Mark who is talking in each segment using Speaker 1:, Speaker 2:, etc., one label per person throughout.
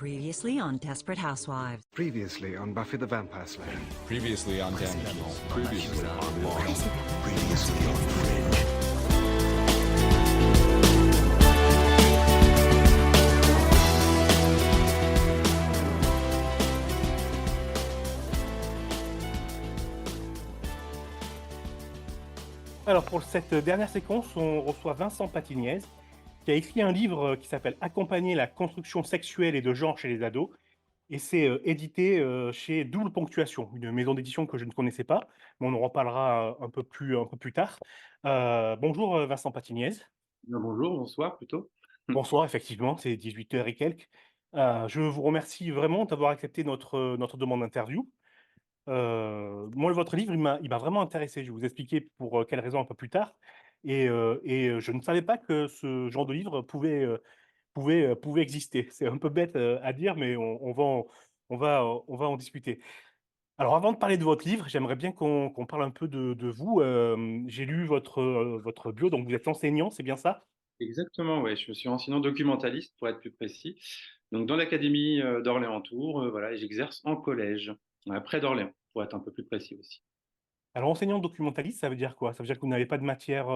Speaker 1: Previously on Desperate Housewives.
Speaker 2: Previously on Buffy the Vampire Slayer.
Speaker 3: Previously on Damages.
Speaker 4: Previously on Law.
Speaker 2: Previously on Fringe.
Speaker 5: Alors pour cette dernière séquence, on reçoit Vincent Patiniez, qui a écrit un livre qui s'appelle Accompagner la construction sexuelle et de genre chez les ados, et c'est édité chez Double Ponctuation, une maison d'édition que je ne connaissais pas, mais on en reparlera un peu plus tard. Bonjour Vincent Patiniez.
Speaker 6: Bien, bonjour, bonsoir plutôt.
Speaker 5: Bonsoir, effectivement, c'est 18h et quelques. Je vous remercie vraiment d'avoir accepté notre demande d'interview. Moi, votre livre, il m'a vraiment intéressé. Je vais vous expliquer pour quelles raisons un peu plus tard. Et je ne savais pas que ce genre de livre pouvait exister. C'est un peu bête à dire, mais on va en discuter. Alors, avant de parler de votre livre, j'aimerais bien qu'on parle un peu de vous. J'ai lu votre bio, donc vous êtes enseignant, c'est bien ça?
Speaker 6: Exactement, ouais, je suis enseignant documentaliste pour être plus précis. Donc dans l'académie d'Orléans-Tours, voilà, et j'exerce en collège, près d'Orléans, pour être un peu plus précis aussi.
Speaker 5: Alors, enseignant documentaliste, ça veut dire quoi? Ça veut dire que vous n'avez pas de matière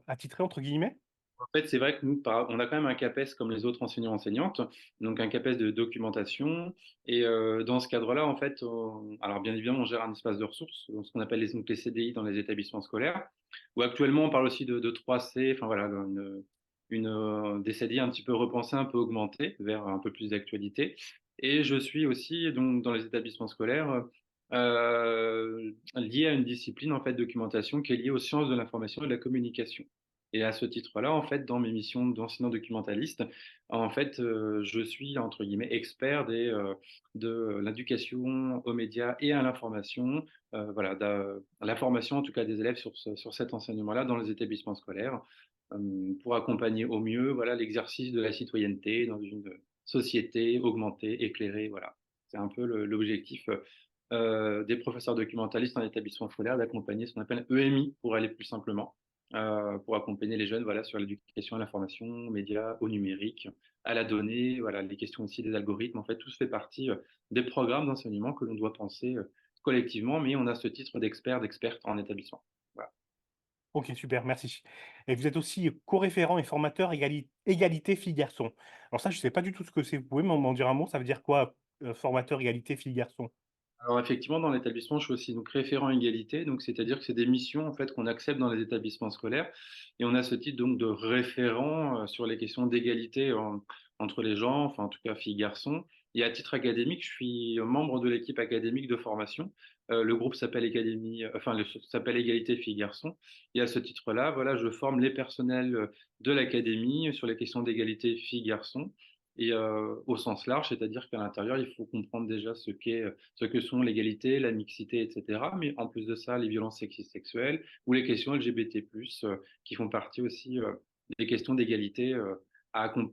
Speaker 5: attitrée, entre guillemets?
Speaker 6: En fait, c'est vrai que nous, on a quand même un CAPES comme les autres enseignants-enseignantes, donc un CAPES de documentation. Et dans ce cadre-là, en fait, alors bien évidemment, on gère un espace de ressources, ce qu'on appelle donc les CDI dans les établissements scolaires, où actuellement, on parle aussi de 3C, enfin voilà, des CDI un petit peu repensés, un peu augmentés, vers un peu plus d'actualité. Et je suis aussi donc dans les établissements scolaires lié à une discipline en fait documentation qui est liée aux sciences de l'information et de la communication. Et à ce titre-là, en fait, dans mes missions d'enseignant documentaliste, en fait, je suis entre guillemets expert de l'éducation aux médias et à l'information, voilà, la formation en tout cas des élèves sur cet enseignement-là dans les établissements scolaires, pour accompagner au mieux, voilà, l'exercice de la citoyenneté dans une société augmentée, éclairée, voilà. C'est un peu l'objectif des professeurs documentalistes en établissement scolaire d'accompagner ce qu'on appelle EMI pour aller plus simplement pour accompagner les jeunes voilà, sur l'éducation à l'information, aux médias, au numérique, à la donnée, voilà, les questions aussi des algorithmes. En fait, tout fait partie des programmes d'enseignement que l'on doit penser collectivement, mais on a ce titre d'expert, d'experte en établissement. Voilà.
Speaker 5: Ok, super, merci. Et vous êtes aussi co-référent et formateur égalité filles-garçons. Alors ça, je ne sais pas du tout ce que c'est. Vous pouvez m'en dire un mot? Ça veut dire quoi, formateur égalité filles-garçons?
Speaker 6: Alors effectivement, dans l'établissement, je suis aussi donc référent égalité, donc c'est-à-dire que c'est des missions en fait qu'on accepte dans les établissements scolaires, et on a ce titre donc de référent sur les questions d'égalité entre les gens, enfin en tout cas filles-garçons. Et à titre académique, je suis membre de l'équipe académique de formation. Le groupe s'appelle s'appelle Égalité filles-garçons. Et à ce titre-là, voilà, je forme les personnels de l'académie sur les questions d'égalité filles-garçons. Et au sens large, c'est-à-dire qu'à l'intérieur, il faut comprendre déjà ce que sont l'égalité, la mixité, etc. Mais en plus de ça, les violences sexistes sexuelles ou les questions LGBT+, qui font partie aussi des questions d'égalité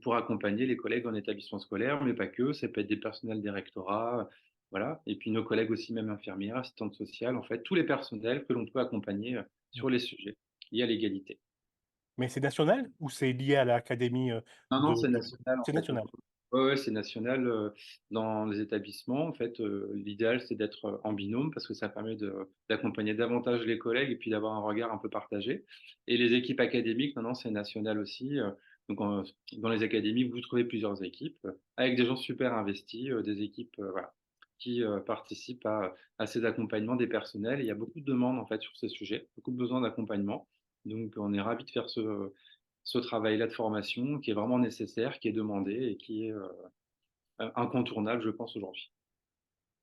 Speaker 6: pour accompagner les collègues en établissement scolaire, mais pas que. Ça peut être des personnels des rectorats, voilà. Et puis nos collègues aussi, même infirmières, assistantes sociales, en fait, tous les personnels que l'on peut accompagner sur les sujets liés à l'égalité.
Speaker 5: Mais c'est national ou c'est lié à l'académie
Speaker 6: Non, non, c'est national en
Speaker 5: C'est
Speaker 6: fait.
Speaker 5: national.
Speaker 6: Ouais, ouais, c'est national dans les établissements. En fait, l'idéal, c'est d'être en binôme parce que ça permet d'accompagner davantage les collègues et puis d'avoir un regard un peu partagé. Et les équipes académiques, non, non, c'est national aussi. Donc, dans les académies, vous trouvez plusieurs équipes avec des gens super investis, des équipes voilà, qui participent à ces accompagnements des personnels. Et il y a beaucoup de demandes en fait sur ces sujets, beaucoup de besoins d'accompagnement. Donc, on est ravis de faire ce travail-là de formation qui est vraiment nécessaire, qui est demandé et qui est incontournable, je pense, aujourd'hui.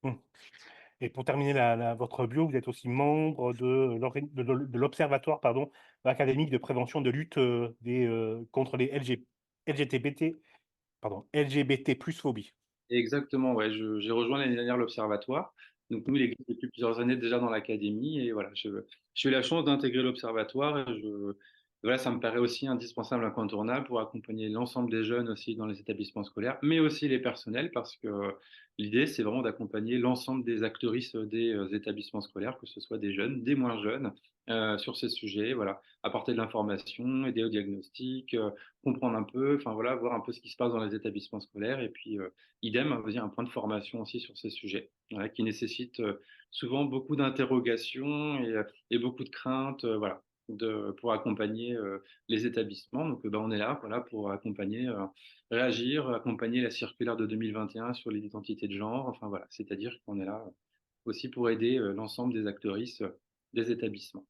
Speaker 5: Hum. Et pour terminer votre bio, vous êtes aussi membre de l'Observatoire académique de prévention de lutte contre les LGBT, LGBT plus phobie.
Speaker 6: Exactement, ouais, j'ai rejoint l'année dernière l'Observatoire. Donc, nous, il existe depuis plusieurs années déjà dans l'académie. Et voilà, j'ai eu la chance d'intégrer l'Observatoire. Voilà, ça me paraît aussi indispensable, incontournable pour accompagner l'ensemble des jeunes aussi dans les établissements scolaires, mais aussi les personnels parce que l'idée, c'est vraiment d'accompagner l'ensemble des acteuristes des établissements scolaires, que ce soit des jeunes, des moins jeunes, sur ces sujets, voilà. Apporter de l'information, aider au diagnostic, comprendre un peu, enfin voilà, voir un peu ce qui se passe dans les établissements scolaires et puis idem, aussi un point de formation aussi sur ces sujets, voilà, qui nécessitent souvent beaucoup d'interrogations et beaucoup de craintes, voilà pour accompagner les établissements. Donc, bah, on est là voilà, pour accompagner, réagir, accompagner la circulaire de 2021 sur l'identité de genre. Enfin, voilà, c'est-à-dire qu'on est là aussi pour aider l'ensemble des acteuristes des établissements.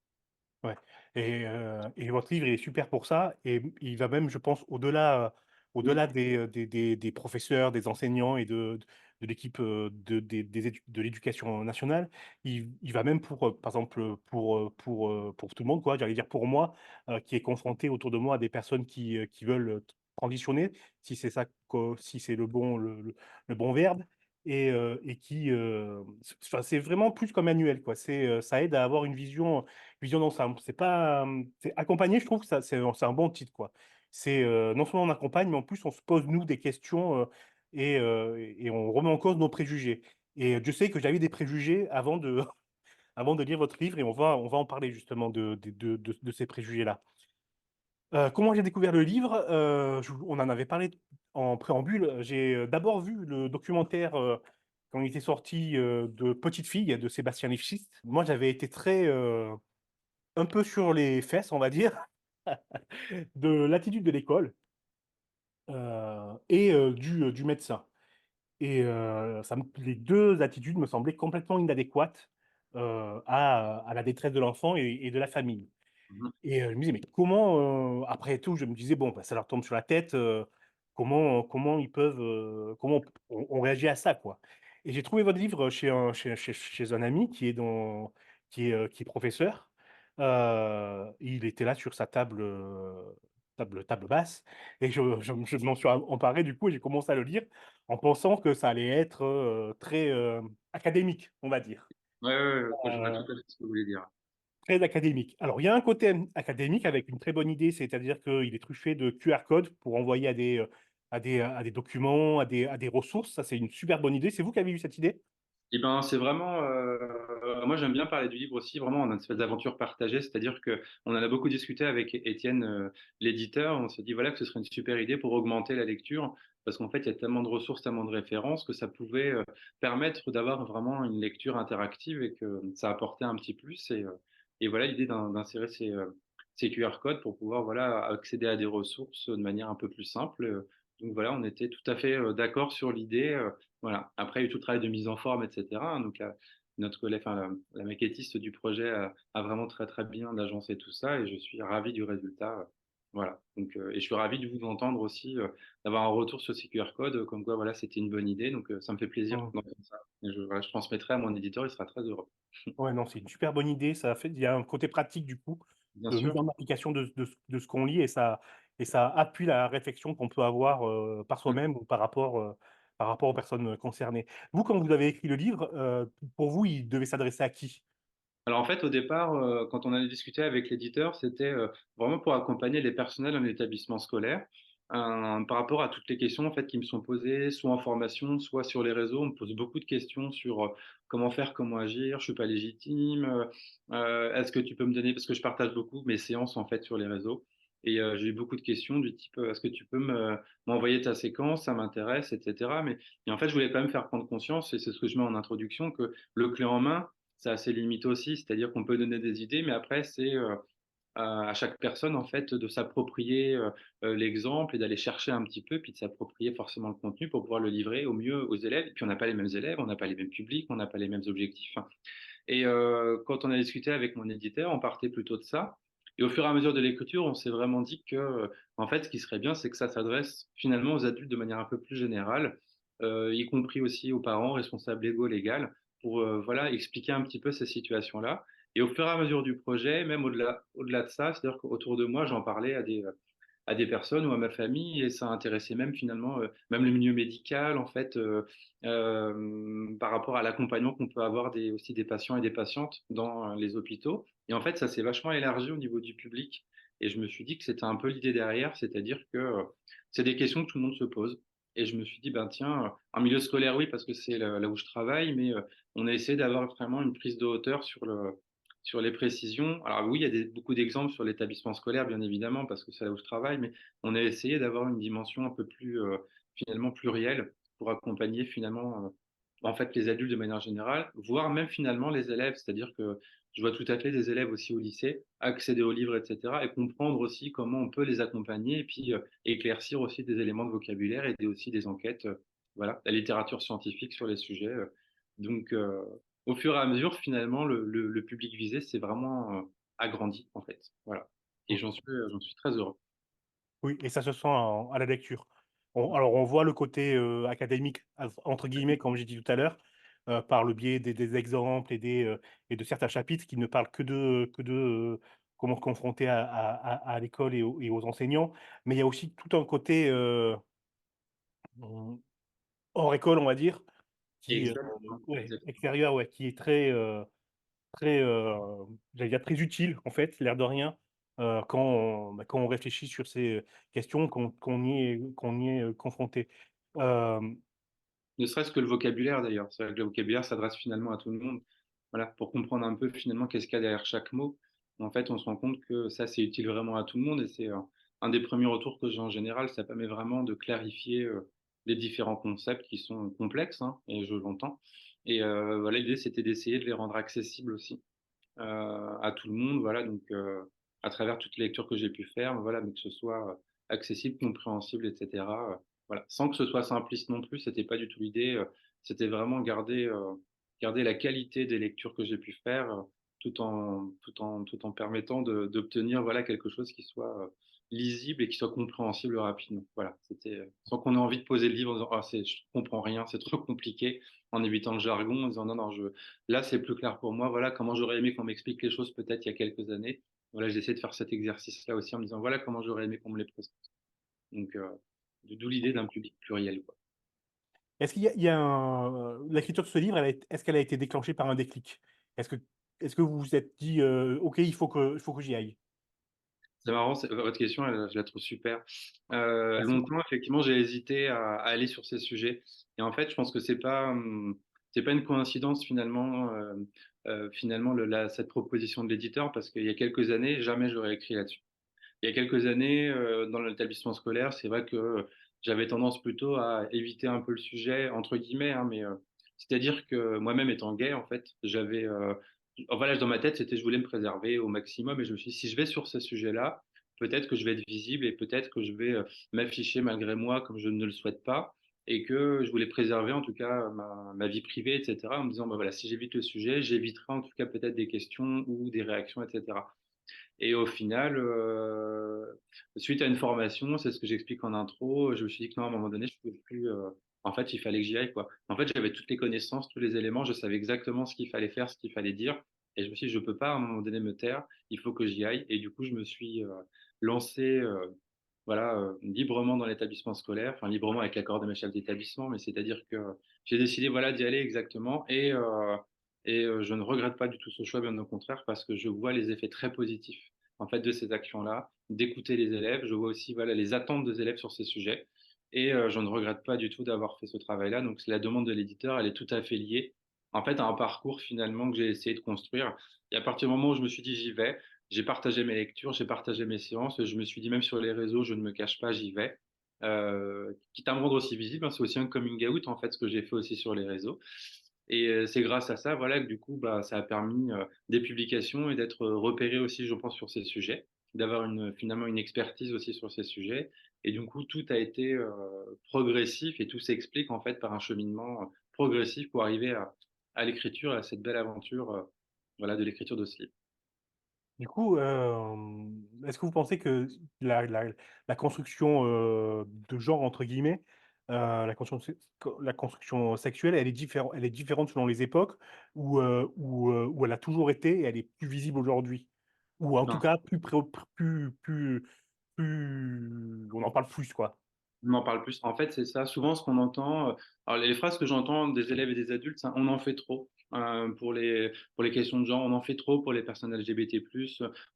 Speaker 5: Ouais, et votre livre, il est super pour ça et il va même, je pense, au-delà,
Speaker 6: Mmh.
Speaker 5: au-delà des professeurs, des enseignants et de l'équipe, de l'éducation nationale. Il va même pour, par exemple, pour tout le monde, quoi. J'allais dire pour moi, qui est confronté autour de moi à des personnes qui veulent, transitionner, si c'est le bon verbe et enfin, c'est vraiment plus qu'un manuel, quoi. Ça aide à avoir une vision d'ensemble. C'est pas, c'est accompagner, je trouve que ça, c'est un bon titre, quoi. Non seulement on accompagne, mais en plus on se pose nous des questions et on remet en cause nos préjugés. Et Dieu sait que j'avais des préjugés avant de, avant de lire votre livre et on va en parler justement de ces préjugés-là. Comment j'ai découvert le livre? On en avait parlé en préambule. J'ai d'abord vu le documentaire quand il était sorti de Petite fille de Sébastien Lifshitz. Moi, j'avais été un peu sur les fesses, on va dire, de l'attitude de l'école du médecin. Les deux attitudes me semblaient complètement inadéquates à la détresse de l'enfant et de la famille.
Speaker 6: Mmh.
Speaker 5: Et je me disais: «Mais comment,» après tout, je me disais: «Bon, bah, ça leur tombe sur la tête, comment ils peuvent, comment on réagit à ça, quoi?» Et j'ai trouvé votre livre chez un ami qui est professeur. Il était là sur sa table basse et je m'en suis emparé du coup et j'ai commencé à le lire en pensant que ça allait être, très, académique, on va dire.
Speaker 6: Ouais, ouais, ouais, je vois tout
Speaker 5: Heu
Speaker 6: à fait ce que vous voulez dire.
Speaker 5: Très académique. Alors, il y a un côté académique avec une très bonne idée, c'est-à-dire qu'il est truffé de QR codes pour envoyer à des documents, à des ressources. Ça, c'est une super bonne idée. C'est vous qui avez eu cette idée?
Speaker 6: Eh ben, c'est vraiment, moi j'aime bien parler du livre aussi, vraiment en espèce d'aventure partagée, c'est-à-dire que on en a beaucoup discuté avec Étienne, l'éditeur. On s'est dit voilà que ce serait une super idée pour augmenter la lecture, parce qu'en fait il y a tellement de ressources, tellement de références que ça pouvait, permettre d'avoir vraiment une lecture interactive et que ça apportait un petit plus et voilà l'idée d'insérer ces QR codes pour pouvoir voilà accéder à des ressources de manière un peu plus simple, donc voilà, on était tout à fait, d'accord sur l'idée, voilà. Après, il y a eu tout le travail de mise en forme, et cetera, hein. Donc notre collègue, enfin la maquettiste du projet a vraiment très, très bien agencé tout ça et je suis ravi du résultat, voilà. Donc et je suis ravi de vous entendre aussi, d'avoir un retour sur ces QR codes, comme quoi, voilà, c'était une bonne idée. Donc ça me fait plaisir
Speaker 5: Mmh.
Speaker 6: d'entendre ça et voilà, je transmettrai à mon éditeur, il sera très heureux.
Speaker 5: Ouais, non, c'est une super bonne idée. Il y a un côté pratique, du coup,
Speaker 6: Bien
Speaker 5: de mise
Speaker 6: sûr.
Speaker 5: en application de ce qu'on lit et ça appuie la réflexion qu'on peut avoir, par
Speaker 6: Mmh.
Speaker 5: soi-même ou par rapport aux personnes concernées. Vous, quand vous avez écrit le livre, pour vous, il devait s'adresser à qui?
Speaker 6: Alors en fait, au départ, quand on allait discuter avec l'éditeur, c'était, vraiment pour accompagner les personnels en établissement scolaire, par rapport à toutes les questions en fait qui me sont posées, soit en formation, soit sur les réseaux. On me pose beaucoup de questions sur, comment faire, comment agir, je suis pas légitime, est-ce que tu peux me donner parce que je partage beaucoup mes séances en fait sur les réseaux et j'ai eu beaucoup de questions du type, «Est-ce que tu peux m'envoyer ta séquence? Ça m'intéresse» et cetera. Mais en fait, je voulais quand même faire prendre conscience et c'est ce que je mets en introduction, que le clé en main, ça a ses limites aussi, c'est-à-dire qu'on peut donner des idées, mais après c'est, à chaque personne en fait de s'approprier, l'exemple et d'aller chercher un petit peu, puis de s'approprier forcément le contenu pour pouvoir le livrer au mieux aux élèves. Et puis on n'a pas les mêmes élèves, on n'a pas les mêmes publics, on n'a pas les mêmes objectifs, hein. Et quand on a discuté avec mon éditeur, on partait plutôt de ça. Et au fur et à mesure de l'écriture, on s'est vraiment dit que, en fait, ce qui serait bien, c'est que ça s'adresse finalement aux adultes de manière un peu plus générale, y compris aussi aux parents, responsables légaux, légales, pour voilà, expliquer un petit peu ces situations-là. Et au fur et à mesure du projet, même au-delà de ça, c'est-à-dire qu'autour de moi, j'en parlais à des personnes ou à ma famille et ça intéressait même finalement, même le milieu médical en fait, par rapport à l'accompagnement qu'on peut avoir aussi des patients et des patientes dans les hôpitaux et en fait ça s'est vachement élargi au niveau du public Et je me suis dit que c'était un peu l'idée derrière, c'est-à-dire que c'est des questions que tout le monde se pose. Et je me suis dit, ben tiens, en milieu scolaire, oui, parce que c'est là où je travaille, mais on a essayé d'avoir vraiment une prise de hauteur sur les précisions. Alors oui, il y a beaucoup d'exemples sur l'établissement scolaire, bien évidemment, parce que c'est là où je travaille, mais on a essayé d'avoir une dimension un peu plus, finalement, plurielle pour accompagner finalement, en fait, les adultes de manière générale, voire même finalement les élèves. C'est-à-dire que je vois tout à fait des élèves aussi au lycée accéder aux livres, etc., et comprendre aussi comment on peut les accompagner et puis éclaircir aussi des éléments de vocabulaire et aussi des enquêtes, voilà, la littérature scientifique sur les sujets. Donc, au fur et à mesure, finalement, le public visé s'est vraiment agrandi, en fait. Voilà. Et
Speaker 5: OK.
Speaker 6: j'en suis très heureux.
Speaker 5: Oui, et ça se sent à la lecture. Alors, on voit le côté académique, entre guillemets, comme j'ai dit tout à l'heure, par le biais des exemples et de certains chapitres qui ne parlent que de comment se confronter à l'école et aux enseignants. Mais il y a aussi tout un côté hum, hors école, on va dire, qui,
Speaker 6: Exactement,
Speaker 5: ouais,
Speaker 6: exactement.
Speaker 5: extérieur, ouais, qui est très, j'allais dire très utile, en fait, l'air de rien, quand on réfléchit sur ces questions, qu'on y est confronté. Hem,
Speaker 6: Ne serait-ce que le vocabulaire d'ailleurs. C'est vrai que le vocabulaire s'adresse finalement à tout le monde. Voilà, pour comprendre un peu finalement qu'est-ce qu'il y a derrière chaque mot. En fait, on se rend compte que ça, c'est utile vraiment à tout le monde et c'est un des premiers retours que j'ai en général. Ça permet vraiment de clarifier les différents concepts qui sont complexes, hein, et je l'entends. Et voilà, l'idée, c'était d'essayer de les rendre accessibles aussi à tout le monde. Voilà, donc à travers toutes les lectures que j'ai pu faire, voilà, mais que ce soit accessible, compréhensible, etc. Voilà, sans que ce soit simpliste non plus, c'était pas du tout l'idée. C'était vraiment garder la qualité des lectures que j'ai pu faire, tout en permettant d'obtenir voilà quelque chose qui soit lisible et qui soit compréhensible rapidement. Voilà, c'était sans qu'on ait envie de poser le livre en disant ah c'est je comprends rien, c'est trop compliqué, en évitant le jargon, en disant non non là c'est plus clair pour moi. Voilà comment j'aurais aimé qu'on m'explique les choses peut-être il y a quelques années. Voilà, j'essaie de faire cet exercice-là aussi en me disant voilà comment j'aurais aimé qu'on me les présente. Donc d'où l'idée d'un public pluriel, quoi.
Speaker 5: est-ce qu'il y a l'écriture de ce livre, est-ce qu'elle a été déclenchée par un déclic? Est-ce que est-ce que vous vous êtes dit: «OK, il faut que j'y aille»?
Speaker 6: C'est marrant, votre question, je la trouve super.
Speaker 5: Merci.
Speaker 6: Longtemps, effectivement, j'ai hésité à aller sur ces sujets. Et en fait, je pense que c'est pas une coïncidence finalement, finalement cette proposition de l'éditeur, parce qu'il y a quelques années, jamais j'aurais écrit là-dessus. Il y a quelques années, dans l'établissement scolaire, c'est vrai que j'avais tendance plutôt à éviter un peu le sujet, entre guillemets, hein, mais c'est-à-dire que moi-même étant gay, en fait, voilà, dans ma tête, c'était je voulais me préserver au maximum et je me suis dit: «Si je vais sur ce sujet-là, peut-être que je vais être visible et peut-être que je vais, m'afficher malgré moi comme je ne le souhaite pas» et que je voulais préserver en tout cas ma vie privée et cetera en me disant: «Bah, voilà, si j'évite le sujet, j'éviterai en tout cas peut-être des questions ou des réactions et cetera». Et au final, suite à une formation, c'est ce que j'explique en intro, je me suis dit que non, à un moment donné, je pouvais plus, en fait, il fallait que j'y aille, quoi. En fait, j'avais toutes les connaissances, tous les éléments, je savais exactement ce qu'il fallait faire, ce qu'il fallait dire et je me suis dit: «Je peux pas à un moment donné me taire, il faut que j'y aille» et du coup, je me suis, lancé, voilà, librement dans l'établissement scolaire, enfin librement avec l'accord de mes chefs d'établissement, mais c'est-à-dire que j'ai décidé, voilà, d'y aller exactement et je ne regrette pas du tout ce choix, bien au contraire, parce que je vois les effets très positifs, en fait, de ces actions-là, d'écouter les élèves. Je vois aussi, voilà, les attentes des élèves sur ces sujets et je ne regrette pas du tout d'avoir fait ce travail-là. Donc c'est la demande de l'éditeur, elle est tout à fait liée, en fait, à un parcours finalement que j'ai essayé de construire et à partir du moment où je me suis dit: «J'y vais», j'ai partagé mes lectures, j'ai partagé mes séances, je me suis dit même sur les réseaux, je ne me cache pas, j'y vais. Quitte à me rendre aussi visible, hein, c'est aussi un coming out en fait, ce que j'ai fait aussi sur les réseaux et c'est grâce à ça, voilà, que du coup, bah, ça a permis, des publications et d'être, repéré aussi, je pense, sur ces sujets, d'avoir finalement une expertise aussi sur ces sujets et du coup, tout a été, progressif et tout s'explique en fait par un cheminement, progressif pour arriver à l'écriture, à cette belle aventure, voilà, de l'écriture de ce livre.
Speaker 5: Du coup, est-ce que vous pensez que la construction, de «genre» entre guillemets, la construction sexuelle, elle est différente selon les époques ou elle a toujours été et elle est plus visible aujourd'hui? Ou en tout
Speaker 6: Non.
Speaker 5: cas plus on en parle plus, quoi?
Speaker 6: On en parle plus. En fait, c'est ça. Souvent, ce qu'on entend, alors les phrases que j'entends des élèves et des adultes, c'est: «On en fait trop». Pour les questions de genre, on en fait trop pour les personnes LGBT+,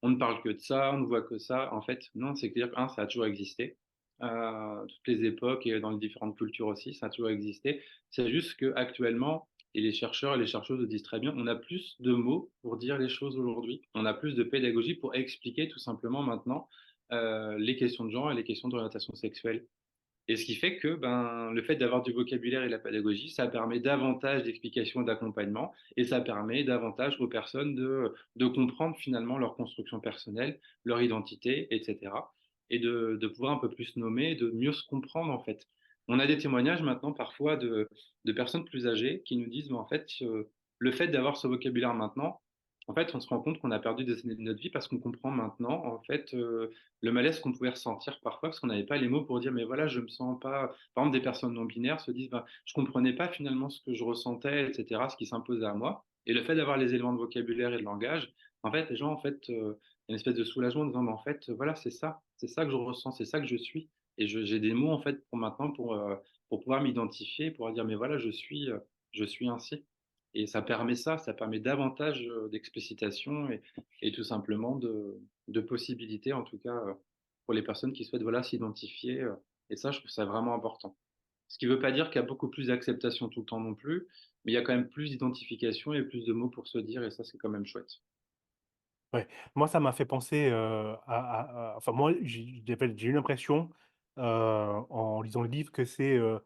Speaker 6: on ne parle que de ça, on ne voit que ça. En fait, non, c'est clair, ça a toujours existé. Toutes les époques et dans les différentes cultures aussi, ça a toujours existé. C'est juste qu'actuellement, et les chercheurs et les chercheuses le disent très bien, on a plus de mots pour dire les choses aujourd'hui. On a plus de pédagogie pour expliquer tout simplement maintenant les questions de genre et les questions d'orientation sexuelle. Et ce qui fait que le fait d'avoir du vocabulaire et de la pédagogie, ça permet davantage d'explications et d'accompagnement, et ça permet davantage aux personnes de comprendre finalement leur construction personnelle, leur identité, etc. Et de pouvoir un peu plus nommer, de mieux se comprendre en fait. On a des témoignages maintenant parfois de personnes plus âgées qui nous disent, en fait, le fait d'avoir ce vocabulaire maintenant, en fait, on se rend compte qu'on a perdu des années de notre vie parce qu'on comprend maintenant, en fait, le malaise qu'on pouvait ressentir parfois parce qu'on n'avait pas les mots pour dire mais voilà je me sens pas, par exemple des personnes non binaires se disent je comprenais pas finalement ce que je ressentais, etc., ce qui s'imposait à moi, et le fait d'avoir les éléments de vocabulaire et de langage, en fait les gens, en fait, il y a une espèce de soulagement en disant en fait voilà c'est ça que je ressens, c'est ça que je suis, et j'ai des mots en fait pour maintenant pour pouvoir m'identifier, pour dire mais voilà je suis ainsi, et ça permet davantage d'explicitation et tout simplement de possibilités, en tout cas, pour les personnes qui souhaitent voilà, s'identifier. Et ça, je trouve ça vraiment important. Ce qui ne veut pas dire qu'il y a beaucoup plus d'acceptation tout le temps non plus, mais il y a quand même plus d'identification et plus de mots pour se dire, et ça, c'est quand même chouette.
Speaker 5: Ouais. Moi, ça m'a fait penser enfin, moi, j'ai eu l'impression, en lisant le livre, que que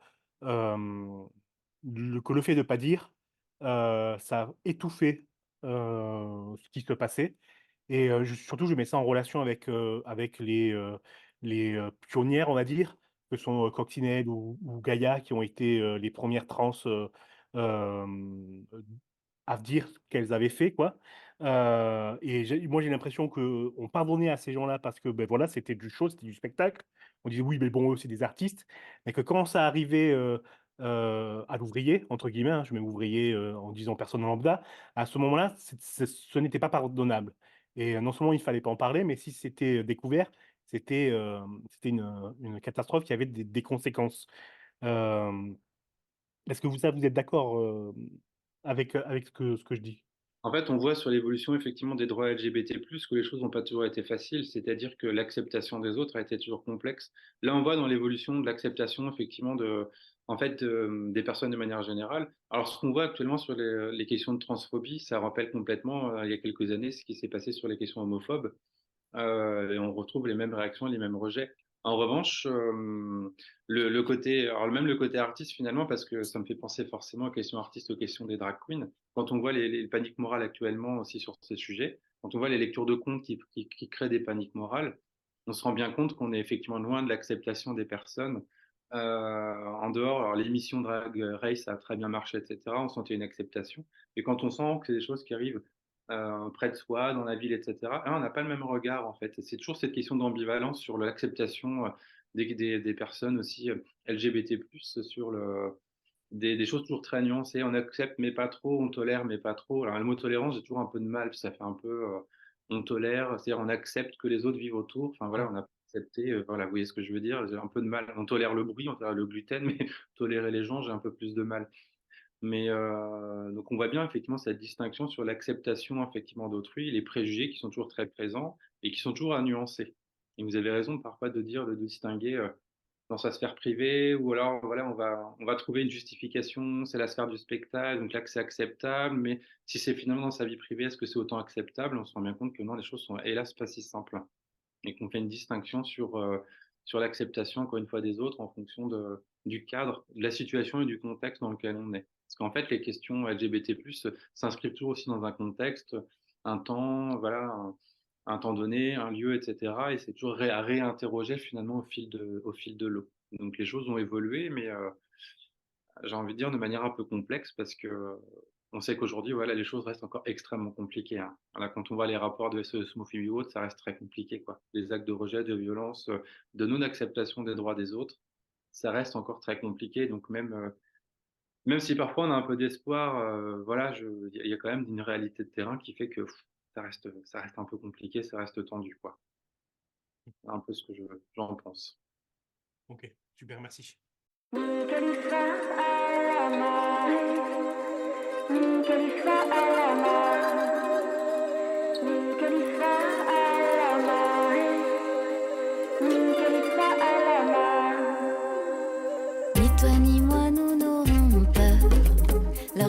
Speaker 5: le fait de ne pas dire, ça a étouffé ce qui se passait. Et surtout, je mets ça en relation avec les pionnières, on va dire, que sont Coccinelle ou Gaïa, qui ont été les premières trans euh, à dire ce qu'elles avaient fait, quoi. Et moi, j'ai l'impression qu'on pardonnait à ces gens-là parce que ben, voilà, c'était du show, c'était du spectacle. On disait oui, mais bon, eux, c'est des artistes. Mais que quand ça arrivait à l'ouvrier, entre guillemets, je mets ouvrier en disant personne lambda, à ce moment-là, ce n'était pas pardonnable. Et non seulement il ne fallait pas en parler, mais si c'était découvert, c'était une catastrophe qui avait des conséquences. Euh, Est-ce que vous êtes d'accord avec ce que je dis?
Speaker 6: En fait, on voit sur l'évolution effectivement des droits LGBT+, que les choses n'ont pas toujours été faciles, c'est-à-dire que l'acceptation des autres a été toujours complexe. Là, on voit dans l'évolution de l'acceptation effectivement en fait, des personnes de manière générale. Alors, ce qu'on voit actuellement sur les questions de transphobie, ça rappelle complètement, il y a quelques années, ce qui s'est passé sur les questions homophobes. Et on retrouve les mêmes réactions, les mêmes rejets. En revanche, le côté, alors même le côté artiste finalement, parce que ça me fait penser forcément aux questions artistes, aux questions des drag queens. Quand on voit les paniques morales actuellement aussi sur ces sujets, quand on voit les lectures de contes qui créent des paniques morales, on se rend bien compte qu'on est effectivement loin de l'acceptation des personnes. En dehors, alors l'émission Drag Race a très bien marché, etc. On sentait une acceptation. Et quand on sent que c'est des choses qui arrivent près de soi, dans la ville, etc., on n'a pas le même regard, en fait. Et c'est toujours cette question d'ambivalence sur l'acceptation des personnes aussi LGBT+, sur des choses toujours très nuancées. On accepte, mais pas trop, on tolère, mais pas trop. Alors, le mot tolérance, j'ai toujours un peu de mal, ça fait un peu on tolère, c'est-à-dire on accepte que les autres vivent autour. Enfin, voilà, on a accepté, voilà, vous voyez ce que je veux dire, j'ai un peu de mal. On tolère le bruit, on tolère le gluten, mais tolérer les gens, j'ai un peu plus de mal. Mais donc on voit bien effectivement cette distinction sur l'acceptation effectivement d'autrui, les préjugés qui sont toujours très présents et qui sont toujours à nuancer. Et vous avez raison parfois de dire, de distinguer dans sa sphère privée, ou alors voilà, on va trouver une justification, c'est la sphère du spectacle, donc là que c'est acceptable, mais si c'est finalement dans sa vie privée, est-ce que c'est autant acceptable? On se rend bien compte que non, les choses sont hélas pas si simples, et qu'on fait une distinction sur l'acceptation, encore une fois, des autres en fonction du cadre, de la situation et du contexte dans lequel on est. Parce qu'en fait, les questions LGBT+, s'inscrivent toujours aussi dans un contexte, un temps, voilà, un temps donné, un lieu, etc. Et c'est toujours à réinterroger finalement au fil de l'eau. Donc les choses ont évolué, mais j'ai envie de dire de manière un peu complexe parce que on sait qu'aujourd'hui, voilà, les choses restent encore extrêmement compliquées, hein. Voilà, quand on voit les rapports de SOS homophobie ou autres, ça reste très compliqué, quoi. Les actes de rejet, de violence, de non-acceptation des droits des autres, ça reste encore très compliqué. Donc même si parfois on a un peu d'espoir, voilà, il y a quand même une réalité de terrain qui fait que ça reste un peu compliqué, ça reste tendu, quoi. C'est un peu ce que j'en pense.
Speaker 5: Ok, super, merci.
Speaker 4: Ni que l'histoire à la main, ni que l'histoire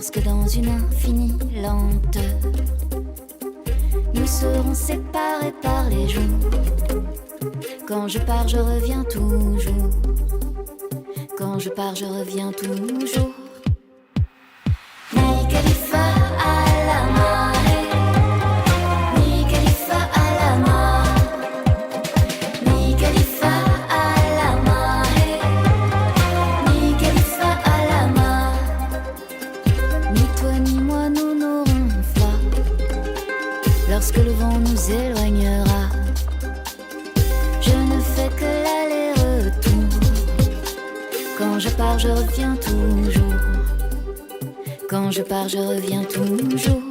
Speaker 4: Lorsque dans une infinie lenteur, nous serons séparés par les jours. Quand je pars, je reviens toujours. Quand je pars, je reviens toujours. Ni Khalifa à la marée, ni Khalifa à la mort, ni Khalifa à la marée, ni Khalifa à la mort. Ni toi ni moi nous n'aurons froid lorsque le vent nous éloignera. Je ne fais que l'aller-retour. Quand je pars, je reviens toujours. Quand je pars, je reviens toujours.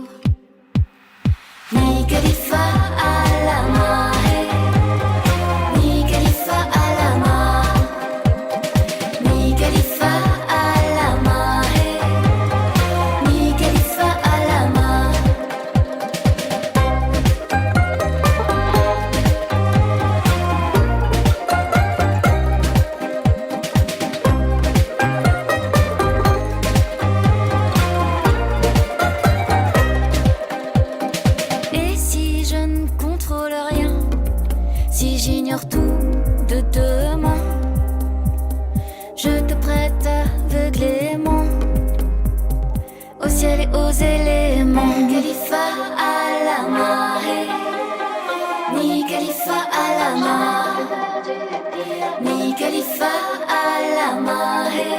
Speaker 4: Ni Khalifa à la marée, ni Khalifa à la mort, ni Khalifa à la marée, ni Khalifa à la mort. Et si je ne contrôle rien, si j'ignore tout de demain, je te prête aveuglément au ciel et aux éléments. Ni Khalifa à la marée, ni Khalifa à la mort, ni Khalifa à la marée,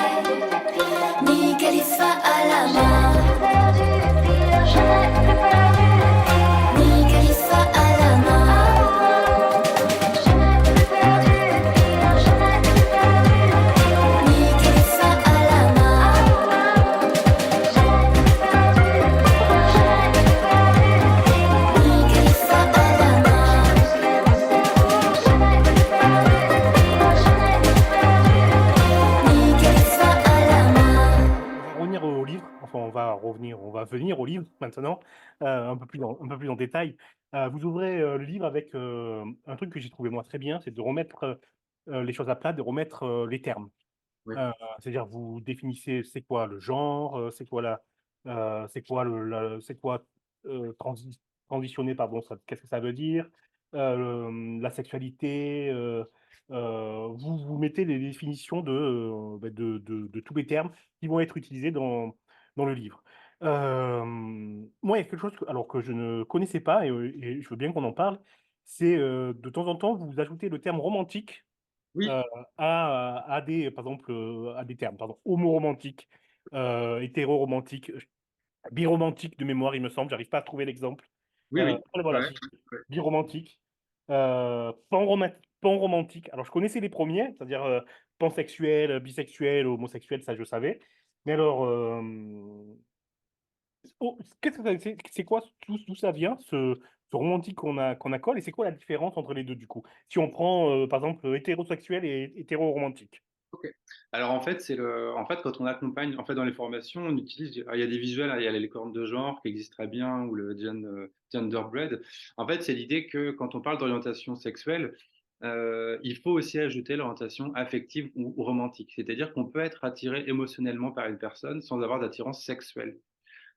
Speaker 4: ni Khalifa à la mort. Ni Khalifa à la mort, ni Khalifa à la mort, ni Khalifa à la mort. Ni Khalifa à la mort.
Speaker 5: On va revenir au livre, enfin on va venir au livre maintenant, un peu plus en détail. Vous ouvrez le livre avec un truc que j'ai trouvé moi très bien, c'est de remettre les choses à plat, de remettre les termes.
Speaker 6: Oui.
Speaker 5: C'est-à-dire vous définissez c'est quoi le genre, c'est quoi transitionner, pardon, qu'est-ce que ça veut dire, la sexualité, vous mettez les définitions de tous les termes qui vont être utilisés dans le livre. Moi, il y a quelque chose que je ne connaissais pas et je veux bien qu'on en parle, c'est, de temps en temps, vous ajoutez le terme romantique,
Speaker 6: Oui,
Speaker 5: à des par exemple, à des termes, pardon, homoromantique, hétéroromantique, biromantique de mémoire, il me semble, j'arrive pas à trouver l'exemple.
Speaker 6: oui, oui.
Speaker 5: Voilà,
Speaker 6: Ouais,
Speaker 5: si,
Speaker 6: ouais.
Speaker 5: biromantique, panromantique. Alors je connaissais les premiers, c'est-à-dire, pansexuel, bisexuel, homosexuel, ça je savais. Mais alors, qu'est-ce que c'est quoi d'où ça vient ce romantique qu'on accole et c'est quoi la différence entre les 2 du coup? Si on prend, par exemple, hétérosexuel et hétéroromantique.
Speaker 6: OK. Alors en fait, quand on accompagne en fait, dans les formations, on utilise il y a des visuels, hein, il y a les licornes de genre qui existent très bien ou le genderbread. En fait, c'est l'idée que quand on parle d'orientation sexuelle, il faut aussi ajouter l'orientation affective ou romantique. C'est-à-dire qu'on peut être attiré émotionnellement par une personne sans avoir d'attirance sexuelle.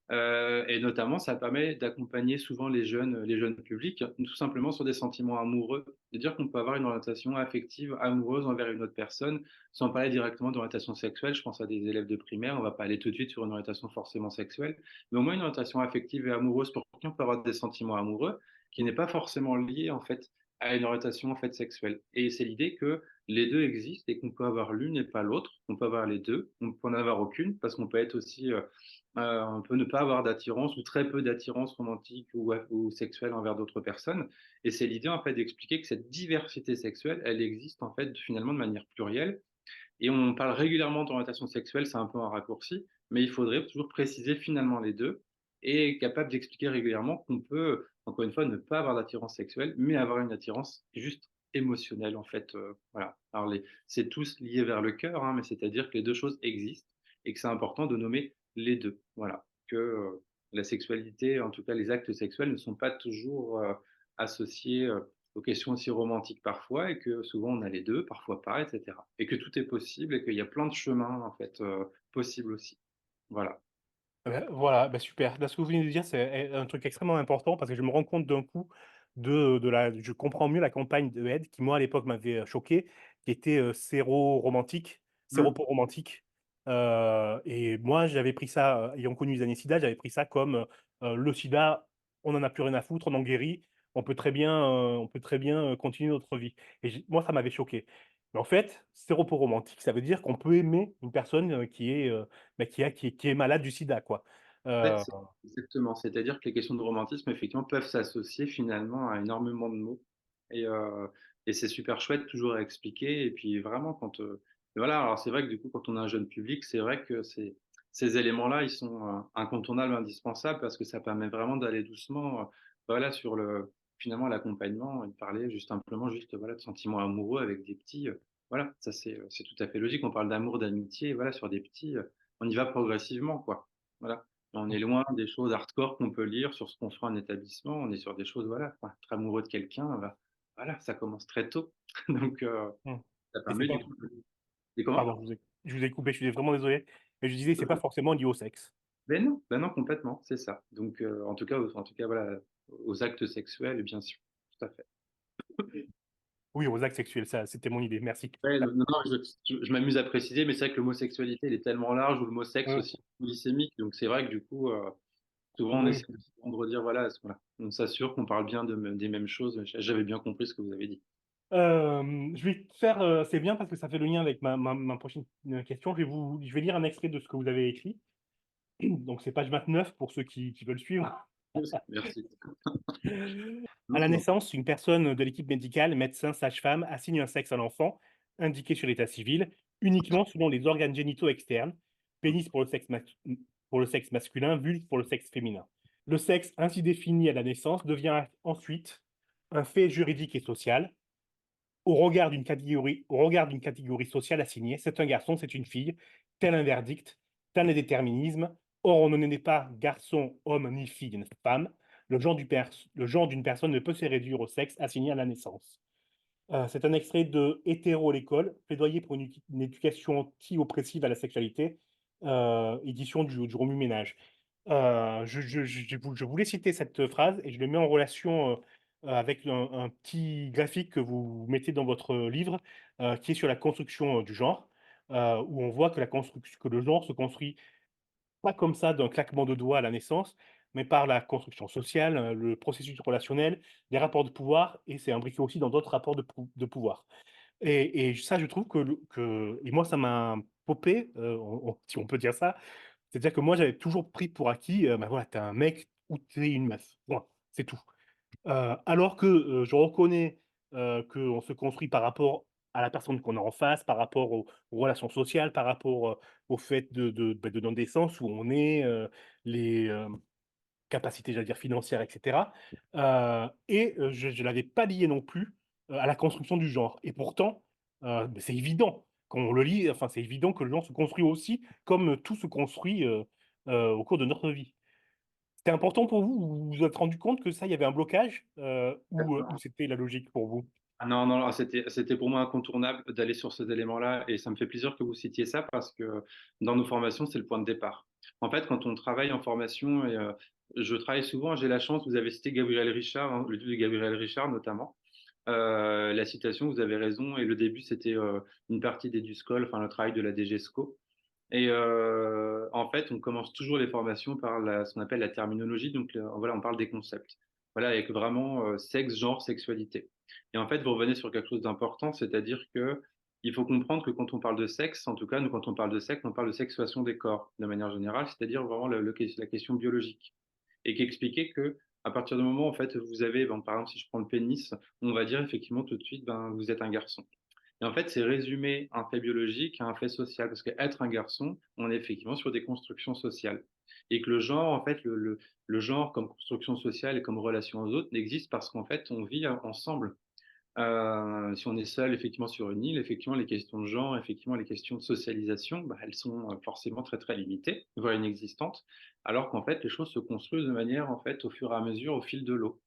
Speaker 6: Et notamment, ça permet d'accompagner souvent les jeunes publics, tout simplement sur des sentiments amoureux. De dire qu'on peut avoir une orientation affective, amoureuse envers une autre personne, sans parler directement d'orientation sexuelle. Je pense à des élèves de primaire, on va pas aller tout de suite sur une orientation forcément sexuelle, mais au moins une orientation affective et amoureuse pour qui on peut avoir des sentiments amoureux, qui n'est pas forcément lié en fait à une orientation en fait sexuelle. Et c'est l'idée que les 2 existent et qu'on peut avoir l'une et pas l'autre, qu'on peut avoir les 2, on peut en avoir aucune parce qu'on peut être aussi, on peut ne pas avoir d'attirance ou très peu d'attirance romantique ou sexuelle envers d'autres personnes et c'est l'idée, en fait, d'expliquer que cette diversité sexuelle, elle existe, en fait, finalement de manière plurielle et on parle régulièrement d'orientation sexuelle, c'est un peu un raccourci, mais il faudrait toujours préciser finalement les 2 et être capable d'expliquer régulièrement qu'on peut, encore une fois, ne pas avoir d'attirance sexuelle, mais avoir une attirance juste émotionnelle, en fait, voilà. Alors c'est tous lié vers le cœur, hein, mais c'est-à-dire que les 2 choses existent et que c'est important de nommer les 2. Voilà. Que, la sexualité, en tout cas les actes sexuels ne sont pas toujours, associés, aux questions aussi romantiques parfois et que souvent on a les 2, parfois pas et cetera. Et que tout est possible et qu'il y a plein de chemins en fait, possibles aussi. Voilà.
Speaker 5: Voilà, bah, super. Là, ce que vous venez de dire, c'est un truc extrêmement important parce que je me rends compte d'un coup de la je comprends mieux la campagne de Aide qui, moi, à l'époque, m'avait, choqué, qui était, séro-romantique,
Speaker 6: Mmh.
Speaker 5: séropos-romantique, et moi, j'avais pris ça, ayant connu les années SIDA, j'avais pris ça comme, le sida, on en a plus rien à foutre, on en guérit, on peut très bien, continuer notre vie et moi, ça m'avait choqué. Mais en fait, séropos-romantique, ça veut dire qu'on peut aimer une personne, qui est, bah, qui est malade du sida, quoi.
Speaker 6: Ouais,
Speaker 5: Heu,
Speaker 6: c'est exactement. C'est-à-dire que les questions de romantisme, effectivement, peuvent s'associer finalement à énormément de mots et heu et c'est super chouette toujours à expliquer et puis vraiment voilà, alors c'est vrai que du coup, quand on a un jeune public, c'est vrai que ces éléments-là, ils sont, incontournables, indispensables parce que ça permet vraiment d'aller doucement, voilà, sur finalement l'accompagnement et de parler juste simplement juste, voilà, de sentiments amoureux avec des petits, voilà, ça c'est tout à fait logique. On parle d'amour, d'amitié, voilà, sur des petits, on y va progressivement, quoi. Voilà. On est loin des choses hardcore qu'on peut lire sur ce qu'on fera en établissement. On est sur des choses, voilà, quoi, être amoureux de quelqu'un, bah, voilà, ça commence très tôt. Donc
Speaker 5: mmh
Speaker 6: ça
Speaker 5: et c'est
Speaker 6: permet
Speaker 5: pas
Speaker 6: du coup et comment?
Speaker 5: pardon, je vous ai coupé, je suis vraiment désolé, mais je disais, c'est pas forcément lié au sexe.
Speaker 6: Ben non, complètement, c'est ça. Donc en tout cas, voilà, aux actes sexuels, bien sûr, tout à fait.
Speaker 5: Oui, aux actes sexuels, ça, c'était mon idée, merci.
Speaker 6: Ouais, non, non, je m'amuse à préciser, mais c'est vrai que le mot sexualité, il est tellement large ou le mot sexe
Speaker 5: Mmh,
Speaker 6: aussi glycémique. Donc c'est vrai que du coup, souvent on
Speaker 5: oui,
Speaker 6: essaie de redire, voilà, voilà, on s'assure qu'on parle bien des mêmes choses. J'avais bien compris ce que vous avez dit.
Speaker 5: je vais faire, c'est bien parce que ça fait le lien avec ma prochaine, question. Je vais lire un extrait de ce que vous avez écrit. Donc c'est page 29 pour ceux qui veulent suivre.
Speaker 6: Merci.
Speaker 5: À
Speaker 6: Non,
Speaker 5: la
Speaker 6: je vous en prie.
Speaker 5: naissance, une personne de l'équipe médicale, médecin, sage-femme, assigne un sexe à l'enfant, indiqué sur l'état civil, uniquement selon les organes génitaux externes, pénis pour le sexe masculin, vulve pour le sexe féminin. Le sexe ainsi défini à la naissance devient ensuite un fait juridique et social. Au regard d'une catégorie sociale assignée, c'est un garçon, c'est une fille, tel un verdict, tel un déterminisme. Or, on ne naît pas garçon, homme, ni fille, ni femme. Le genre d'une personne ne peut se réduire au sexe assigné à la naissance. C'est un extrait de Hétéro à l'école, plaidoyer pour une éducation anti-oppressive à la sexualité, édition du Remue-Ménage. Je voulais citer cette phrase et je le mets en relation avec un petit graphique que vous mettez dans votre livre, qui est sur la construction du genre, où on voit que le genre se construit pas comme ça d'un claquement de doigts à la naissance, mais par la construction sociale, le processus relationnel, les rapports de pouvoir et c'est imbriqué aussi dans d'autres rapports de pouvoir. Et ça, je trouve et moi, ça m'a popé, si on peut dire ça. C'est-à-dire que moi, j'avais toujours pris pour acquis, bah, voilà, tu es un mec ou tu es une meuf. Point, c'est tout. Alors que, je reconnais, qu'on se construit par rapport à la personne qu'on a en face, par rapport aux relations sociales, par rapport, au fait de notre naissance, où on est, les, capacités, j'allais dire financières et cetera. Je l'avais pas lié non plus, à la construction du genre et pourtant, beh, c'est évident. Quand on le lit, enfin, c'est évident que le genre se construit aussi comme tout se construit, au cours de notre vie. C'était important pour vous? Vous vous êtes rendu compte que ça, il y avait un blocage, ou c'était la logique pour vous?
Speaker 6: Ah non, non, c'était pour moi incontournable d'aller sur ces éléments-là et ça me fait plaisir que vous citiez ça parce que dans nos formations, c'est le point de départ. En fait, quand on travaille en formation je travaille souvent, j'ai la chance, vous avez cité Gabriel Richard, hein, le livre de Gabriel Richard notamment. La citation, vous avez raison et le début, c'était, une partie d'EduScol, enfin le travail de la DGESCO et en fait, on commence toujours les formations par ce qu'on appelle la terminologie, donc voilà, on parle des concepts. Voilà, avec vraiment, sexe, genre, sexualité et en fait, vous revenez sur quelque chose d'important, c'est-à-dire que il faut comprendre que quand on parle de sexe, en tout cas, nous, quand on parle de sexe, on parle de sexuation des corps, de manière générale, c'est-à-dire vraiment la question biologique et qui expliquait que à partir du moment, en fait, vous avez, ben, par exemple, si je prends le pénis, on va dire effectivement tout de suite, ben, vous êtes un garçon. Et en fait, c'est résumer un fait biologique à un fait social, parce qu'être un garçon, on est effectivement sur des constructions sociales. Et que le genre, en fait, le genre comme construction sociale et comme relation aux autres n'existe parce qu'en fait, on vit ensemble. Si on est seul, effectivement, sur une île, effectivement, les questions de genre, effectivement, les questions de socialisation, bah, elles sont forcément très, très limitées, voire inexistantes, alors qu'en fait, les choses se construisent de manière, en fait, au fur et à mesure, au fil de l'eau.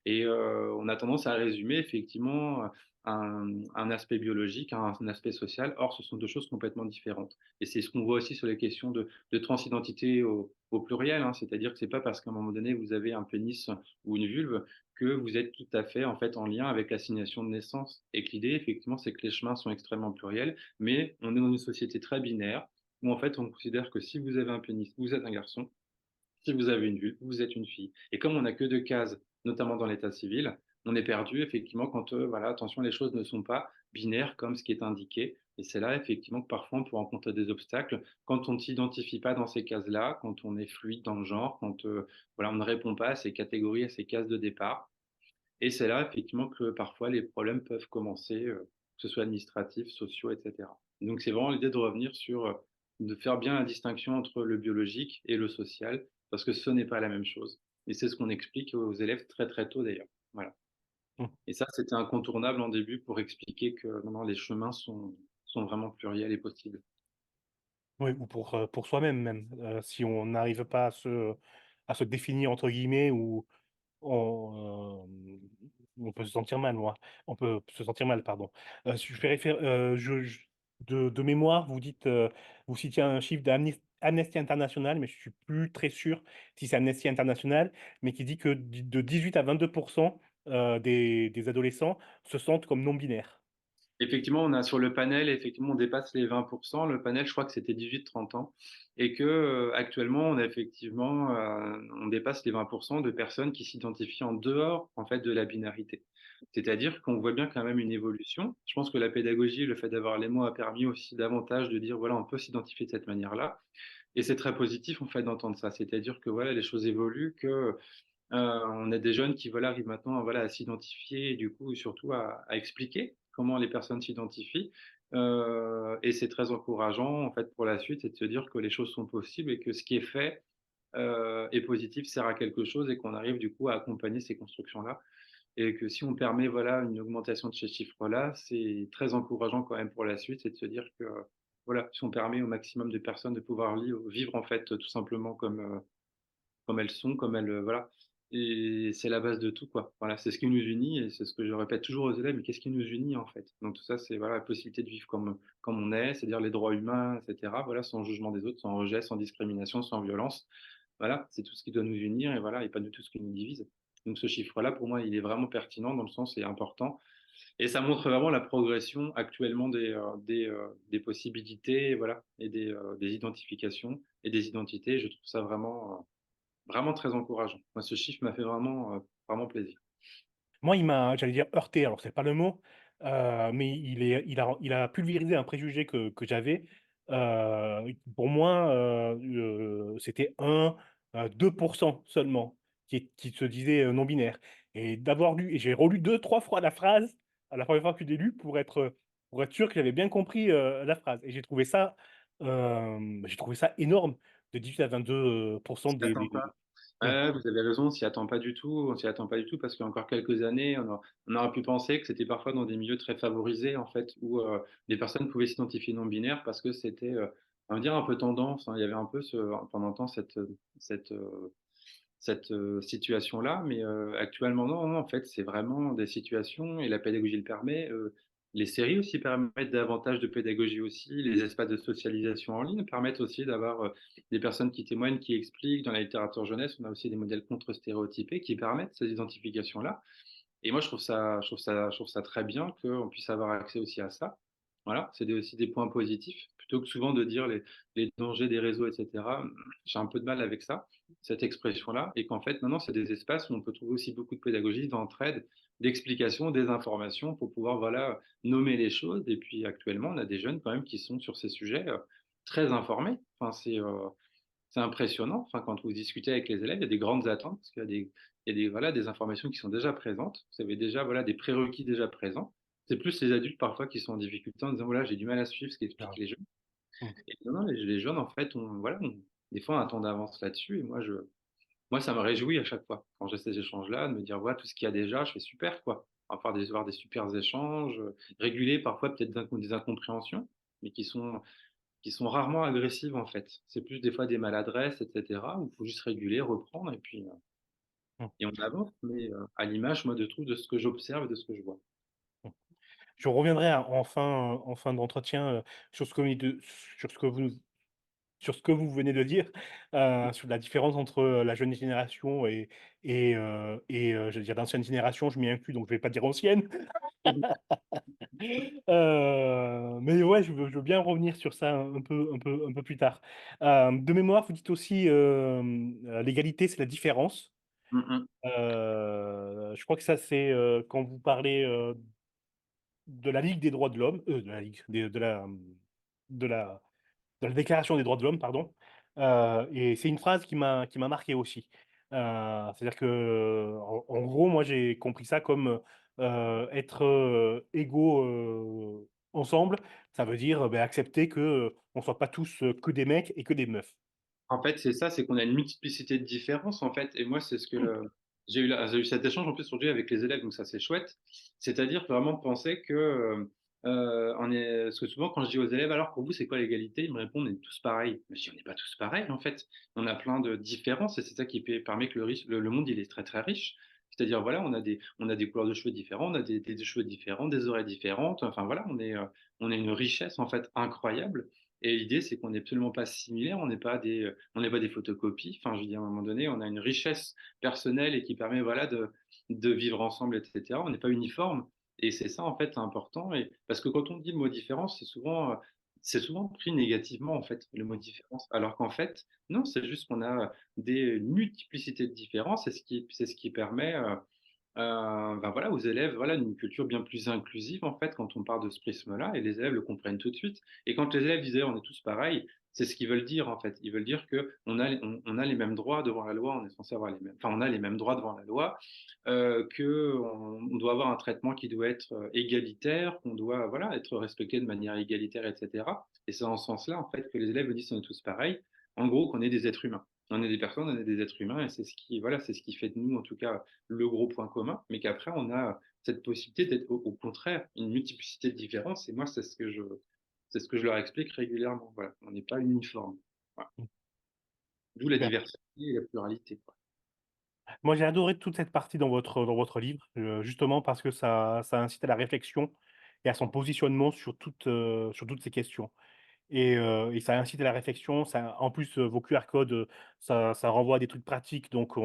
Speaker 6: Et on a tendance à résumer effectivement un aspect biologique à un aspect social. Or, ce sont 2 choses complètement différentes. Et c'est ce qu'on voit aussi sur les questions de transidentité au pluriel, hein. C'est-à-dire que c'est pas parce qu'à un moment donné, vous avez un pénis ou une vulve que vous êtes tout à fait, en fait, en lien avec l'assignation de naissance. Et que l'idée, effectivement, c'est que les chemins sont extrêmement pluriels, mais on est dans une société très binaire où, en fait, on considère que si vous avez un pénis, vous êtes un garçon, si vous avez une vulve, vous êtes une fille. Et comme on n'a que 2 cases, notamment dans l'état civil, on est perdu effectivement quand, voilà, attention, les choses ne sont pas binaires comme ce qui est indiqué. Et c'est là effectivement que parfois on peut rencontrer des obstacles quand on ne s'identifie pas dans ces cases-là, quand on est fluide dans le genre, quand, voilà, on ne répond pas à ces catégories, à ces cases de départ. Et c'est là effectivement que parfois les problèmes peuvent commencer, que ce soit administratifs, sociaux, et cetera. Donc c'est vraiment l'idée de revenir sur, de faire bien la distinction entre le biologique et le social, parce que ce n'est pas la même chose. Et c'est ce qu'on explique aux élèves très, très tôt d'ailleurs. Voilà.
Speaker 5: Mmh.
Speaker 6: Et ça, c'était incontournable en début pour expliquer que non, non, les chemins sont vraiment pluriels et possibles.
Speaker 5: Oui, ou pour soi-même même, si on n'arrive pas à se «définir» entre guillemets ou on peut se sentir mal, moi. On peut se sentir mal, pardon. Je fais réfé je de mémoire, vous dites, vous citiez un chiffre Amnesty International, mais je suis plus très sûr si c'est Amnesty International, mais qui dit que de 18 à 22 des adolescents se sentent comme non binaires.
Speaker 6: Effectivement, on a sur le panel, effectivement, on dépasse les 20%. Le panel, je crois que c'était 18-30 ans et que, actuellement, on a effectivement, on dépasse les 20% de personnes qui s'identifient en dehors, en fait, de la binarité. C'est-à-dire qu'on voit bien quand même une évolution. Je pense que la pédagogie, le fait d'avoir les mots a permis aussi davantage de dire: «Voilà, on peut s'identifier de cette manière-là» et c'est très positif, en fait, d'entendre ça. C'est-à-dire que, voilà, les choses évoluent, que, on a des jeunes qui voilà, arrivent maintenant voilà, à s'identifier et du coup surtout à expliquer comment les personnes s'identifient. Et c'est très encourageant en fait pour la suite et de se dire que les choses sont possibles et que ce qui est fait est positif, sert à quelque chose et qu'on arrive du coup à accompagner ces constructions-là. Et que si on permet voilà, une augmentation de ces chiffres-là, c'est très encourageant quand même pour la suite et de se dire que voilà, si on permet au maximum de personnes de pouvoir vivre en fait tout simplement comme elles sont, comme elles, voilà. Et c'est la base de tout, quoi. Voilà, c'est ce qui nous unit et c'est ce que je répète toujours aux élèves: «Mais qu'est-ce qui nous unit, en fait?» Donc tout ça, c'est voilà, la possibilité de vivre comme on est, c'est-à-dire les droits humains, et cetera, voilà, sans jugement des autres, sans rejet, sans discrimination, sans violence. Voilà, c'est tout ce qui doit nous unir et voilà et pas du tout ce qui nous divise. Donc ce chiffre-là, pour moi, il est vraiment pertinent dans le sens et important et ça montre vraiment la progression actuellement des possibilités, voilà et des identifications et des identités. Je trouve ça vraiment très encourageant. Moi, ce chiffre m'a fait vraiment plaisir.
Speaker 5: Moi, il m'a, j'allais dire heurté, alors c'est pas le mot, mais il a pulvérisé un préjugé que j'avais. Pour moi, c'était 2 seulement qui se disaient, non binaires et d'avoir lu et j'ai relu 2-3 fois la phrase, à la première fois que je l'ai lu pour être sûr que j'avais bien compris, la phrase et j'ai trouvé ça énorme de 18 à 22
Speaker 6: On s'y attend
Speaker 5: des
Speaker 6: pas.
Speaker 5: ouais.
Speaker 6: Ouais, vous avez raison, on s'y attend pas du tout. On s'y attend pas du tout parce qu'il y a encore quelques années, on aurait pu penser que c'était parfois dans des milieux très favorisés, en fait, où, des personnes pouvaient s'identifier non binaires parce que c'était, on va dire un peu tendance, hein. Il y avait un peu pendant un temps cette, situation-là, mais actuellement non, non, en fait, c'est vraiment des situations et la pédagogie le permet, les séries aussi permettent davantage de pédagogie aussi, les espaces de socialisation en ligne permettent aussi d'avoir, des personnes qui témoignent, qui expliquent. Dans la littérature jeunesse, on a aussi des modèles contre-stéréotypés qui permettent ces identifications-là et moi je trouve ça très bien qu'on puisse avoir accès aussi à ça. Voilà, c'est aussi des points positifs plutôt que souvent de dire les dangers des réseaux et cetera. J'ai un peu de mal avec ça, cette expression-là et qu'en fait, maintenant, c'est des espaces où on peut trouver aussi beaucoup de pédagogie, d'entraide, d'explication, des informations pour pouvoir, voilà, nommer les choses et puis actuellement, on a des jeunes quand même qui sont sur ces sujets, très informés. Enfin, c'est impressionnant. Enfin, quand vous discutez avec les élèves, il y a des grandes attentes parce qu'il y a des voilà, des informations qui sont déjà présentes. Vous avez déjà, voilà, des prérequis déjà présents. C'est plus les adultes parfois qui sont en difficulté en disant: «Voilà, j'ai du mal à suivre ce
Speaker 5: Ah,
Speaker 6: qu'expliquent les jeunes»
Speaker 5: mmh.
Speaker 6: et non, non, les jeunes en fait voilà, des fois, on a un temps d'avance là-dessus et moi, ça me réjouit à chaque fois quand j'ai ces échanges-là, de me dire: «Voilà, tout ce qu'il y a déjà», je fais: «Super, quoi». On va avoir des supers échanges, réguler parfois peut-être des incompréhensions, mais qui sont rarement agressives, en fait. C'est plus des fois des maladresses et cetera, où il faut juste réguler, reprendre et puis,
Speaker 5: Mmh.
Speaker 6: et on avance, mais à l'image, moi, de ce que j'observe et de ce que je vois.
Speaker 5: Mmh. Je reviendrai en fin d'entretien, sur ce que vous venez de sur ce que vous venez de dire, sur la différence entre, la jeune génération j'allais dire l'ancienne génération, je m'y inclus, donc je vais pas dire ancienne. Mais ouais, je veux bien revenir sur ça un peu plus tard. De mémoire, vous dites aussi, l'égalité, c'est la différence.
Speaker 6: Mmh mh.
Speaker 5: Je crois que ça, c'est, quand vous parlez, de la Ligue des droits de l'homme, de la Ligue, de la de la Déclaration des droits de l'homme, pardon, et c'est une phrase qui m'a marqué aussi. C'est-à-dire qu'en gros, moi, j'ai compris ça comme, être, égaux, ensemble. Ça veut dire, accepter que, on soit pas tous, que des mecs et que des meufs.
Speaker 6: En fait, c'est ça, c'est qu'on a une multiplicité de différences, en fait, et moi, c'est ce que
Speaker 5: Mmh.
Speaker 6: j'ai eu cet échange en plus aujourd'hui avec les élèves, donc ça, c'est chouette. C'est-à-dire vraiment de penser que, on est parce que souvent quand je dis aux élèves: «Alors pour vous, c'est quoi l'égalité?» Ils me répondent: «On est tous pareils». Mais je dis: «On n'est pas tous pareils, en fait. On a plein de différences et c'est ça qui permet que le monde, il est très, très riche». C'est-à-dire, voilà, on a des couleurs de cheveux différents, on a des cheveux différents, des oreilles différentes, enfin voilà, on est une richesse, en fait, incroyable, et l'idée, c'est qu'on n'est absolument pas similaires, on n'est pas des photocopies. Enfin, je veux dire, à un moment donné, on a une richesse personnelle et qui permet, voilà, de vivre ensemble, et cetera. On n'est pas uniforme, et c'est ça, en fait, important, et parce que quand on dit le mot différence, c'est souvent pris négativement, en fait, le mot différence. Alors qu'en fait, non, c'est juste qu'on a des multiplicités de différences, c'est ce qui permet, ben voilà, aux élèves, voilà, une culture bien plus inclusive, en fait, quand on parle de ce prisme-là, et les élèves le comprennent tout de suite. Et quand les élèves disaient: «On est tous pareils», c'est ce qu'ils veulent dire, en fait. Ils veulent dire qu'on a les mêmes droits devant la loi, on est censé avoir les mêmes, enfin, on a les mêmes droits devant la loi, qu'on doit avoir un traitement qui doit être, égalitaire, qu'on doit, voilà, être respecté de manière égalitaire, et cetera. Et c'est dans ce sens-là, en fait, que les élèves disent: «On est tous pareils». En gros, qu'on est des êtres humains. On est des personnes, on est des êtres humains, et c'est ce qui, voilà, c'est ce qui fait de nous, en tout cas, le gros point commun, mais qu'après on a cette possibilité d'être au contraire une multiplicité de différences, et moi c'est ce que je leur explique régulièrement. Voilà, on n'est pas uniforme. Voilà.
Speaker 5: Mmh.
Speaker 6: D'où la
Speaker 5: Super.
Speaker 6: diversité et la pluralité, quoi.
Speaker 5: Moi, j'ai adoré toute cette partie dans votre livre, justement parce que ça incite à la réflexion et à son positionnement sur toutes ces questions. Et ça incite à la réflexion, ça en plus, vos QR codes, ça renvoie à des trucs pratiques, donc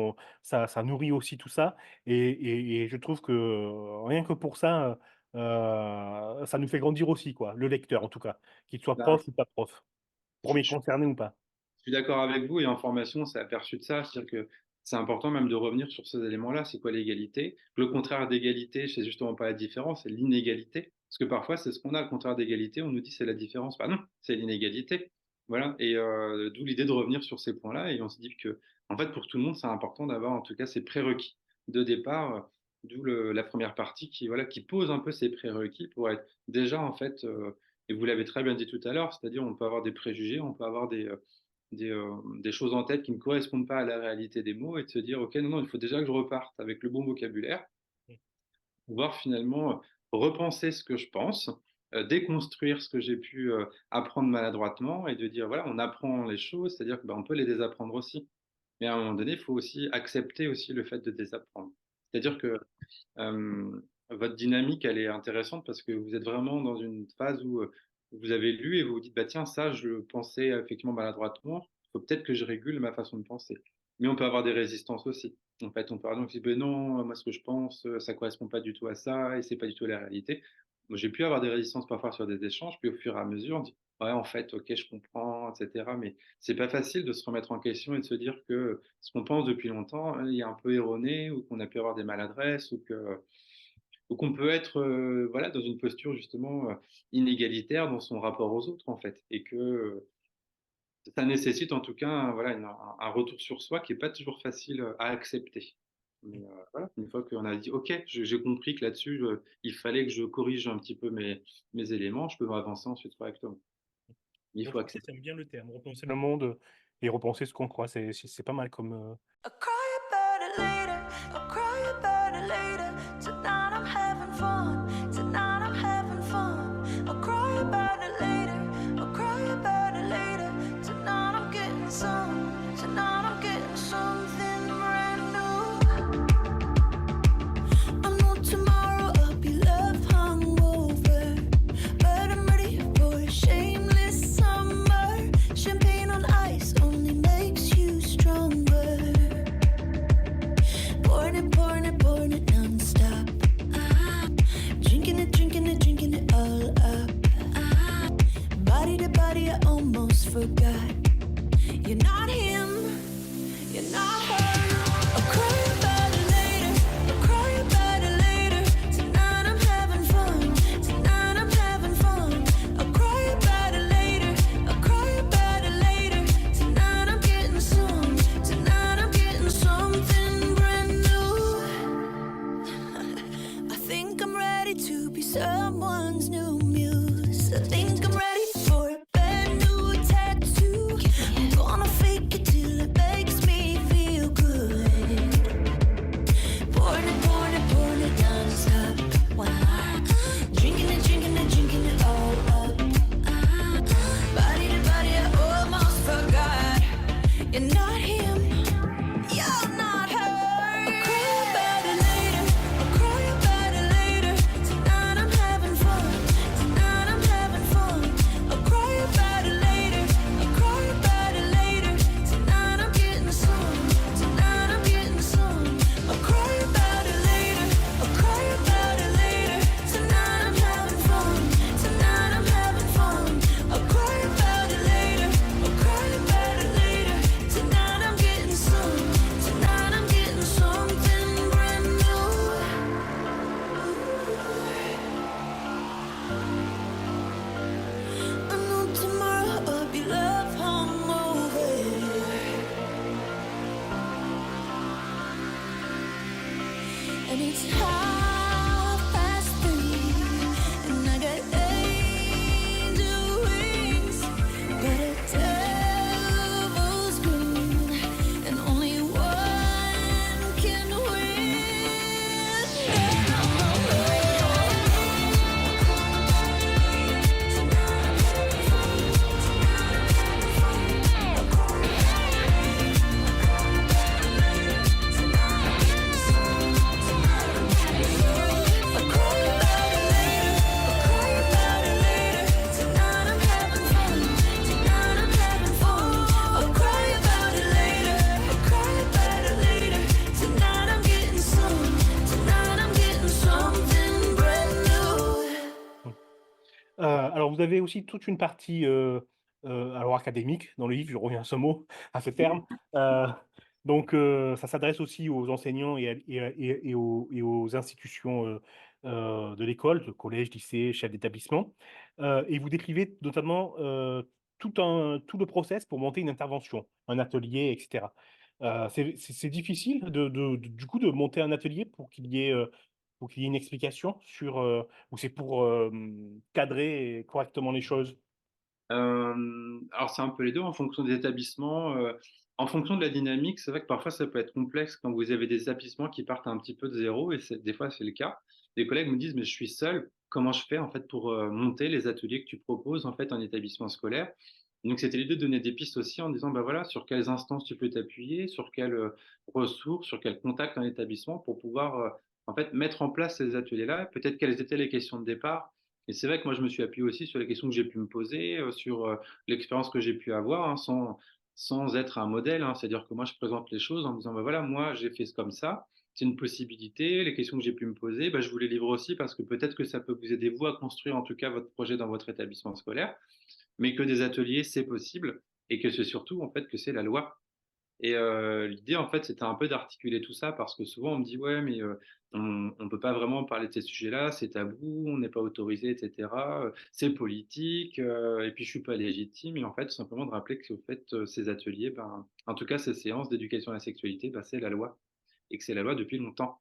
Speaker 5: ça nourrit aussi tout ça et je trouve que, rien que pour ça, ça nous fait grandir aussi quoi, le lecteur en tout cas, qu'il soit
Speaker 6: Bah,
Speaker 5: prof ou pas prof,
Speaker 6: je
Speaker 5: premier
Speaker 6: je
Speaker 5: concerné ou pas.
Speaker 6: Je suis d'accord avec vous, et en formation, on s'est aperçu de ça. C'est-à-dire que c'est important même de revenir sur ces éléments-là. C'est quoi l'égalité? Le contraire d'égalité, c'est justement pas la différence, c'est l'inégalité. Parce que parfois, c'est ce qu'on a, le contraire d'égalité, on nous dit c'est la différence. Bah non, c'est l'inégalité. Voilà, et d'où l'idée de revenir sur ces points-là, et on se dit que, en fait, pour tout le monde, c'est important d'avoir en tout cas ces prérequis de départ, d'où la première partie qui, voilà, qui pose un peu ces prérequis pour être déjà, en fait, et vous l'avez très bien dit tout à l'heure, c'est-à-dire on peut avoir des préjugés, on peut avoir des choses en tête qui ne correspondent pas à la réalité des mots, et de se dire: «OK, non, non, il faut déjà que je reparte avec le bon vocabulaire,
Speaker 5: Mmh.
Speaker 6: pouvoir finalement, repenser ce que je pense, déconstruire ce que j'ai pu, apprendre maladroitement», et de dire: «Voilà, on apprend les choses, c'est-à-dire que, bah, on peut les désapprendre aussi». Mais à un moment donné, il faut aussi accepter aussi le fait de désapprendre. C'est-à-dire que, votre dynamique, elle est intéressante parce que vous êtes vraiment dans une phase où, vous avez lu et vous vous dites: «Bah, tiens, ça, je le pensais effectivement maladroitement, il faut peut-être que je régule ma façon de penser». Mais on peut avoir des résistances aussi. En fait, on peut avoir des gens qui disent: «Beh, non, moi, ce que je pense, ça correspond pas du tout à ça et c'est pas du tout la réalité». Moi, j'ai pu avoir des résistances parfois sur des échanges, puis au fur et à mesure, on dit: «Ouais, en fait, OK, je comprends», et cetera. Mais c'est pas facile de se remettre en question et de se dire que ce qu'on pense depuis longtemps, il est un peu erroné, ou qu'on a pu avoir des maladresses, ou qu'on peut être, voilà, dans une posture justement, inégalitaire dans son rapport aux autres, en fait, et que, ça nécessite en tout cas, voilà, un retour sur soi qui est pas toujours facile, à accepter. Mais, voilà, une fois qu'on a dit: «OK, j'ai compris que là-dessus, il fallait que je corrige un petit peu mes éléments», je peux avancer ensuite correctement. Mais il faut
Speaker 5: Repenser,
Speaker 6: accepter.
Speaker 5: j'aime bien le terme, repenser le monde, et repenser ce qu'on croit, c'est pas mal comme,
Speaker 4: I'll cry about it later. I'll cry about it later. Tonight I'm having fun. Tonight I'm having fun. I'll cry about it later. I'll cry about it later. Tonight I'm getting some. Tonight I'm getting something brand new. You're not him, you're not her. I'll cry about it later, I'll cry about it later. Tonight I'm having fun, tonight I'm having fun. I'll cry about it later, I'll cry about it later. Tonight I'm getting some, tonight I'm getting some. I'll cry about it later, I'll cry about it later. Tonight I'm having fun, tonight I'm having fun. I'll cry about it later, I'll cry about it later. Tonight I'm getting some, tonight I'm getting something brand new. I know tomorrow I'll be left hungover. And it's 3:30, and I got angel wings, but a devil's grin, and only one can win. I'll cry about it later, I'll cry about it later. Tonight I'm having fun, tonight I'm having fun. I'll cry about it later, I'll cry about it later. Tonight I'm getting some, tonight I'm getting something brand new.
Speaker 5: Alors, vous avez aussi toute une partie alors académique dans le livre, je reviens à ce mot, à ce terme. Donc, ça s'adresse aussi aux enseignants et aux institutions de l'école, de collège, lycée, chef d'établissement. Et vous décrivez notamment tout le process pour monter une intervention, un atelier, etc. C'est difficile du coup de monter un atelier pour qu'il y ait une explication sur, ou c'est pour cadrer correctement les choses?
Speaker 6: Alors c'est un peu les 2 en fonction des établissements, en fonction de la dynamique. C'est vrai que parfois ça peut être complexe quand vous avez des établissements qui partent un petit peu de zéro et des fois c'est le cas. Des collègues me disent: «Mais je suis seul, comment je fais en fait pour, monter les ateliers que tu proposes en fait en établissement scolaire?» Donc c'était l'idée de donner des pistes aussi en disant: «Bah voilà, sur quelles instances tu peux t'appuyer, sur quelles, ressources, sur quels contacts en établissement pour pouvoir, en fait mettre en place ces ateliers-là». Peut-être quelles étaient les questions de départ. Et c'est vrai que moi, je me suis appuyé aussi sur les questions que j'ai pu me poser, sur, l'expérience que j'ai pu avoir, hein, sans être un modèle, hein. C'est-à-dire que moi, je présente les choses en disant: «Bah, voilà, moi, j'ai fait comme ça, c'est une possibilité. Les questions que j'ai pu me poser, bah, je vous les livre aussi parce que peut-être que ça peut vous aider, vous, à construire, en tout cas, votre projet dans votre établissement scolaire, mais que des ateliers, c'est possible et que c'est surtout, en fait, que c'est la loi». Et l'idée, en fait, c'était un peu d'articuler tout ça parce que souvent on me dit: «Ouais, mais on peut pas vraiment parler de ces sujets-là, c'est tabou, on n'est pas autorisé et cetera, c'est politique, et puis je suis pas légitime». Et en fait, tout simplement de rappeler que, au fait, ces ateliers, ben, en tout cas ces séances d'éducation à la sexualité, bah, c'est la loi et que c'est la loi depuis longtemps.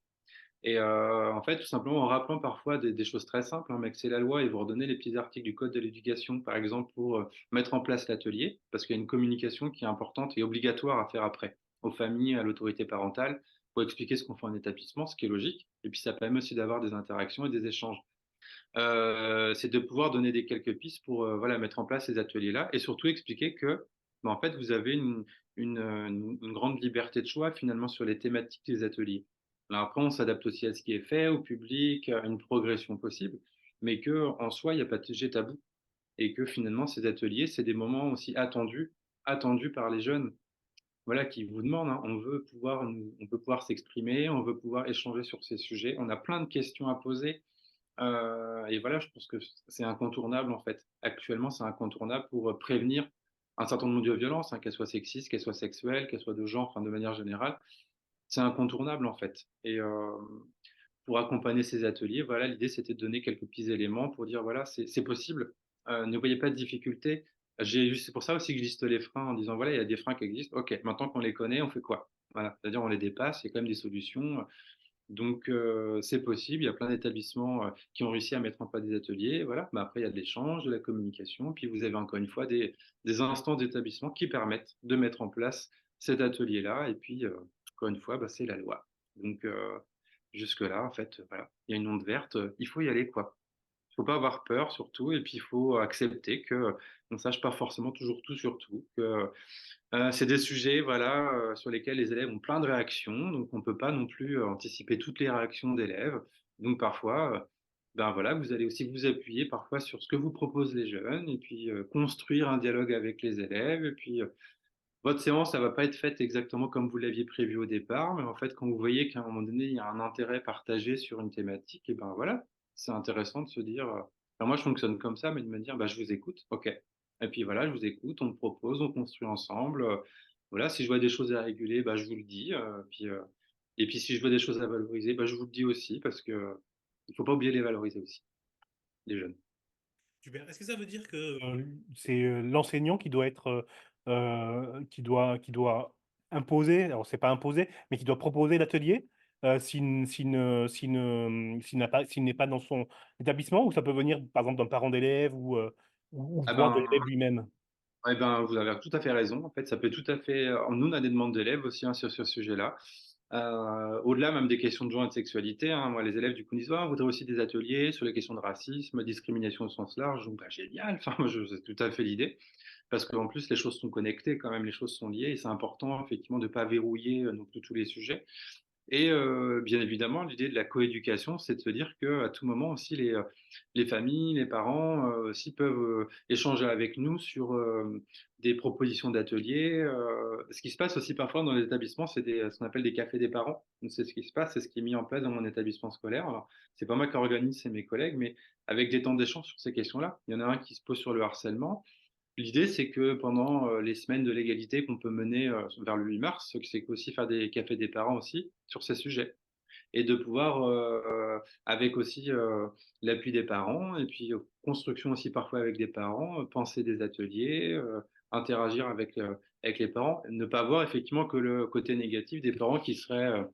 Speaker 6: Et en fait, tout simplement en rappelant parfois des choses très simples, hein, mais que c'est la loi et vous redonnez les petits articles du code de l'éducation, par exemple, pour, mettre en place l'atelier, parce qu'il y a une communication qui est importante et obligatoire à faire après, aux familles, à l'autorité parentale, pour expliquer ce qu'on fait en établissement, ce qui est logique et puis ça permet aussi d'avoir des interactions et des échanges. C'est de pouvoir donner des quelques pistes pour, voilà, mettre en place ces ateliers-là et surtout expliquer que, bah, en fait, vous avez une grande liberté de choix finalement sur les thématiques des ateliers. Alors après, on s'adapte aussi à ce qui est fait, au public, à une progression possible, mais que en soi, il y a pas de sujet tabou et que finalement ces ateliers, c'est des moments aussi attendus par les jeunes, voilà, qui vous demandent, hein. On peut pouvoir s'exprimer, on veut pouvoir échanger sur ces sujets. On a plein de questions à poser. Et voilà, je pense que c'est incontournable, en fait. Actuellement, c'est incontournable pour, prévenir un certain nombre de violences, hein, qu'elles soient sexistes, qu'elles soient sexuelles, qu'elles soient de genre, enfin, de manière générale. C'est incontournable, en fait. Et pour accompagner ces ateliers, voilà, l'idée, c'était de donner quelques petits éléments pour dire: «Voilà, c'est possible, ne voyez pas de difficulté». C'est pour ça aussi que je liste les freins en disant: «Voilà, il y a des freins qui existent. OK, maintenant qu'on les connaît, on fait quoi?» Voilà, c'est-à-dire on les dépasse, il y a quand même des solutions, donc c'est possible, il y a plein d'établissements, qui ont réussi à mettre en place des ateliers, voilà. Mais après il y a de l'échange, de la communication, puis vous avez encore une fois des instances d'établissement qui permettent de mettre en place cet atelier-là et puis, encore une fois, bah, c'est la loi. Donc jusque-là, en fait, voilà, il y a une onde verte, il faut y aller, quoi. Il faut pas avoir peur surtout et puis il faut accepter que on ne sache pas forcément toujours tout sur tout, que, c'est des sujets, voilà, sur lesquels les élèves ont plein de réactions, donc on ne peut pas non plus, anticiper toutes les réactions d'élèves. Donc parfois, ben, voilà, vous allez aussi vous appuyer parfois sur ce que vous proposent les jeunes et puis, construire un dialogue avec les élèves et puis, votre séance, elle va pas être faite exactement comme vous l'aviez prévu au départ, mais en fait, quand vous voyez qu'à un moment donné, il y a un intérêt partagé sur une thématique et ben, voilà, c'est intéressant de se dire, enfin, moi je fonctionne comme ça, mais de me dire: «Bah, je vous écoute, OK» et puis voilà, je vous écoute, on me propose, on construit ensemble, voilà, si je vois des choses à réguler, bah, je vous le dis, et puis si je vois des choses à valoriser, bah, je vous le dis aussi parce que il faut pas oublier les valoriser aussi, les jeunes.
Speaker 5: Super. Est-ce que ça veut dire que, c'est, l'enseignant qui doit être, qui doit imposer, alors c'est pas imposer, mais qui doit proposer l'atelier, s'il n'est pas dans son établissement? Ou ça peut venir, par exemple, d'un parent d'élève ou
Speaker 6: Ah
Speaker 5: voire de
Speaker 6: ben
Speaker 5: l'élève lui-même?
Speaker 6: Eh ben, vous avez tout à fait raison. En fait, ça peut tout à fait, nous, on a des demandes d'élèves aussi, hein, sur ce sujet-là. Au-delà même des questions de genre et de sexualité, hein. Moi, les élèves, du coup, nous disent: «Ah, on voudrait aussi des ateliers sur les questions de racisme, discrimination au sens large». Donc, bah, génial, enfin, moi, je c'est tout à fait l'idée. Parce qu'en plus, les choses sont connectées quand même, les choses sont liées et c'est important, effectivement, de ne pas verrouiller, non plus tous les sujets. Et bien évidemment, l'idée de la coéducation, c'est de se dire qu'à tout moment aussi les familles, les parents, aussi peuvent, échanger avec nous sur, des propositions d'ateliers, ce qui se passe aussi parfois dans les établissements, c'est ce qu'on appelle des cafés des parents. Donc c'est ce qui se passe, c'est ce qui est mis en place dans mon établissement scolaire. Alors, c'est pas moi qui organise, c'est mes collègues, mais avec des temps d'échange sur ces questions-là. Il y en a un qui se pose sur le harcèlement. L'idée, c'est que pendant, les semaines de l'égalité qu'on peut mener, vers le 8 mars, c'est qu'aussi faire des cafés des parents aussi sur ces sujets et de pouvoir, avec aussi, l'appui des parents et puis, construction aussi parfois avec des parents, penser des ateliers, interagir avec les parents. Ne pas voir effectivement que le côté négatif des parents qui seraient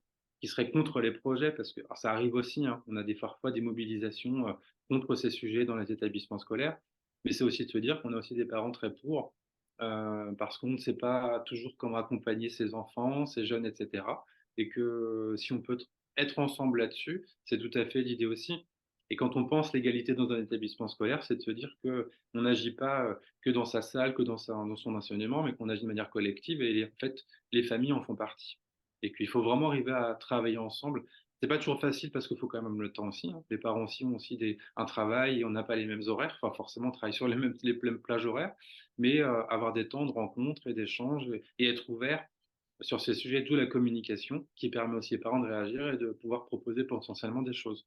Speaker 6: contre les projets parce que alors ça arrive aussi, hein, on a des parfois des mobilisations, contre ces sujets dans les établissements scolaires. Mais c'est aussi de se dire qu'on a aussi des parents très pour, parce qu'on ne sait pas toujours comment accompagner ses enfants, ses jeunes et cetera et que si on peut être ensemble là-dessus, c'est tout à fait l'idée aussi. Et quand on pense l'égalité dans un établissement scolaire, c'est de se dire qu'on n'agit pas, que dans sa salle, que dans son enseignement, mais qu'on agit de manière collective et en fait, les familles en font partie. Et qu'il faut vraiment arriver à travailler ensemble. C'est pas toujours facile parce qu'il faut quand même le temps aussi, hein. Les parents aussi ont aussi un travail et on n'a pas les mêmes horaires. Enfin, forcément, on travaille sur les mêmes plages horaires, mais avoir des temps de rencontre et d'échange et être ouvert sur ces sujets, d'où la communication qui permet aussi aux parents de réagir et de pouvoir proposer potentiellement des choses.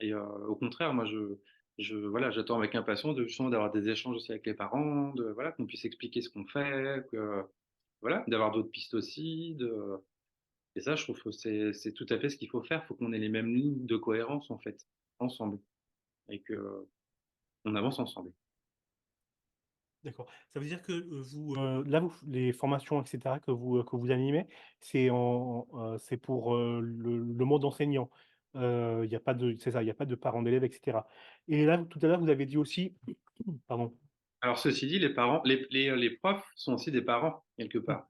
Speaker 6: Et au contraire, moi, voilà, j'attends avec impatience de justement d'avoir des échanges aussi avec les parents, de voilà, qu'on puisse expliquer ce qu'on fait, que voilà, d'avoir d'autres pistes aussi, et ça, je trouve que c'est tout à fait ce qu'il faut faire. Il faut qu'on ait les mêmes lignes de cohérence, en fait, ensemble et qu'on avance ensemble.
Speaker 5: D'accord. Ça veut dire que, vous, là, les formations et cetera que vous animez, c'est pour, le monde enseignant? Il y a pas de c'est ça, il y a pas de parents d'élèves et cetera et là, tout à l'heure, vous avez dit aussi pardon.
Speaker 6: Alors ceci dit, les parents les profs sont aussi des parents, quelque part.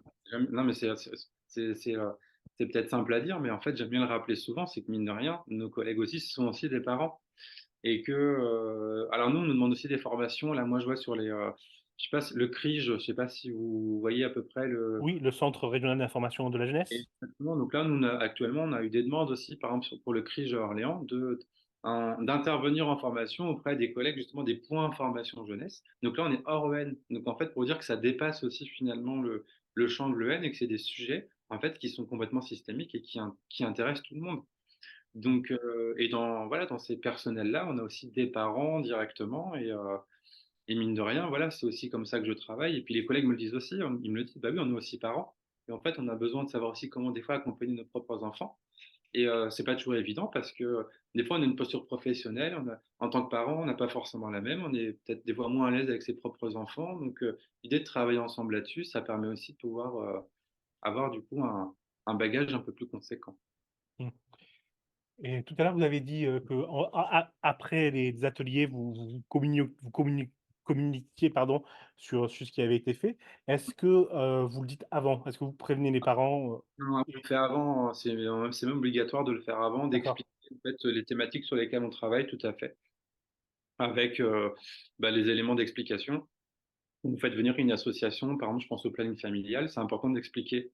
Speaker 6: Non, mais c'est peut-être simple à dire, mais en fait, j'aime bien le rappeler souvent, c'est que mine de rien, nos collègues aussi sont aussi des parents et que, alors nous, on nous demande aussi des formations. Là, moi, je vois sur je sais pas si le CRIJ, je sais pas si vous voyez à peu près le
Speaker 5: Oui, le Centre régional d'information de la jeunesse?
Speaker 6: exactement, donc là, nous, actuellement, on a eu des demandes aussi, par exemple, pour le CRIJ à Orléans, d'intervenir en formation auprès des collègues, justement, des points information jeunesse. Donc là, on est hors EN. Donc en fait, pour dire que ça dépasse aussi finalement le champ de l'EN et que c'est des sujets, en fait, qui sont complètement systémiques et qui intéressent tout le monde. Donc, et voilà, dans ces personnels-là, on a aussi des parents directement et mine de rien, voilà, c'est aussi comme ça que je travaille et puis les collègues me le disent aussi, ils me le disent: «Bah oui, on est aussi parents» et en fait, on a besoin de savoir aussi comment des fois accompagner nos propres enfants et c'est pas toujours évident parce que, des fois, on a une posture professionnelle, en tant que parent, on n'a pas forcément la même, on est peut-être des fois moins à l'aise avec ses propres enfants donc l'idée de travailler ensemble là-dessus, ça permet aussi de pouvoir, avoir du coup un bagage un peu plus conséquent.
Speaker 5: Mmh. Et tout à l'heure, vous avez dit, qu'en après les ateliers, vous communiquiez, pardon, sur ce qui avait été fait. Est-ce que, vous le dites avant? Est-ce que vous prévenez les parents,
Speaker 6: Non, on le fait avant, c'est même obligatoire de le faire avant,
Speaker 5: d'accord.
Speaker 6: d'expliquer en fait, les thématiques sur lesquelles on travaille, tout à fait. avec les éléments d'explication. Vous faites venir une association, par exemple, je pense au planning familial, c'est important d'expliquer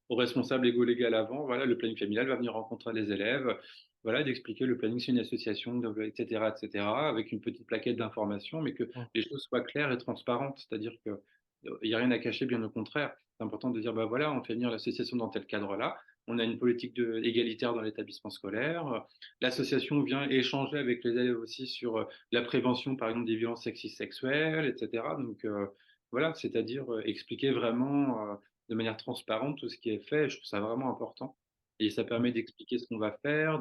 Speaker 6: au responsable légal avant, voilà, le planning familial va venir rencontrer les élèves, voilà, d'expliquer le planning, c'est une association, etc., avec une petite plaquette d'informations, mais que
Speaker 5: Mmh.
Speaker 6: les choses soient claires et transparentes, c'est-à-dire que il n'y a rien à cacher, bien au contraire. C'est important de dire, bah voilà, on fait venir l'association dans tel cadre-là, on a une politique égalitaire dans l'établissement scolaire, l'association vient échanger avec les élèves aussi sur la prévention, par exemple, des violences sexistes sexuelles, etc. Donc voilà, c'est-à-dire expliquer vraiment de manière transparente tout ce qui est fait. Je trouve ça vraiment important. Et ça
Speaker 5: Mmh.
Speaker 6: permet d'expliquer ce qu'on va faire,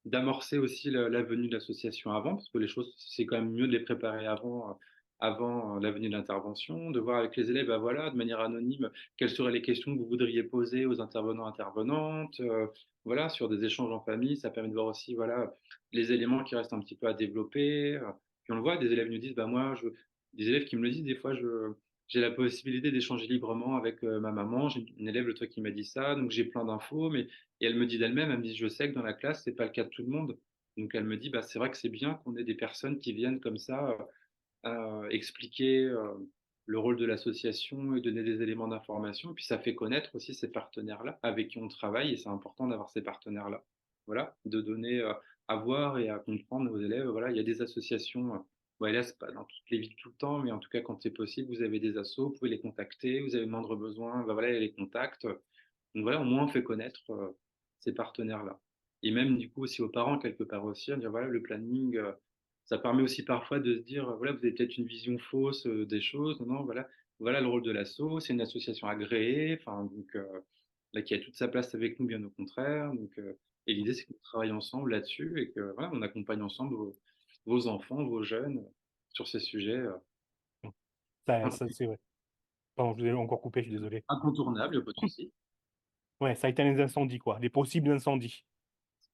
Speaker 6: d'amorcer aussi la venue de l'association avant, parce que les choses, c'est quand même mieux de les préparer avant la venue de l'intervention, de voir avec les élèves, bah voilà, de manière anonyme, quelles seraient les questions que vous voudriez poser aux intervenants, intervenantes, voilà, sur des échanges en famille. Ça permet de voir aussi, voilà, les éléments qui restent un petit peu à développer. Puis on le voit, des élèves nous disent, bah moi, des élèves qui me le disent, des fois, j'ai la possibilité d'échanger librement avec ma maman. J'ai une élève le truc qui m'a dit ça, donc j'ai plein d'infos, mais et elle me dit d'elle-même, elle me dit, je sais que dans la classe, c'est pas le cas de tout le monde. Donc elle me dit, bah c'est vrai que c'est bien qu'on ait des personnes qui viennent comme ça expliquer le rôle de l'association et donner des éléments d'information. Et puis ça fait connaître aussi ces partenaires-là avec qui on travaille, et c'est important d'avoir ces partenaires-là. Voilà, de donner à voir et à comprendre aux élèves. Voilà, il y a des associations. Ouais, là, c'est pas dans toutes les villes tout le temps, mais en tout cas, quand c'est possible, vous avez des assos, vous pouvez les contacter, vous avez le moindre besoin, bah voilà, il y a les contacts. Donc voilà, au moins, on fait connaître ces partenaires-là. Et même, du coup, aussi aux parents, quelque part aussi, à dire, voilà, le planning, ça permet aussi parfois de se dire, voilà, vous avez peut-être une vision fausse des choses. Non, non, voilà, voilà le rôle de l'asso, c'est une association agréée, enfin, donc, là, qui a toute sa place avec nous, bien au contraire. Donc, et l'idée, c'est qu'on travaille ensemble là-dessus et que, voilà, on accompagne ensemble vos enfants, vos jeunes sur ces sujets
Speaker 5: Mmh. Ça, c'est vrai. Pardon, je vous ai encore coupé, je suis désolé.
Speaker 6: incontournables, il n'y a pas de souci.
Speaker 5: Ouais, ça éteint les incendies, quoi, les possibles incendies.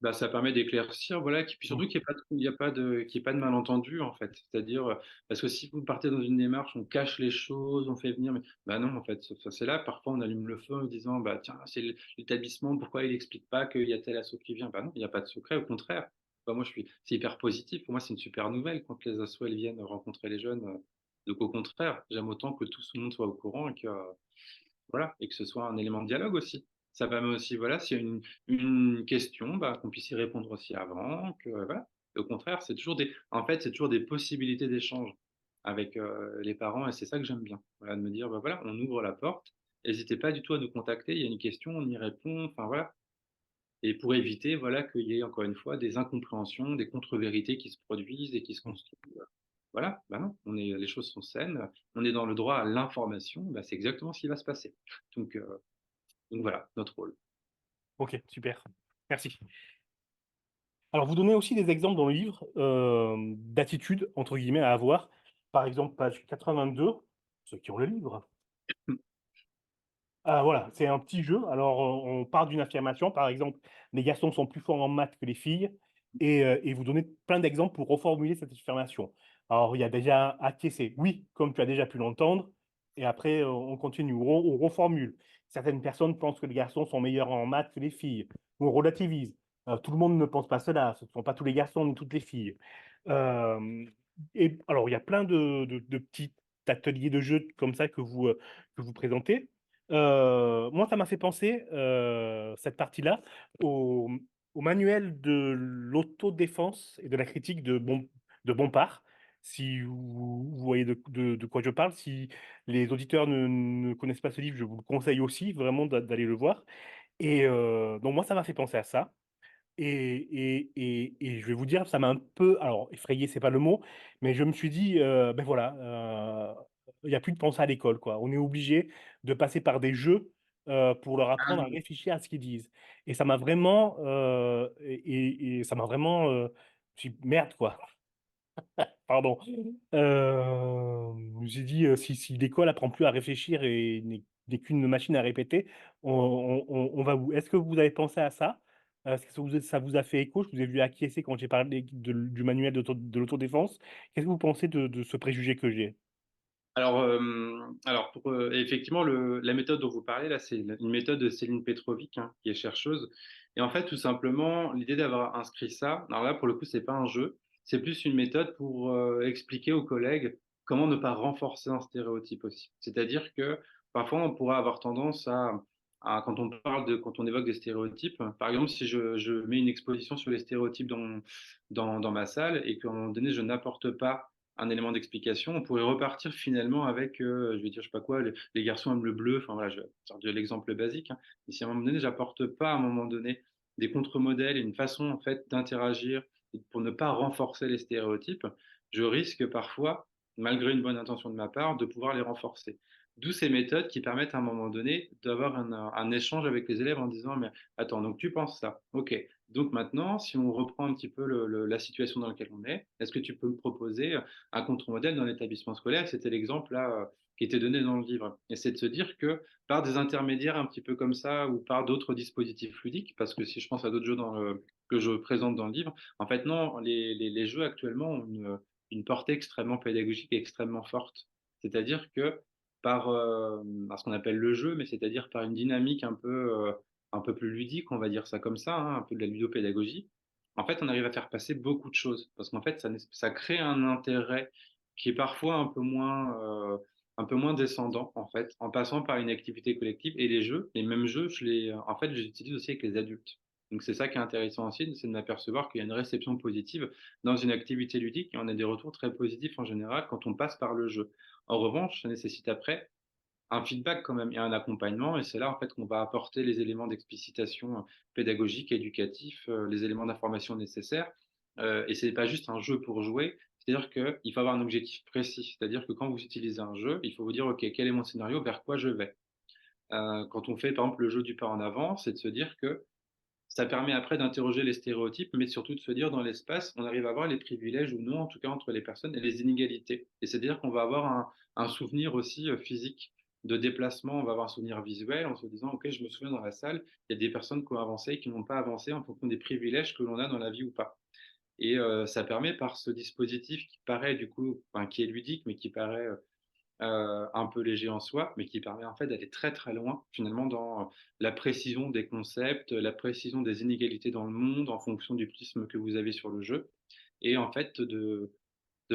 Speaker 6: Bah, ça permet d'éclaircir, voilà, puis
Speaker 5: Mmh.
Speaker 6: surtout qu'il y ait pas de malentendu, en fait. C'est-à-dire, parce que si vous partez dans une démarche, on cache les choses, on fait venir, mais bah non, en fait, c'est là, parfois on allume le feu en disant, bah tiens, c'est l'établissement, pourquoi il explique pas qu'il y a tel asso qui vient? Bah non, il n'y a pas de secret, au contraire. Bah, moi, c'est hyper positif. Pour moi, c'est une super nouvelle quand les assos, elles viennent rencontrer les jeunes. Donc, au contraire, j'aime autant que tout le monde soit au courant et que, voilà, et que ce soit un élément de dialogue aussi. Ça permet aussi, voilà, s'il y a une question, bah, qu'on puisse y répondre aussi avant, que voilà. Et au contraire, en fait, c'est toujours des possibilités d'échange avec les parents, et c'est ça que j'aime bien. Voilà, de me dire, bah voilà, on ouvre la porte. N'hésitez pas du tout à nous contacter. Il y a une question, on y répond. Enfin voilà. Et pour éviter, voilà, qu'il y ait encore une fois des incompréhensions, des contre-vérités qui se produisent et qui se
Speaker 5: Mmh.
Speaker 6: construisent. Voilà, bah non, les choses sont saines. On est dans le droit à l'information. Bah, c'est exactement ce qui va se passer. Donc, euh, donc voilà, notre rôle.
Speaker 5: OK, super. Merci. Alors, vous donnez aussi des exemples dans le livre, d'attitudes, entre guillemets, à avoir. Par exemple, page 82, ceux qui ont le livre. Ah voilà, c'est un petit jeu. Alors, on part d'une affirmation, par exemple: «Les garçons sont plus forts en maths que les filles», et vous donnez plein d'exemples pour reformuler cette affirmation. Alors, il y a déjà acquiescer: «Oui, comme tu as déjà pu l'entendre», et après, on continue, on reformule. Certaines personnes pensent que les garçons sont meilleurs en maths que les filles, ou on relativise. Tout le monde ne pense pas cela, ce ne sont pas tous les garçons ni toutes les filles. Hem Et alors, il y a plein de petits ateliers de jeux comme ça que vous présentez. Moi, ça m'a fait penser, cette partie-là, au au manuel de l'autodéfense et de la critique de Bompard. Si vous voyez de quoi je parle, si les auditeurs ne connaissent pas ce livre, je vous le conseille aussi vraiment d'aller le voir, et donc moi, ça m'a fait penser à ça. Et je vais vous dire, ça m'a un peu, alors effrayé, c'est pas le mot, mais je me suis dit, beh, voilà, il y a plus de pensée à l'école, quoi. On est obligé de passer par des jeux, pour leur apprendre à réfléchir à ce qu'ils disent, et ça m'a vraiment, et ça m'a vraiment, je me suis dit: «Merde, quoi». Pardon. Je me suis dit, si l'école apprend plus à réfléchir et n'est qu'une machine à répéter, on va où? Est-ce que vous avez pensé à ça? Est-ce que ça vous a fait écho? Je vous ai vu acquiescer quand j'ai parlé du manuel de l'autodéfense. Qu'est-ce que vous pensez de ce préjugé que j'ai?
Speaker 6: Alors pour, effectivement, la méthode dont vous parlez là, c'est une méthode de Céline Petrovic, hein, qui est chercheuse, et en fait, tout simplement, l'idée d'avoir inscrit ça, alors là, pour le coup, c'est pas un jeu, c'est plus une méthode pour, expliquer aux collègues comment ne pas renforcer un stéréotype aussi. C'est-à-dire que parfois on pourrait avoir tendance à quand on évoque des stéréotypes, par exemple si je mets une exposition sur les stéréotypes dans ma salle et qu'à un moment donné je n'apporte pas un élément d'explication, on pourrait repartir finalement avec, je vais dire je sais pas quoi, les garçons aiment le bleu, enfin voilà, je vais sortir de l'exemple basique, hein. Et si à un moment donné j'apporte pas à un moment donné des contre-modèles et une façon en fait d'interagir pour ne pas renforcer les stéréotypes, je risque parfois, malgré une bonne intention de ma part, de pouvoir les renforcer. D'où ces méthodes qui permettent à un moment donné d'avoir un échange avec les élèves en disant, mais attends, donc tu penses ça, ok. Donc maintenant, si on reprend un petit peu la situation dans laquelle on est-ce que tu peux me proposer un contre-modèle dans l'établissement scolaire? C'était l'exemple là qui était donné dans le livre. Et c'est de se dire que par des intermédiaires un petit peu comme ça ou par d'autres dispositifs ludiques, parce que si je pense à d'autres jeux que je présente dans le livre, en fait non, les jeux actuellement ont une portée extrêmement pédagogique et extrêmement forte. C'est-à-dire que par ce qu'on appelle le jeu, mais c'est-à-dire par une dynamique un peu plus ludique, on va dire ça comme ça, hein, un peu de la ludopédagogie, en fait, on arrive à faire passer beaucoup de choses. Parce qu'en fait, ça crée un intérêt qui est parfois un peu moins descendant, en fait, en passant par une activité collective. Et les mêmes jeux, en fait, je les utilise aussi avec les adultes. Donc c'est ça qui est intéressant aussi, c'est de m'apercevoir qu'il y a une réception positive dans une activité ludique et on a des retours très positifs en général quand on passe par le jeu. En revanche, ça nécessite après un feedback quand même et un accompagnement et c'est là en fait qu'on va apporter les éléments d'explicitation, pédagogique, éducatif, les éléments d'information nécessaires, et c'est pas juste un jeu pour jouer. C'est-à-dire qu'il faut avoir un objectif précis. C'est-à-dire que quand vous utilisez un jeu, il faut vous dire: «OK, quel est mon scénario? Vers quoi je vais?» Quand on fait par exemple le jeu du pas en avant, c'est de se dire que ça permet après d'interroger les stéréotypes, mais surtout de se dire dans l'espace, on arrive à voir les privilèges ou non, en tout cas entre les personnes et les inégalités. Et c'est-à-dire qu'on va avoir un souvenir aussi physique de déplacement, on va avoir un souvenir visuel en se disant, OK, je me souviens dans la salle, il y a des personnes qui ont avancé et qui n'ont pas avancé en fonction des privilèges que l'on a dans la vie ou pas. Et ça permet par ce dispositif qui paraît du coup, enfin, qui est ludique, mais qui paraît un peu léger en soi, mais qui permet en fait d'aller très, très loin finalement dans la précision des concepts, la précision des inégalités dans le monde en fonction du prisme que vous avez sur le jeu et en fait de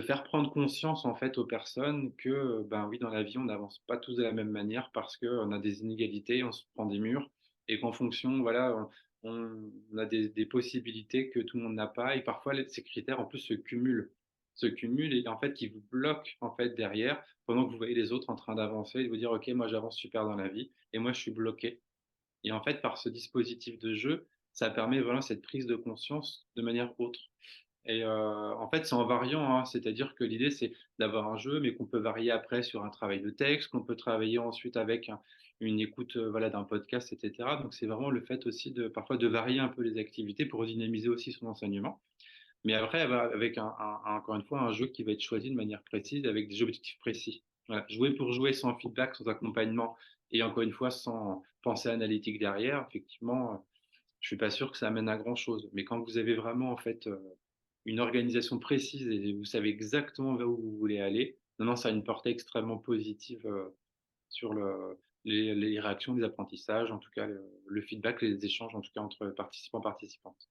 Speaker 6: faire prendre conscience en fait aux personnes que, ben oui, dans la vie, on n'avance pas tous de la même manière parce qu'on a des inégalités, on se prend des murs et qu'en fonction, voilà, on a des possibilités que tout le monde n'a pas et parfois ces critères en plus se cumulent et en fait qui vous bloquent en fait derrière pendant que vous voyez les autres en train d'avancer et de vous dire: «OK, moi j'avance super dans la vie et moi je suis bloqué» et en fait par ce dispositif de jeu, ça permet vraiment cette prise de conscience de manière autre. Et en fait, c'est en variant, hein. C'est-à-dire que l'idée, c'est d'avoir un jeu, mais qu'on peut varier après sur un travail de texte, qu'on peut travailler ensuite avec une écoute, voilà, d'un podcast et cetera. Donc c'est vraiment le fait aussi de parfois de varier un peu les activités pour dynamiser aussi son enseignement. Mais après, avec encore une fois, un jeu qui va être choisi de manière précise, avec des objectifs précis. Voilà, jouer pour jouer sans feedback, sans accompagnement et encore une fois sans pensée analytique derrière, effectivement, je suis pas sûr que ça amène à grand chose. Mais quand vous avez vraiment en fait, une organisation précise et vous savez exactement vers où vous voulez aller, non, non, ça a une portée extrêmement positive, sur les réactions, les apprentissages, en tout cas le feedback, les échanges en tout cas entre participants, participantes.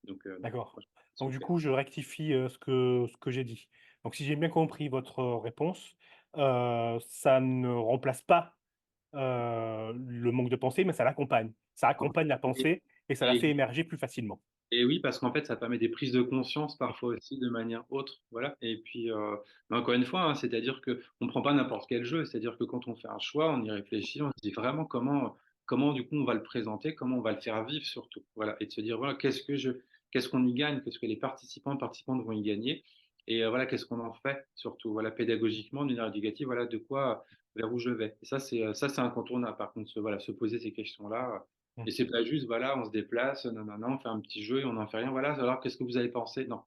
Speaker 6: Donc non,
Speaker 5: D'accord.
Speaker 6: franchement,
Speaker 5: Donc du
Speaker 6: super.
Speaker 5: coup, je rectifie, ce que j'ai dit. Donc si j'ai bien compris votre réponse, ça ne remplace pas, le manque de pensée, mais ça l'accompagne. Ça accompagne la
Speaker 6: Et
Speaker 5: pensée et ça la
Speaker 6: et
Speaker 5: fait émerger plus facilement.
Speaker 6: et oui, parce qu'en fait, ça permet des prises de conscience parfois aussi de manière autre, voilà et puis, mais encore une fois, hein, c'est-à-dire qu'on ne prend pas n'importe quel jeu. C'est-à-dire que quand on fait un choix, on y réfléchit, on se dit vraiment comment du coup on va le présenter, comment on va le faire vivre surtout, voilà et de se dire: «Voilà, qu'est-ce qu'on y gagne? Qu'est-ce que les participants, participantes vont y gagner?» et voilà, qu'est-ce qu'on en fait surtout? Voilà, pédagogiquement, d'une manière éducative, voilà de quoi vers où je vais et ça c'est incontournable par contre, voilà, se poser ces questions-là,
Speaker 5: Mmh.
Speaker 6: et c'est pas juste, voilà, on se déplace, nanana, on fait un petit jeu et on n'en fait rien. Voilà, alors qu'est-ce que vous avez pensé? Non.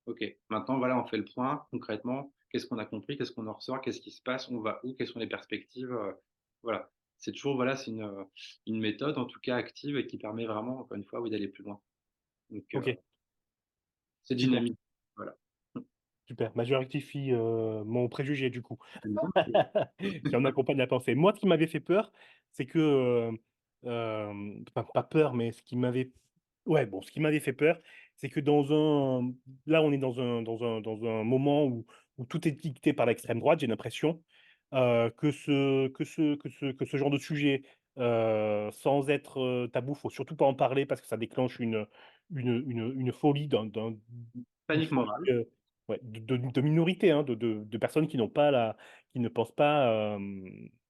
Speaker 6: OK. Maintenant, voilà, on fait le point concrètement. Qu'est-ce qu'on a compris? Qu'est-ce qu'on en ressort? Qu'est-ce qui se passe? On va où? Quelles sont les perspectives? Voilà. C'est toujours, voilà, c'est une méthode, en tout cas active et qui permet vraiment, encore une fois, oui, d'aller plus loin. Donc,
Speaker 5: OK,
Speaker 6: c'est
Speaker 5: super,
Speaker 6: dynamique. Voilà.
Speaker 5: super. Bah, je rectifie, mon préjugé du coup.
Speaker 6: Mmh.
Speaker 5: Qui en accompagne la pensée. Moi, ce qui m'avait fait peur, c'est que, pas peur, mais ce qui m'avait ouais, bon, ce qui m'avait fait peur, c'est que là, on est dans un moment où tout est dicté par l'extrême droite, j'ai l'impression, que ce genre de sujet, sans être, tabou, faut surtout pas en parler parce que ça déclenche une folie d'une
Speaker 6: Panique
Speaker 5: folie,
Speaker 6: morale.
Speaker 5: ouais, de minorité, hein, de personnes qui ne pensent pas,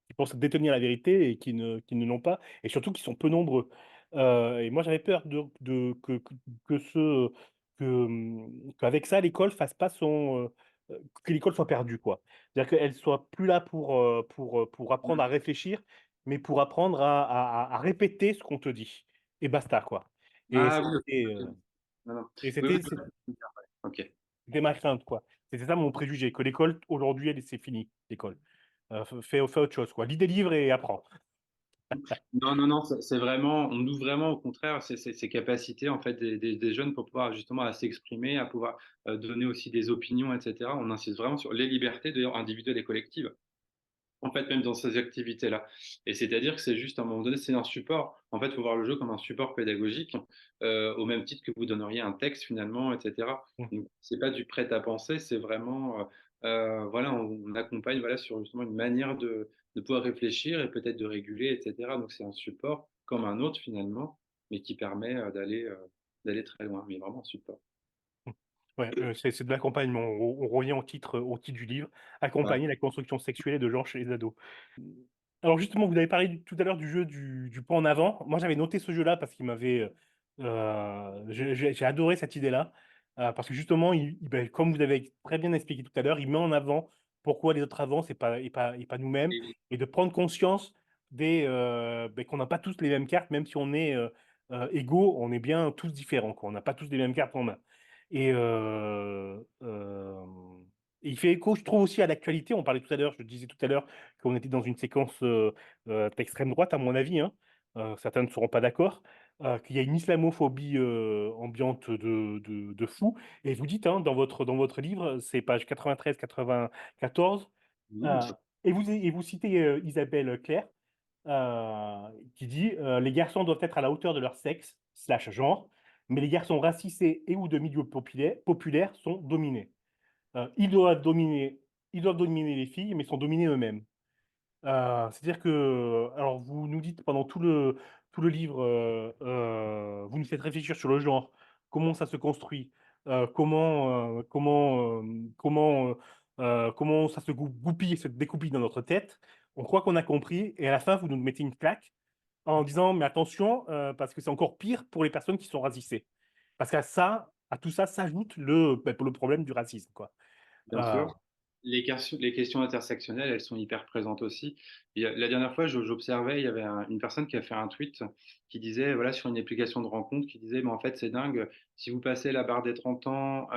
Speaker 5: qui pensent détenir la vérité et qui ne l'ont pas et surtout qui sont peu nombreux. Et moi, j'avais peur que ce que, qu'avec ça, l'école fasse pas que l'école soit perdue, quoi. C'est-à-dire qu'elle soit plus là pour apprendre à réfléchir, mais pour apprendre à répéter ce qu'on te dit et basta, quoi. Et
Speaker 6: Ah oui, ok,
Speaker 5: c'était,
Speaker 6: ok. Non, non.
Speaker 5: et
Speaker 6: Oui, oui,
Speaker 5: c'était
Speaker 6: je vois ce que tu veux dire, ouais. Ok.
Speaker 5: c'était ma crainte, quoi. C'était ça mon préjugé, que l'école, aujourd'hui, c'est fini, l'école. Fais autre chose, quoi. Lis des livres et apprends.
Speaker 6: Non, non, non, c'est vraiment, on nous vraiment au contraire ces capacités en fait des jeunes pour pouvoir justement à s'exprimer, à pouvoir donner aussi des opinions, etc. On insiste vraiment sur les libertés, d'ailleurs individuelles et collectives. En fait, même dans ces activités-là. Et c'est-à-dire que c'est juste, à un moment donné, c'est un support. En fait, il faut voir le jeu comme un support pédagogique, au même titre que vous donneriez un texte finalement, etc.
Speaker 5: Mmh.
Speaker 6: Donc, c'est pas du prêt-à-penser, c'est vraiment, voilà, on accompagne voilà, sur justement une manière de pouvoir réfléchir et peut-être de réguler, etc. Donc, c'est un support comme un autre finalement, mais qui permet d'aller très loin, mais vraiment un support.
Speaker 5: Mmh. Ouais, c'est de l'accompagnement. On revient au titre du livre,
Speaker 6: Voilà.
Speaker 5: accompagner la construction sexuelle de genre chez les ados. Alors justement, vous avez parlé tout à l'heure du jeu du pas en avant. Moi, j'avais noté ce jeu-là parce qu'il m'avait, j'ai adoré cette idée-là, parce que justement, comme vous avez très bien expliqué tout à l'heure, il met en avant pourquoi les autres avancent et pas nous-mêmes,
Speaker 6: Et
Speaker 5: et de prendre conscience qu'on n'a pas tous les mêmes cartes, même si on est égaux, on est bien tous différents, quoi. On n'a pas tous les mêmes cartes en main. Et, et il fait écho, je trouve, aussi à l'actualité. On parlait tout à l'heure, je disais tout à l'heure qu'on était dans une séquence d'extrême droite, à mon avis, hein. Certains ne seront pas d'accord, qu'il y a une islamophobie ambiante de fou. Et vous dites, hein, dans votre livre, c'est page 93-94,
Speaker 6: oui, bien
Speaker 5: euh,
Speaker 6: sûr.
Speaker 5: et vous citez Isabelle Claire, qui dit les garçons doivent être à la hauteur de leur sexe, slash genre, mais les garçons racisés et ou de milieux populaires sont dominés. Ils doivent dominer les filles, mais sont dominés eux-mêmes. C'est-à-dire que, alors vous nous dites pendant tout le livre, vous nous faites réfléchir sur le genre, comment ça se construit, comment ça se goupille, se découpille dans notre tête. On croit qu'on a compris, et à la fin, vous nous mettez une claque en disant, mais attention, parce que c'est encore pire pour les personnes qui sont racisées. Parce à tout ça s'ajoute le problème du racisme, quoi.
Speaker 6: Bien
Speaker 5: Euh,
Speaker 6: sûr. Les questions intersectionnelles, elles sont hyper présentes aussi. La dernière fois, j'observais, il y avait une personne qui a fait un tweet qui disait, voilà, sur une application de rencontre, qui disait, mais en fait, c'est dingue, si vous passez la barre des 30 ans,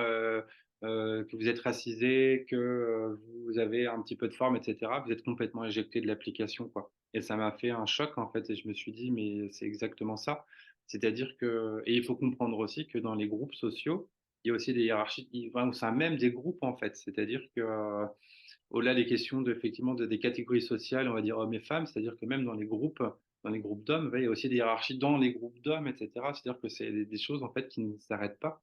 Speaker 6: que vous êtes racisé, que vous avez un petit peu de forme, etc., vous êtes complètement éjecté de l'application, quoi. Et ça m'a fait un choc, en fait, et je me suis dit, mais c'est exactement ça. C'est-à-dire que, et il faut comprendre aussi que dans les groupes sociaux, il y a aussi des hiérarchies au sein même des groupes, en fait. C'est-à-dire que, au-delà des questions effectivement des catégories sociales, on va dire hommes et femmes, c'est-à-dire que même dans les groupes d'hommes, il y a aussi des hiérarchies dans les groupes d'hommes, etc. C'est-à-dire que c'est des choses en fait qui ne s'arrêtent pas.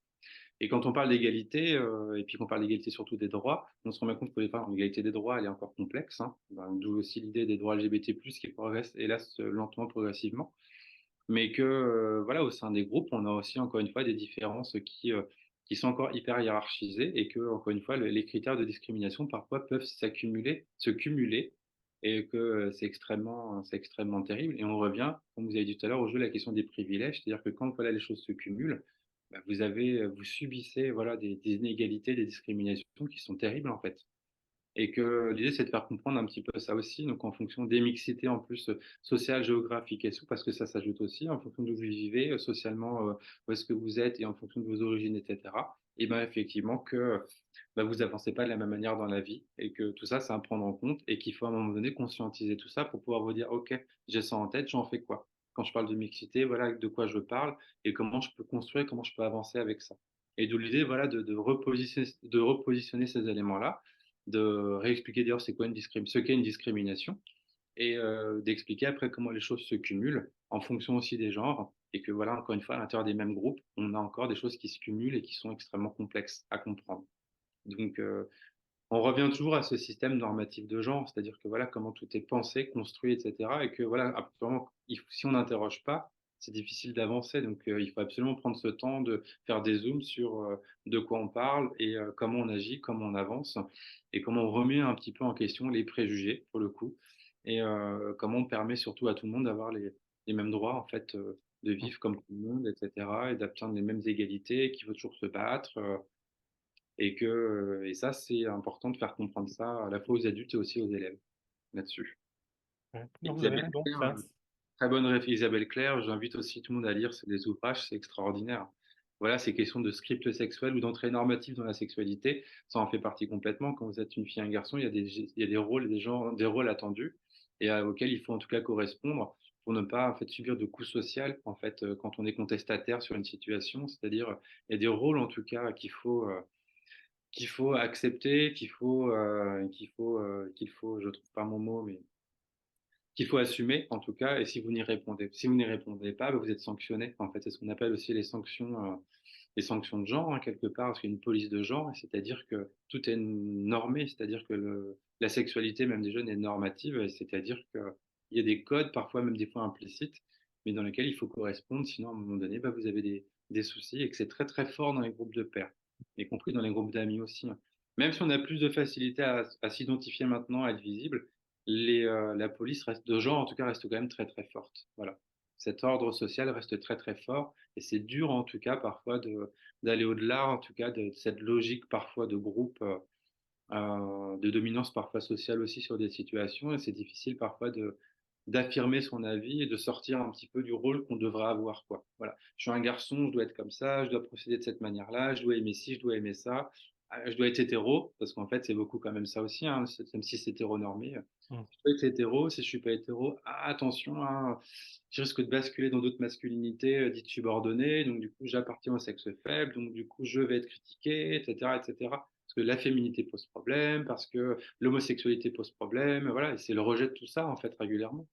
Speaker 6: Et quand on parle d'égalité, et puis qu'on parle d'égalité surtout des droits, on se rend bien compte que l'égalité des droits, elle est encore complexe, hein. Ben, d'où aussi l'idée des droits LGBT+, qui progresse, hélas, lentement, progressivement. Mais que, voilà, au sein des groupes, on a aussi, encore une fois, des différences qui sont encore hyper hiérarchisées et que, encore une fois, les critères de discrimination, parfois, peuvent se cumuler et que c'est extrêmement terrible. Et on revient, comme vous avez dit tout à l'heure, au jeu de la question des privilèges, c'est-à-dire que quand voilà, les choses se cumulent, bah, vous subissez voilà, des inégalités, des discriminations qui sont terribles, en fait. Et que l'idée, c'est de faire comprendre un petit peu ça aussi, donc en fonction des mixités en plus sociales, géographiques et tout, parce que ça s'ajoute aussi en fonction d'où vous vivez, socialement, où est-ce que vous êtes et en fonction de vos origines, etc. Et bien effectivement que bah, vous avancez pas de la même manière dans la vie et que tout ça, c'est à prendre en compte et qu'il faut à un moment donné conscientiser tout ça pour pouvoir vous dire, OK, j'ai ça en tête, j'en fais quoi? Quand je parle de mixité, voilà de quoi je parle et comment je peux construire, comment je peux avancer avec ça. Et d'où l'idée, voilà, de repositionner ces éléments-là, de réexpliquer d'ailleurs ce qu'est une discrimination et d'expliquer après comment les choses se cumulent en fonction aussi des genres et que voilà, encore une fois, à l'intérieur des mêmes groupes, on a encore des choses qui se cumulent et qui sont extrêmement complexes à comprendre. Donc, on revient toujours à ce système normatif de genre, c'est-à-dire que voilà comment tout est pensé, construit, etc. Et que voilà, absolument, si on n'interroge pas, c'est difficile d'avancer. Donc, il faut absolument prendre ce temps de faire des zooms sur de quoi on parle et comment on agit, comment on avance et comment on remet un petit peu en question les préjugés, pour le coup, et comment on permet surtout à tout le monde d'avoir les mêmes droits, en fait, de
Speaker 5: Mmh.
Speaker 6: vivre comme tout le monde, etc. et d'atteindre les mêmes égalités, qu'il faut toujours se battre. Et ça, c'est important de faire comprendre ça à la fois aux adultes et aussi aux élèves, là-dessus.
Speaker 5: Ouais.
Speaker 6: Et
Speaker 5: Non, vous avez
Speaker 6: Isabelle
Speaker 5: raison,
Speaker 6: Claire,
Speaker 5: ça
Speaker 6: très bonne Isabelle Claire, j'invite aussi tout le monde à lire des ouvrages, c'est extraordinaire. Voilà, ces questions de script sexuel ou d'entrée normative dans la sexualité, ça en fait partie complètement. Quand vous êtes une fille et un garçon, il y a des rôles, des rôles attendus et auxquels il faut en tout cas correspondre pour ne pas en fait subir de coups social en fait quand on est contestataire sur une situation. C'est-à-dire, il y a des rôles en tout cas qu'il faut accepter, qu'il faut, je trouve pas mon mot, mais qu'il faut assumer en tout cas. Et si vous n'y répondez pas, bah, vous êtes sanctionné. En fait, c'est ce qu'on appelle aussi les sanctions de genre, hein, quelque part, parce qu'il y a une police de genre, c'est-à-dire que tout est normé, c'est-à-dire que la sexualité, même des jeunes, est normative, c'est-à-dire qu'il y a des codes, parfois même des fois implicites, mais dans lesquels il faut correspondre, sinon à un moment donné, bah, vous avez des soucis et que c'est très très fort dans les groupes de pairs, y compris dans les groupes d'amis aussi, hein. Même si on a plus de facilité à s'identifier maintenant, à être visible, la police reste, de genre en tout cas, reste quand même très très forte. Voilà. Cet ordre social reste très très fort et c'est dur en tout cas parfois d'aller au-delà en tout cas de cette logique parfois de groupe, de dominance parfois sociale aussi sur des situations et c'est difficile parfois d'affirmer son avis et de sortir un petit peu du rôle qu'on devrait avoir, quoi. Voilà. Je suis un garçon, je dois être comme ça, je dois procéder de cette manière-là, je dois aimer ci, je dois aimer ça, je dois être hétéro, parce qu'en fait, c'est beaucoup quand même ça aussi, hein, même si c'est hétéronormé.
Speaker 5: Mmh.
Speaker 6: Je dois être hétéro, si je suis pas hétéro, attention, hein, je risque de basculer dans d'autres masculinités dites subordonnées, donc du coup, j'appartiens au sexe faible, donc du coup, je vais être critiqué, etc., etc. Parce que la féminité pose problème, parce que l'homosexualité pose problème, voilà, et c'est le rejet de tout ça, en fait, régulièrement.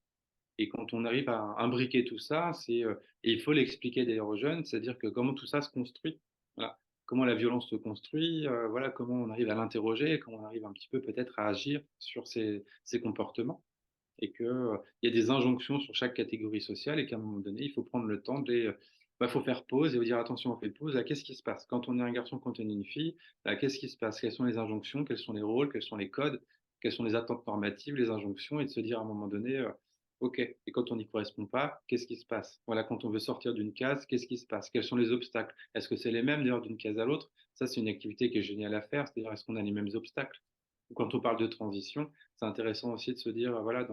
Speaker 6: Et quand on arrive à imbriquer tout ça, et il faut l'expliquer d'ailleurs aux jeunes, c'est-à-dire que comment tout ça se construit. Voilà. Comment la violence se construit, voilà, comment on arrive à l'interroger, comment on arrive un petit peu peut-être à agir sur ces comportements. Et qu'il y a des injonctions sur chaque catégorie sociale et qu'à un moment donné, il faut prendre le temps faut faire pause et vous dire attention, on fait pause, là, qu'est-ce qui se passe? Quand on est un garçon, quand on est une fille, là, qu'est-ce qui se passe? Quelles sont les injonctions? Quels sont les rôles? Quels sont les codes? Quelles sont les attentes normatives, les injonctions? Et de se dire à un moment donné, OK, et quand on n'y correspond pas, qu'est-ce qui se passe? Voilà, quand on veut sortir d'une case, qu'est-ce qui se passe? Quels sont les obstacles? Est-ce que c'est les mêmes d'ailleurs d'une case à l'autre? Ça, c'est une activité qui est géniale à faire, c'est-à-dire est-ce qu'on a les mêmes obstacles? Ou quand on parle de transition, c'est intéressant aussi de se dire, voilà,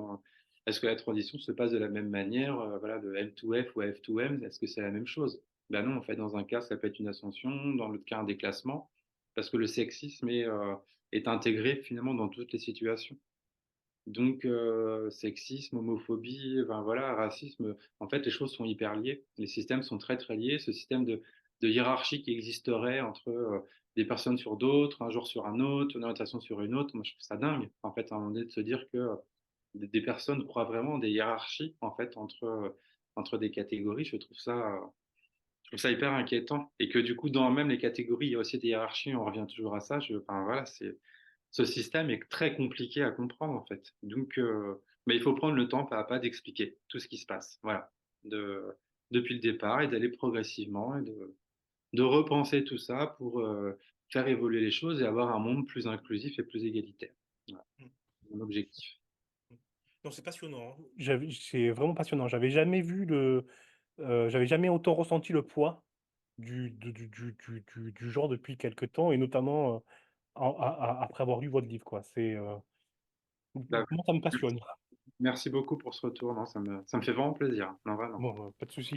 Speaker 6: est-ce que la transition se passe de la même manière, voilà, de M2F ou F2M? Est-ce que c'est la même chose? Ben non, en fait, dans un cas, ça peut être une ascension, dans l'autre cas, un déclassement, parce que le sexisme est intégré finalement dans toutes les situations. Donc, sexisme, homophobie, ben voilà, racisme, en fait, les choses sont hyper liées. Les systèmes sont très, très liés. Ce système de hiérarchie qui existerait entre des personnes sur d'autres, un genre sur un autre, une orientation sur une autre, moi, je trouve ça dingue, en fait, à un moment donné, de se dire que des personnes croient vraiment des hiérarchies, en fait, entre des catégories. Je trouve ça hyper inquiétant. Et que du coup, dans même les catégories, il y a aussi des hiérarchies, on revient toujours à ça. Enfin, voilà, ce système est très compliqué à comprendre, en fait. Donc, mais il faut prendre le temps, pas à pas, d'expliquer tout ce qui se passe. Voilà. Depuis le départ et d'aller progressivement et de repenser tout ça pour faire évoluer les choses et avoir un monde plus inclusif et plus égalitaire. Voilà.
Speaker 5: Mmh.
Speaker 6: C'est mon objectif.
Speaker 5: Non, c'est passionnant, hein. C'est vraiment passionnant. J'avais jamais autant ressenti le poids du genre depuis quelque temps et notamment, après avoir lu votre livre, quoi.
Speaker 6: Bah,
Speaker 5: Moi, ça me passionne.
Speaker 6: merci beaucoup pour ce retour. Non, ça me fait vraiment plaisir. Non, vraiment.
Speaker 5: Bon, pas de souci.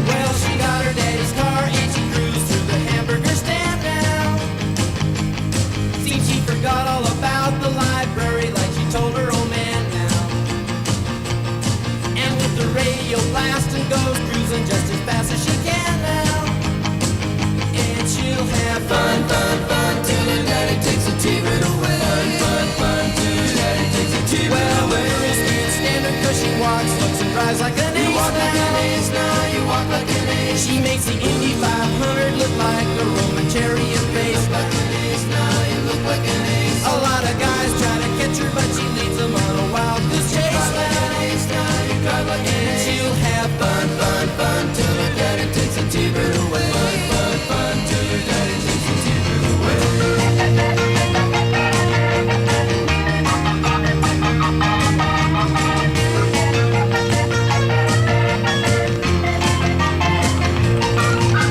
Speaker 7: Well, she got her daddy's car and she cruised through the hamburger stand now. Seems she forgot all about the library like she told her old man now. fast and goes cruising just as fast as she can now. And she'll have fun, fun, fun till her daddy takes a T-bird away. Fun, fun, fun till her daddy takes a T-bird away. Well, the girls can't stand her 'cause she walks, looks and drives like an ace. You walk like an ace now, you walk like an ace. She makes the Indy 500 look like a Roman chariot race. You look like an ace now, you look like an ace. A lot of guys try to catch her, but she leads them on a wild goose chase. You drive like an ace now, you drive like an ace. And she'll have fun, fun, fun till her daddy takes a T-bird away. Fun, fun, fun till her daddy takes a T-bird away.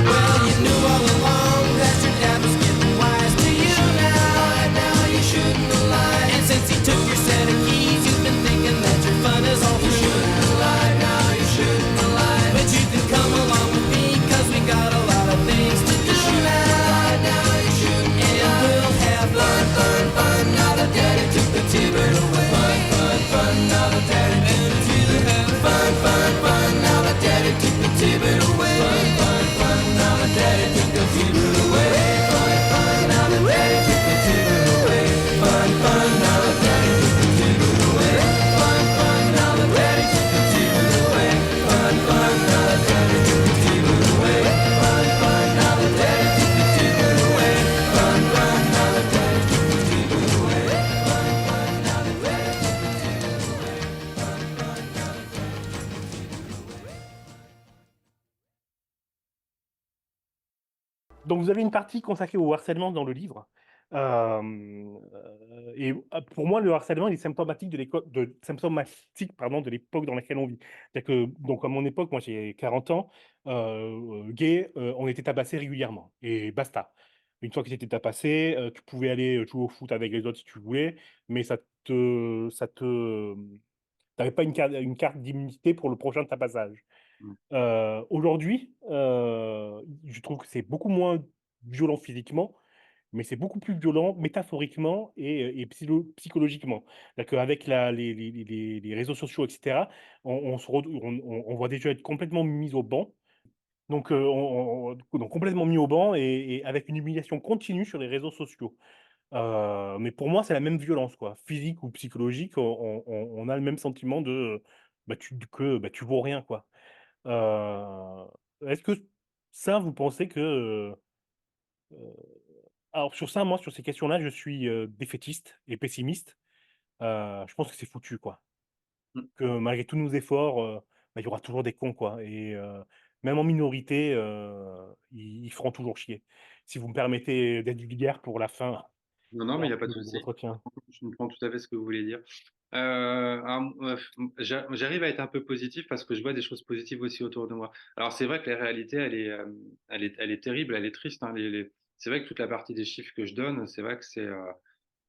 Speaker 7: Well, you knew all along that your dad was getting wise to you now. Now you shouldn't have lied. And since he took your set of keys, you've been thinking that your fun is all through. You shouldn't have lied. Now you shouldn't have lied. But you can come along with me 'cause we got a lot of things to do now. Now you shouldn't have lied. And we'll have fun, fun, fun. Now that daddy took the T-bird away. Fun, fun, fun. Now that daddy took the T-bird away. Fun, fun, fun. Now that daddy took the T-bird away. Fun, fun, fun. Now that daddy took the T-bird away. Fun, fun. Now that daddy took the T-bird away. Fun, fun. Now that daddy took the T-bird away. Fun, fun. Now that daddy took the T-bird away. Fun, fun. Now that daddy took the T-bird away. Fun, fun. Now that daddy took the T-bird away. Fun, fun. Now that daddy took the T-bird away. Fun, fun. Now that daddy took the T-bird away. Fun, fun. Now that daddy took the T-bird away.
Speaker 5: Donc, vous avez une partie consacrée au harcèlement dans le livre. Et pour moi, le harcèlement il est symptomatique de l'époque dans laquelle on vit. C'est-à-dire que, donc, à mon époque, moi j'ai 40 ans, gay, on était tabassé régulièrement. Et basta. Une fois que c'était tabassé, tu pouvais aller jouer au foot avec les autres si tu voulais, mais t'avais pas une carte d'immunité pour le prochain tabassage. Aujourd'hui, je trouve que c'est beaucoup moins violent physiquement, mais c'est beaucoup plus violent métaphoriquement et psychologiquement. C'est-à-dire qu'avec les réseaux sociaux, etc., on voit des jeunes être complètement mis au banc. Donc, donc complètement mis au banc et avec une humiliation continue sur les réseaux sociaux. Mais pour moi, c'est la même violence, quoi. Physique ou psychologique, on a le même sentiment de tu vaux rien, quoi. Est-ce que ça, vous pensez que alors sur ça, moi, sur ces questions-là, je suis défaitiste et pessimiste. Je pense que c'est foutu, quoi.
Speaker 6: Mmh.
Speaker 5: Que malgré tous nos efforts, il y aura toujours des cons, quoi. Et même en minorité, ils feront toujours chier. Si vous me permettez d'être vulgaire pour la fin
Speaker 6: Non, non, mais il y a pas de
Speaker 5: de
Speaker 6: souci.
Speaker 5: l'entretien.
Speaker 6: Je comprends tout à fait ce que vous voulez dire. Alors, j'arrive à être un peu positif parce que je vois des choses positives aussi autour de moi. Alors, c'est vrai que la réalité, elle est terrible, elle est triste, hein, c'est vrai que toute la partie des chiffres que je donne, c'est vrai que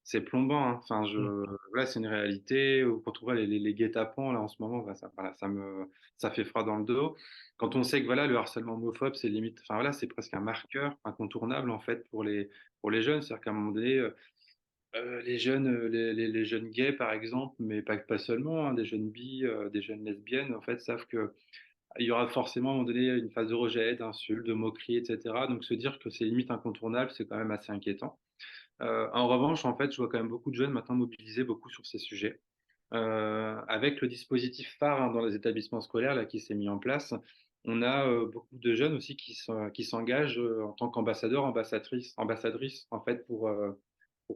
Speaker 6: c'est plombant, hein. Enfin, voilà, c'est une réalité. Quand on voit les guet-apens là en ce moment, bah, voilà, ça fait froid dans le dos. Quand on sait que voilà, le harcèlement homophobe, c'est limite, enfin voilà, c'est presque un marqueur incontournable en fait pour les jeunes. C'est-à-dire qu'à un moment donné, les jeunes, les jeunes gays par exemple, mais pas seulement, hein, des jeunes bi, des jeunes lesbiennes, en fait, savent que il y aura forcément à un moment donné une phase de rejet, d'insultes, de moqueries, etc. Donc se dire que c'est limite incontournable, c'est quand même assez inquiétant. En revanche, en fait, je vois quand même beaucoup de jeunes maintenant mobilisés beaucoup sur ces sujets. Avec le dispositif phare, hein, dans les établissements scolaires là, qui s'est mis en place, on a beaucoup de jeunes aussi qui s'engagent en tant qu'ambassadeurs, ambassadrices, en fait, pour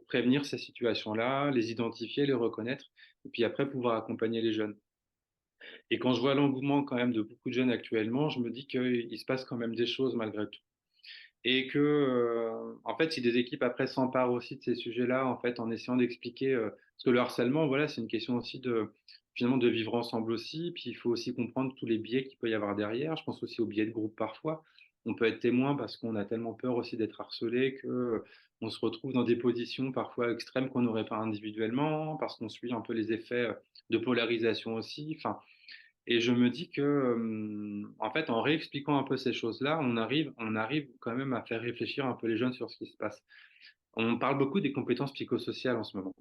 Speaker 6: prévenir ces situations-là, les identifier, les reconnaître, et puis après pouvoir accompagner les jeunes. Et quand je vois l'engouement quand même de beaucoup de jeunes actuellement, je me dis qu'il se passe quand même des choses malgré tout. Et que, en fait, si des équipes après s'emparent aussi de ces sujets-là, en fait, en essayant d'expliquer, parce que le harcèlement, voilà, c'est une question aussi finalement, de vivre ensemble aussi. Puis il faut aussi comprendre tous les biais qu'il peut y avoir derrière. Je pense aussi aux biais de groupe parfois. On peut être témoin parce qu'on a tellement peur aussi d'être harcelé que on se retrouve dans des positions parfois extrêmes qu'on n'aurait pas individuellement, parce qu'on suit un peu les effets de polarisation aussi. Enfin, et je me dis que, en fait, en réexpliquant un peu ces choses-là, on arrive quand même à faire réfléchir un peu les jeunes sur ce qui se passe. On parle beaucoup des compétences psychosociales en ce moment.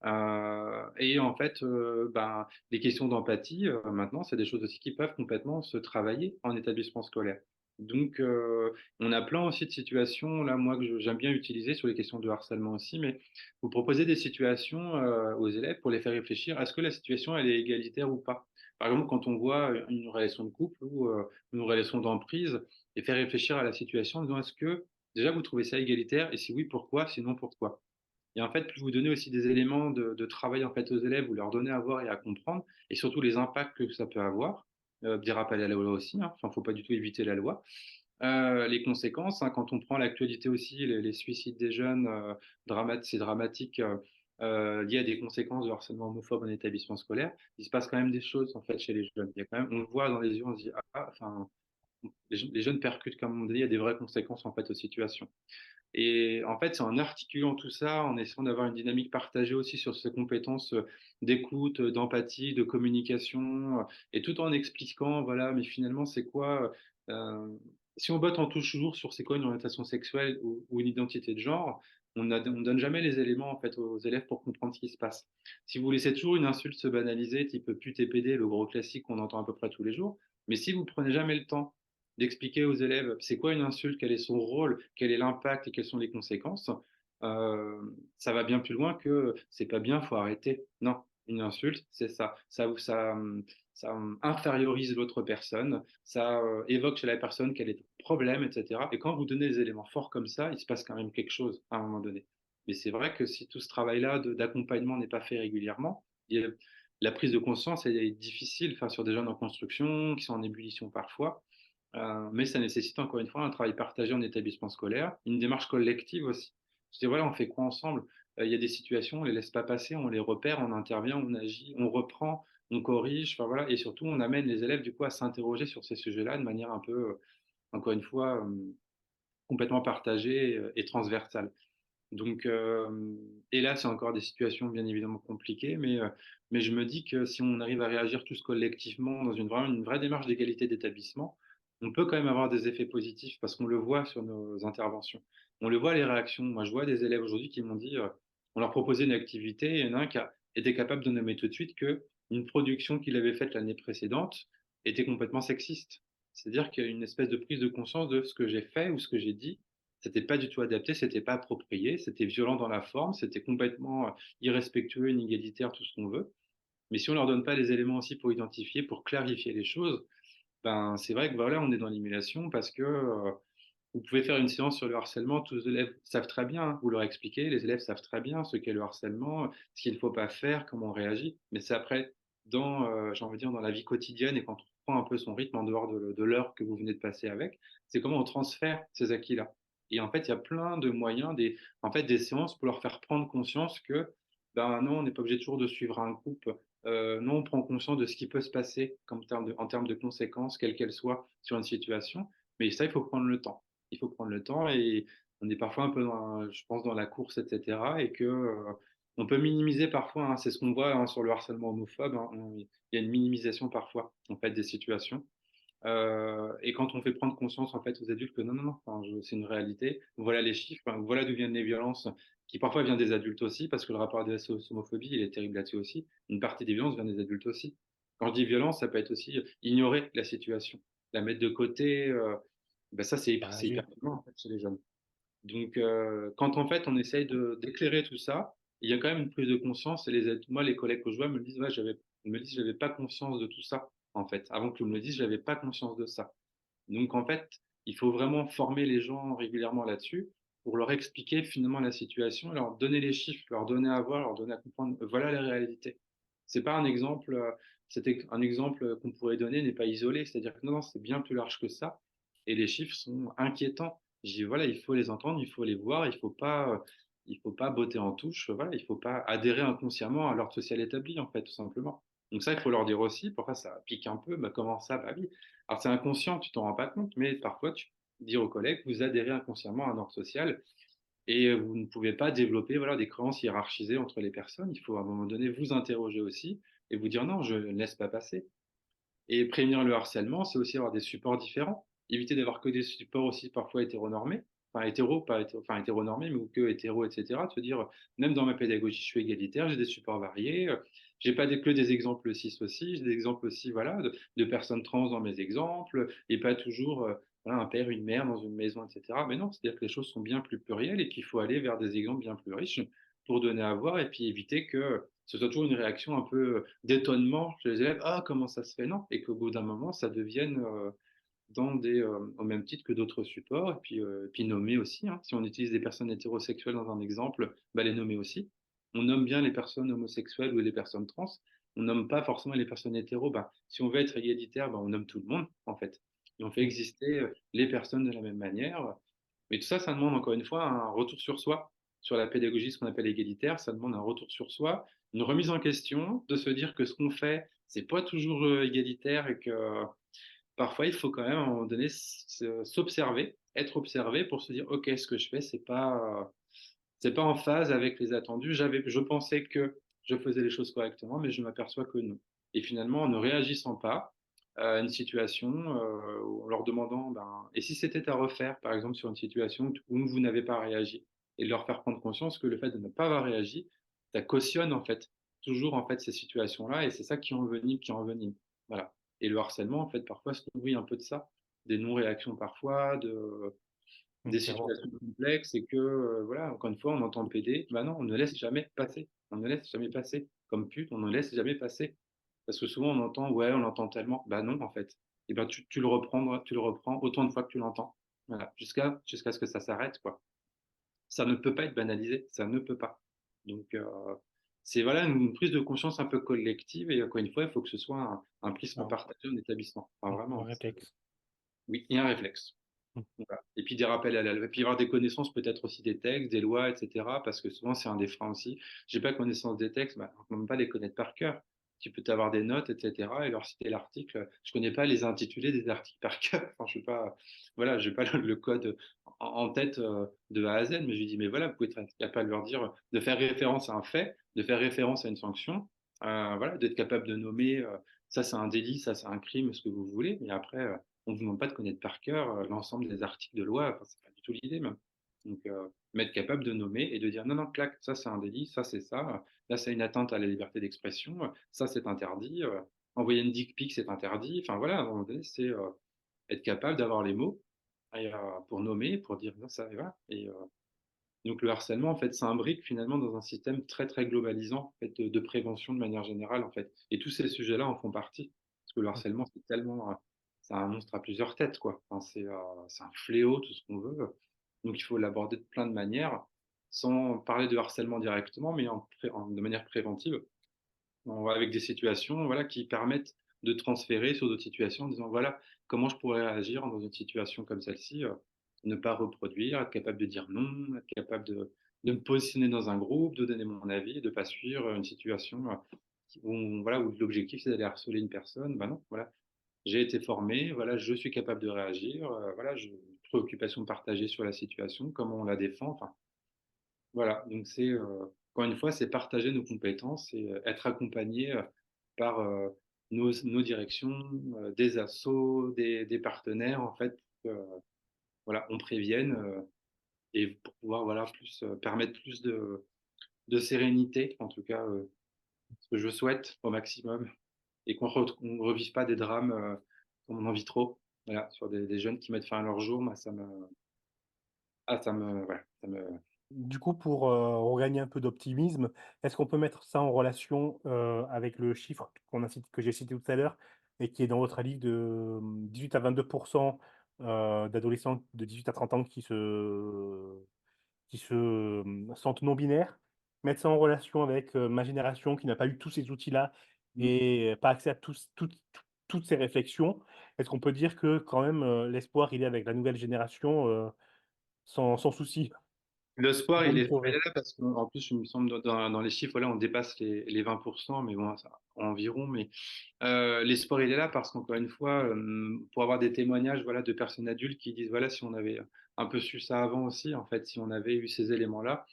Speaker 6: Et en fait, ben, les questions d'empathie, maintenant, c'est des choses aussi qui peuvent complètement se travailler en établissement scolaire. Donc, on a plein aussi de situations, là, moi, que j'aime bien utiliser sur les questions de harcèlement aussi, mais vous proposez des situations, aux élèves pour les faire réfléchir. Est-ce que la situation, elle est égalitaire ou pas? Par exemple, quand on voit une relation de couple ou, une relation d'emprise et faire réfléchir à la situation en disant: «Est-ce que, déjà, vous trouvez ça égalitaire? Et si oui, pourquoi? Sinon, pourquoi?» Et en fait, plus vous donnez aussi des éléments de travail, en fait, aux élèves, vous leur donnez à voir et à comprendre et surtout les impacts que ça peut avoir, des rappels à la loi aussi, hein, enfin, faut pas du tout éviter la loi. Les conséquences, hein, quand on prend l'actualité aussi, les suicides des jeunes, c'est dramatique, lié à des conséquences de harcèlement homophobe en établissement scolaire. Il se passe quand même des choses, en fait, chez les jeunes. Il y a quand même on le voit dans les yeux, on se dit: «Ah», enfin, les jeunes percutent, comme on dit, il y a des vraies conséquences, en fait, aux situations. Et en fait, c'est en articulant tout ça, en essayant d'avoir une dynamique partagée aussi sur ces compétences, d'écoute, d'empathie, de communication, et tout en expliquant, voilà, mais finalement, c'est quoi, si on botte en touche toujours sur c'est quoi une orientation sexuelle ou une identité de genre, on donne jamais les éléments, en fait, aux élèves pour comprendre ce qui se passe. Si vous laissez toujours une insulte se banaliser, type pute et pédé, le gros classique qu'on entend à peu près tous les jours, mais si vous prenez jamais le temps d'expliquer aux élèves c'est quoi une insulte, quel est son rôle, quel est l'impact et quelles sont les conséquences, ça va bien plus loin que c'est pas bien, faut arrêter. Non, une insulte, c'est ça. Ça infériorise l'autre personne, ça évoque chez la personne quel est le problème, etc. Et quand vous donnez des éléments forts comme ça, il se passe quand même quelque chose à un moment donné. Mais c'est vrai que si tout ce travail-là d'accompagnement n'est pas fait régulièrement, la prise de conscience elle est difficile, enfin, sur des jeunes en construction, qui sont en ébullition parfois. Mais ça nécessite encore une fois un travail partagé en établissement scolaire, une démarche collective aussi. C'est voilà, on fait quoi ensemble? Il y a des situations, on les laisse pas passer, on les repère, on intervient, on agit, on reprend, on corrige, enfin voilà, et surtout on amène les élèves du coup à s'interroger sur ces sujets-là de manière un peu, encore une fois, complètement partagée, et transversale. Donc, et là, c'est encore des situations bien évidemment compliquées, mais je me dis que si on arrive à réagir tous collectivement dans vraiment une vraie démarche d'égalité d'établissement, on peut quand même avoir des effets positifs parce qu'on le voit sur nos interventions. On le voit les réactions. Moi, je vois des élèves aujourd'hui qui m'ont dit, on leur proposait une activité, et il y en a un qui a été capable de nommer tout de suite que une production qu'il avait faite l'année précédente était complètement sexiste. C'est-à-dire qu'il y a une espèce de prise de conscience de ce que j'ai fait ou ce que j'ai dit c'était pas du tout adapté, c'était pas approprié, c'était violent dans la forme, c'était complètement, irrespectueux, inégalitaire, tout ce qu'on veut. Mais si on leur donne pas les éléments aussi pour identifier, pour clarifier les choses, ben, c'est vrai que voilà, on est dans l'émulation parce que, vous pouvez faire une séance sur le harcèlement, tous les élèves savent très bien, hein, vous leur expliquez, les élèves savent très bien ce qu'est le harcèlement, ce qu'il ne faut pas faire, comment on réagit. Mais c'est après dans, j'ai envie de dire dans la vie quotidienne et quand on prend un peu son rythme en dehors de l'heure que vous venez de passer avec, c'est comment on transfère ces acquis-là. Et en fait, il y a plein de moyens, en fait, des séances pour leur faire prendre conscience que, ben, non, on n'est pas obligé toujours de suivre un groupe. Non, on prend conscience de ce qui peut se passer comme en termes de conséquences, quelles qu'elles soient, sur une situation. Mais ça, il faut prendre le temps. Il faut prendre le temps et on est parfois un peu je pense, dans la course, et cetera, et que, on peut minimiser parfois, hein, c'est ce qu'on voit, hein, sur le harcèlement homophobe, hein, il y a une minimisation parfois, en fait, des situations. Et quand on fait prendre conscience, en fait, aux adultes que non, non, non, enfin, c'est une réalité, voilà les chiffres, enfin, voilà d'où viennent les violences, qui parfois viennent des adultes aussi, parce que le rapport de la homophobie, il est terrible là-dessus aussi. Une partie des violences vient des adultes aussi. Quand je dis violence, ça peut être aussi ignorer la situation, la mettre de côté, bah, ça,
Speaker 5: Bah,
Speaker 6: c'est
Speaker 5: j'ai
Speaker 6: hyper commun, en fait, chez les jeunes. Donc, quand en fait, on essaye d'éclairer tout ça, il y a quand même une prise de conscience et moi, les collègues que je vois me disent: «Ouais, ils me disent: «J'avais pas conscience de tout ça, en fait. Avant que tu me le dises, j'avais pas conscience de ça». Donc en fait, il faut vraiment former les gens régulièrement là-dessus pour leur expliquer finalement la situation, leur donner les chiffres, leur donner à voir, leur donner à comprendre, voilà la réalité. C'est pas un exemple, un exemple qu'on pourrait donner n'est pas isolé, c'est-à-dire que non, non, c'est bien plus large que ça et les chiffres sont inquiétants. Je dis: «Voilà, il faut les entendre, il faut les voir, il faut pas botter en touche, voilà, il faut pas adhérer inconsciemment à l'ordre social établi, en fait, tout simplement». Donc ça, il faut leur dire aussi, parfois ça pique un peu: «Bah, comment ça?» «Bah oui, alors c'est inconscient, tu t'en rends pas compte, mais parfois tu dire aux collègues, vous adhérez inconsciemment à un ordre social et vous ne pouvez pas développer voilà, des croyances hiérarchisées entre les personnes. Il faut à un moment donné vous interroger aussi et vous dire non, je ne laisse pas passer. Et prévenir le harcèlement, c'est aussi avoir des supports différents, éviter d'avoir que des supports aussi parfois hétéronormés. enfin hétéro, pas enfin hétéronormé, mais ou que hétéro, etc. De se dire, même dans ma pédagogie, je suis égalitaire, j'ai des supports variés, j'ai pas que des exemples cis aussi, j'ai des exemples aussi, voilà, de personnes trans dans mes exemples, et pas toujours voilà, un père, une mère dans une maison, etc. Mais non, c'est-à-dire que les choses sont bien plus plurielles et qu'il faut aller vers des exemples bien plus riches pour donner à voir et puis éviter que ce soit toujours une réaction un peu d'étonnement chez les élèves. Ah, comment ça se fait? Non. Et qu'au bout d'un moment, ça devienne au même titre que d'autres supports, et puis nommer aussi. Hein. Si on utilise des personnes hétérosexuelles dans un exemple, bah, les nommer aussi. On nomme bien les personnes homosexuelles ou les personnes trans. On nomme pas forcément les personnes hétéros. Bah, si on veut être égalitaire, bah, on nomme tout le monde, en fait. Et on fait
Speaker 5: Mmh.
Speaker 6: exister les personnes de la même manière. Mais tout ça, ça demande encore une fois un retour sur soi. Sur la pédagogie, ce qu'on appelle égalitaire, ça demande un retour sur soi, une remise en question, de se dire que ce qu'on fait, c'est pas toujours égalitaire et que parfois, il faut quand même, à un moment donné, s'observer, être observé pour se dire: «OK, ce que je fais, c'est pas en phase avec les attendus. Je pensais que je faisais les choses correctement, mais je m'aperçois que non». Et finalement, en ne réagissant pas à une situation, ou en leur demandant, ben: «Et si c'était à refaire?» par exemple, sur une situation où vous n'avez pas réagi, et de leur faire prendre conscience que le fait de ne pas avoir réagi, ça cautionne, en fait, toujours, en fait, ces situations-là, et c'est ça qui envenime. Voilà. Et le harcèlement, en fait, parfois se nourrit un peu de ça, des non-réactions parfois,
Speaker 5: Mmh,
Speaker 6: des
Speaker 5: clairement.
Speaker 6: situations complexes, et que, voilà, encore une fois, on entend le PD, bah non, on ne laisse jamais passer. On ne laisse jamais passer. Comme pute, on ne laisse jamais passer. Parce que souvent on entend: «Ouais, on l'entend tellement». Bah non, en fait. Et ben tu le reprends autant de fois que tu l'entends. Voilà, jusqu'à ce que ça s'arrête, quoi. Ça ne peut pas être banalisé, ça ne peut pas. Donc c'est voilà une prise de conscience un peu collective, et encore une fois, il faut que ce soit un prisme
Speaker 5: Alors,
Speaker 6: partagé en établissement. Enfin
Speaker 5: un
Speaker 6: vraiment,
Speaker 5: réflexe.
Speaker 6: oui, et un réflexe.
Speaker 5: Mmh.
Speaker 6: Voilà. Et puis des rappels à la loi, et puis avoir des connaissances peut-être aussi des textes, des lois, et cetera, parce que souvent c'est un des freins aussi. J'ai pas connaissance des textes, bah, on peut même pas les connaître par cœur. Tu peux avoir des notes, et cetera, et leur citer l'article. Je connais pas les intitulés des articles par cœur. Enfin, je suis pas, voilà, j'ai pas le code en tête de A à Z, mais je lui dis, mais voilà, vous pouvez être capable de leur dire, de faire référence à un fait, de faire référence à une sanction, voilà, d'être capable de nommer, ça c'est un délit, ça c'est un crime, ce que vous voulez, mais après, on ne vous demande pas de connaître par cœur l'ensemble des articles de loi, enfin, c'est pas du tout l'idée même. Donc, mais être capable de nommer et de dire non, non, clac, ça c'est un délit, ça c'est ça, là c'est une atteinte à la liberté d'expression, ça c'est interdit, envoyer une dick pic c'est interdit, enfin voilà, à un moment donné, c'est être capable d'avoir les mots et, pour nommer, pour dire non, ça, et voilà. Et donc le harcèlement, en fait, s'imbrique finalement dans un système très, très globalisant, en fait, de prévention de manière générale, en fait. Et tous ces sujets-là en font partie. Parce que le
Speaker 5: Mmh.
Speaker 6: harcèlement, c'est tellement, c'est un monstre à plusieurs têtes, quoi. Enfin, c'est un fléau, tout ce qu'on veut. Donc il faut l'aborder de plein de manières, sans parler de harcèlement directement, mais de manière préventive, avec des situations, voilà, qui permettent de transférer sur d'autres situations en disant: «Voilà, comment je pourrais réagir dans une situation comme celle-ci?» Ne pas reproduire, être capable de dire non, être capable de me positionner dans un groupe, de donner mon avis, de ne pas suivre une situation, voilà, où l'objectif c'est d'aller harceler une personne. Bah non, voilà. J'ai été formé, voilà, je suis capable de réagir, voilà, j'ai une préoccupation partagée sur la situation, comment on la défend, enfin, voilà. Donc c'est, encore une fois, c'est partager nos compétences et être accompagné, par, nos directions, des assos, des partenaires, en fait, pour que, voilà, on prévienne, et pour pouvoir, voilà, plus, permettre plus de sérénité, en tout cas, ce que je souhaite au maximum, et qu'on ne revive pas des drames, comme on en vit trop. Voilà, sur des jeunes qui mettent fin à leur jour, moi ça me voilà, ça me
Speaker 5: Du coup, pour, regagner un peu d'optimisme, est-ce qu'on peut mettre ça en relation, avec le chiffre que j'ai cité tout à l'heure et qui est dans votre livre de, 18 à 22 d'adolescents de 18 à 30 ans qui se sentent non binaires? Mettre ça en relation avec, ma génération qui n'a pas eu tous ces outils-là
Speaker 6: mmh.
Speaker 5: et pas accès à toutes ces réflexions. Est-ce qu'on peut dire que quand même, l'espoir, il est avec la nouvelle génération, sans souci
Speaker 6: Le sport,
Speaker 5: pour
Speaker 6: il
Speaker 5: nous
Speaker 6: est
Speaker 5: sauver?
Speaker 6: là parce qu'en plus, il me semble dans les chiffres, là, on dépasse les 20, mais bon, ça environ, mais les sports, il est là parce qu'encore une fois, pour avoir des témoignages, voilà, de personnes adultes qui disent: «Voilà, si on avait un peu su ça avant aussi, en fait, si on avait eu ces éléments-là,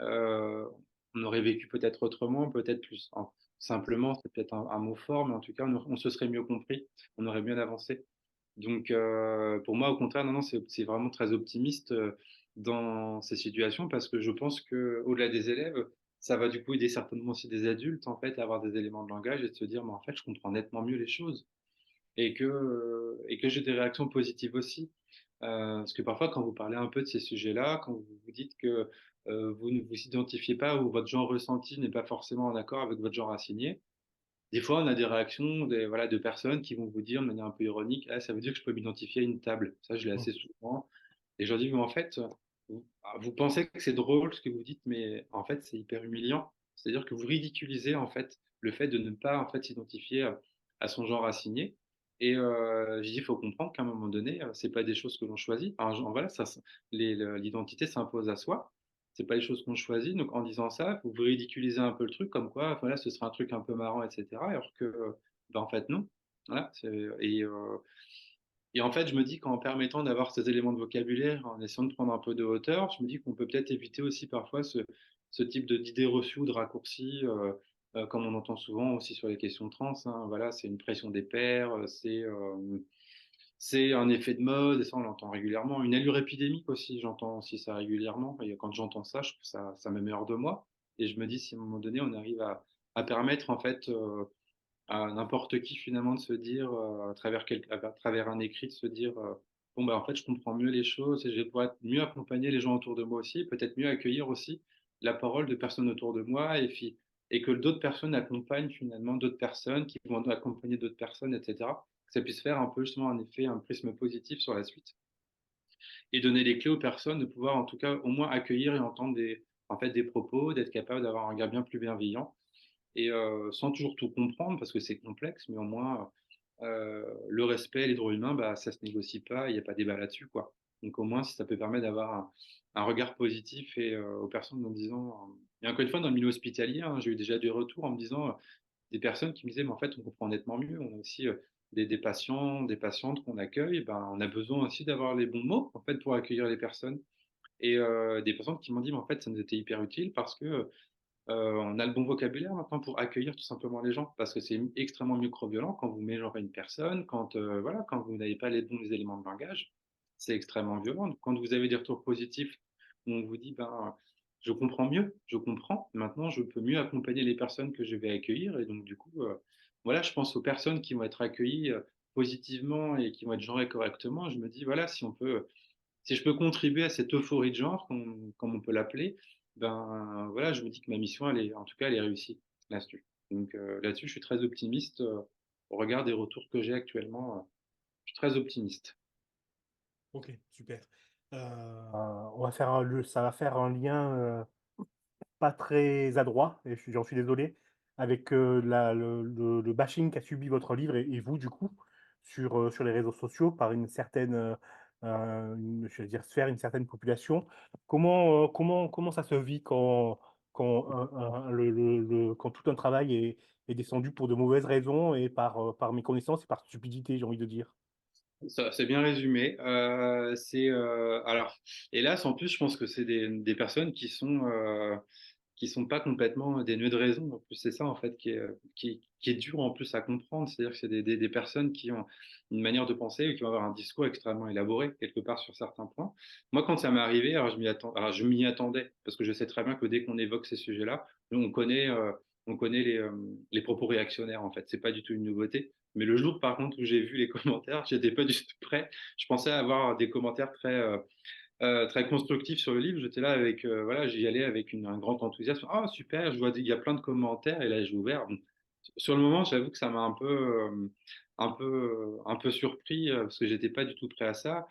Speaker 6: heu, on aurait vécu peut-être autrement, peut-être plus». Simplement, c'est peut-être un mot fort, mais en tout cas, on se serait mieux compris, on aurait mieux avancé. Donc pour moi, au contraire, non, non, c'est vraiment très optimiste, dans ces situations parce que je pense qu'au-delà des élèves, ça va du coup aider certainement aussi des adultes en fait à avoir des éléments de langage et de se dire, mais en fait, je comprends nettement mieux les choses et que j'ai des réactions positives aussi. Parce que parfois, quand vous parlez un peu de ces sujets-là, quand vous vous dites que vous ne vous identifiez pas ou votre genre ressenti n'est pas forcément en accord avec votre genre assigné, des fois, on a des réactions voilà, de personnes qui vont vous dire de manière un peu ironique, ah, ça veut dire que je peux m'identifier à une table. Ça, je l'ai
Speaker 5: Mmh.
Speaker 6: assez souvent. Et je leur dis, mais en fait, vous pensez que c'est drôle ce que vous dites, mais en fait, c'est hyper humiliant. C'est-à-dire que vous ridiculisez en fait le fait de ne pas en fait s'identifier à son genre assigné. Et je dis, il faut comprendre qu'à un moment donné, c'est pas des choses que l'on choisit. Enfin, voilà, l'identité s'impose à soi. C'est pas les choses qu'on choisit. Donc, en disant ça, vous ridiculisez un peu le truc, comme quoi, voilà, ce sera un truc un peu marrant, etc. Alors que, ben, en fait, non. Voilà. Et en fait, je me dis qu'en permettant d'avoir ces éléments de vocabulaire, en essayant de prendre un peu de hauteur, je me dis qu'on peut peut-être éviter aussi parfois ce type d'idées reçues ou de raccourcis, comme on entend souvent aussi sur les questions trans. Hein. Voilà, c'est une pression des pairs, c'est un effet de mode, et ça on l'entend régulièrement. Une allure épidémique aussi, j'entends aussi ça régulièrement. Et quand j'entends ça, je trouve ça me met hors de moi. Et je me dis si à un moment donné on arrive à permettre en fait à n'importe qui finalement de se dire à travers un écrit de se dire bon bah en fait je comprends mieux les choses et je vais pouvoir mieux accompagner les gens autour de moi aussi, peut-être mieux accueillir aussi la parole de personnes autour de moi et que d'autres personnes accompagnent finalement d'autres personnes qui vont accompagner d'autres personnes, etc. Que ça puisse faire un peu justement un effet, un prisme positif sur la suite et donner les clés aux personnes de pouvoir en tout cas au moins accueillir et entendre en fait des propos, d'être capable d'avoir un regard bien plus bienveillant et sans toujours tout comprendre parce que c'est complexe, mais au moins le respect, les droits humains, bah, ça se négocie pas, il n'y a pas débat là-dessus, quoi. Donc au moins, si ça peut permettre d'avoir un regard positif et aux personnes en disant, et encore une fois, dans le milieu hospitalier, hein, j'ai eu déjà des retours en me disant, des personnes qui me disaient, mais en fait, on comprend nettement mieux, on a aussi des patients, des patientes qu'on accueille, ben, on a besoin aussi d'avoir les bons mots, en fait, pour accueillir les personnes. Et des personnes qui m'ont dit, mais en fait, ça nous était hyper utile parce que on a le bon vocabulaire maintenant pour accueillir tout simplement les gens, parce que c'est extrêmement micro-violent quand vous mégenrez une personne, quand, voilà, quand vous n'avez pas les bons éléments de langage, c'est extrêmement violent. Donc, quand vous avez des retours positifs où on vous dit: «Ben, je comprends mieux, je comprends, maintenant je peux mieux accompagner les personnes que je vais accueillir» et donc du coup, voilà, je pense aux personnes qui vont être accueillies, positivement et qui vont être genrées correctement. Je me dis: «Voilà, si je peux contribuer à cette euphorie de genre, comme on peut l'appeler, ben voilà, je me dis que ma mission, elle est, en tout cas, elle est réussie là-dessus. Donc là-dessus, je suis très optimiste au regard des retours que j'ai actuellement. Je suis très optimiste.
Speaker 5: OK, super. On va faire ça va faire un lien, pas très adroit et j'en suis désolé, avec, la le bashing qu'a subi votre livre et vous du coup, sur les réseaux sociaux par une certaine, je vais dire sphère, une certaine population. Comment ça se vit quand quand tout un travail est descendu pour de mauvaises raisons et par méconnaissance et par stupidité, j'ai envie de dire?
Speaker 6: Ça, c'est bien résumé. Alors, hélas, en plus, je pense que c'est des personnes qui sont pas complètement dénuées de raison. En plus, c'est ça, en fait, qui est dur, en plus, à comprendre. C'est-à-dire que c'est des personnes qui ont une manière de penser et qui vont avoir un discours extrêmement élaboré, quelque part, sur certains points. Moi, quand ça m'est arrivé, alors, je m'y attendais, parce que je sais très bien que dès qu'on évoque ces sujets-là, nous, on connaît les propos réactionnaires, en fait. C'est pas du tout une nouveauté. Mais le jour, par contre, où j'ai vu les commentaires, j'étais pas du tout prêt. Je pensais avoir des commentaires très constructif sur le livre. J'étais là avec, voilà, j'y allais avec un grand enthousiasme. Ah super, je vois il y a plein de commentaires et là j'ai ouvert. Bon, sur le moment, j'avoue que ça m'a un peu surpris parce que j'étais pas du tout prêt à ça.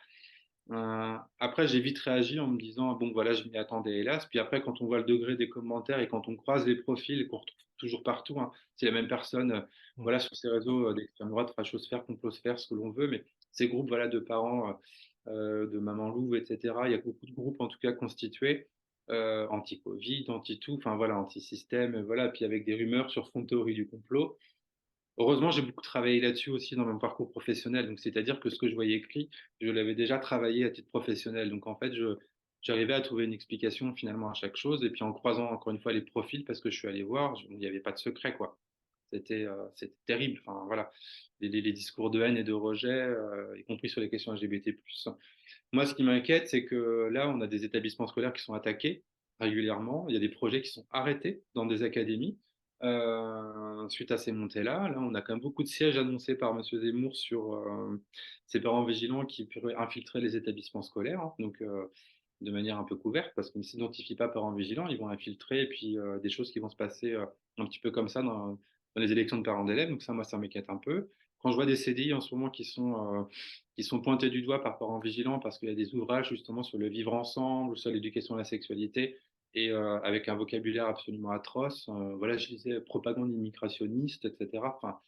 Speaker 6: Après, j'ai vite réagi en me disant bon voilà, je m'y attendais hélas. Puis après, quand on voit le degré des commentaires et quand on croise les profils qu'on retrouve toujours partout, hein, c'est la même personne,
Speaker 5: Mmh.
Speaker 6: voilà, sur ces réseaux d'extrême droite, fachosphère, complosphère, ce que l'on veut, mais ces groupes voilà de parents de Maman Louve, etc. Il y a beaucoup de groupes en tout cas constitués, anti-Covid, anti-tout, enfin voilà, anti-système, voilà, puis avec des rumeurs sur fond de théorie du complot. Heureusement, j'ai beaucoup travaillé là-dessus aussi dans mon parcours professionnel, donc c'est-à-dire que ce que je voyais écrit, je l'avais déjà travaillé à titre professionnel. Donc en fait, j'arrivais à trouver une explication finalement à chaque chose, et puis en croisant encore une fois les profils, parce que je suis allé voir, il n'y avait pas de secret, quoi. c'était terrible. Enfin, voilà, les discours de haine et de rejet, y compris sur les questions LGBT+. Moi, ce qui m'inquiète, c'est que là, on a des établissements scolaires qui sont attaqués régulièrement. Il y a des projets qui sont arrêtés dans des académies suite à ces montées-là. Là, on a quand même beaucoup de sièges annoncés par Monsieur Zemmour sur ces parents vigilants qui pourraient infiltrer les établissements scolaires, hein, donc de manière un peu couverte, parce qu'ils ne s'identifient pas parents vigilants, ils vont infiltrer, et puis des choses qui vont se passer un petit peu comme ça dans les élections de parents d'élèves. Donc ça, moi, ça m'inquiète un peu. Quand je vois des CDI en ce moment qui sont pointés du doigt par parents vigilants parce qu'il y a des ouvrages justement sur le vivre ensemble, sur l'éducation à la sexualité, et avec un vocabulaire absolument atroce. Voilà, je disais propagande immigrationniste, etc. Enfin,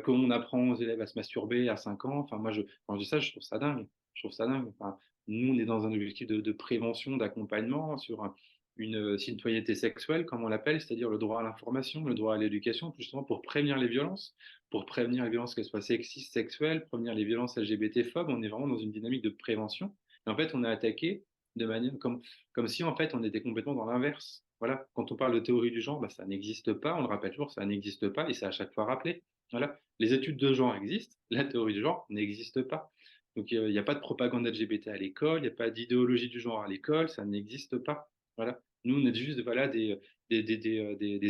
Speaker 6: comment on apprend aux élèves à se masturber à 5 ans. Enfin, moi, quand je dis ça, je trouve ça dingue. Je trouve ça dingue. Enfin, nous, on est dans un objectif de prévention, d'accompagnement sur une citoyenneté sexuelle, comme on l'appelle, c'est-à-dire le droit à l'information, le droit à l'éducation, justement pour prévenir les violences qu'elles soient sexistes, sexuelles, prévenir les violences LGBT-phobes. On est vraiment dans une dynamique de prévention. Et en fait, on est attaqué de manière comme si en fait on était complètement dans l'inverse. Voilà, quand on parle de théorie du genre, bah, ça n'existe pas. On le rappelle toujours, ça n'existe pas, et c'est à chaque fois rappelé. Voilà, les études de genre existent, la théorie du genre n'existe pas. Donc il n'y a pas de propagande LGBT à l'école, il n'y a pas d'idéologie du genre à l'école, ça n'existe pas. Voilà, nous on est juste voilà des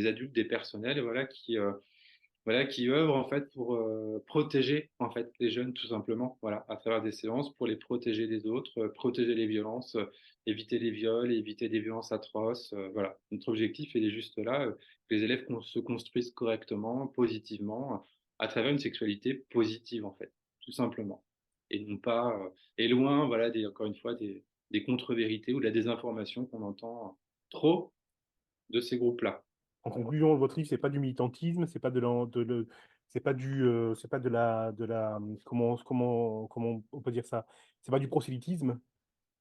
Speaker 6: adultes, des personnels, voilà, qui œuvrent en fait pour protéger en fait les jeunes tout simplement, voilà, à travers des séances pour les protéger des autres, protéger les violences, éviter les viols, éviter des violences atroces, voilà. Notre objectif il est juste là, que les élèves se construisent correctement, positivement, à travers une sexualité positive en fait, tout simplement, et non pas et loin, voilà, encore une fois des contre-vérités ou de la désinformation qu'on entend trop de ces groupes-là.
Speaker 5: En conclusion, votre livre, c'est pas du militantisme, c'est pas de la, c'est pas du, c'est pas de la, comment on peut dire ça? C'est pas du prosélytisme.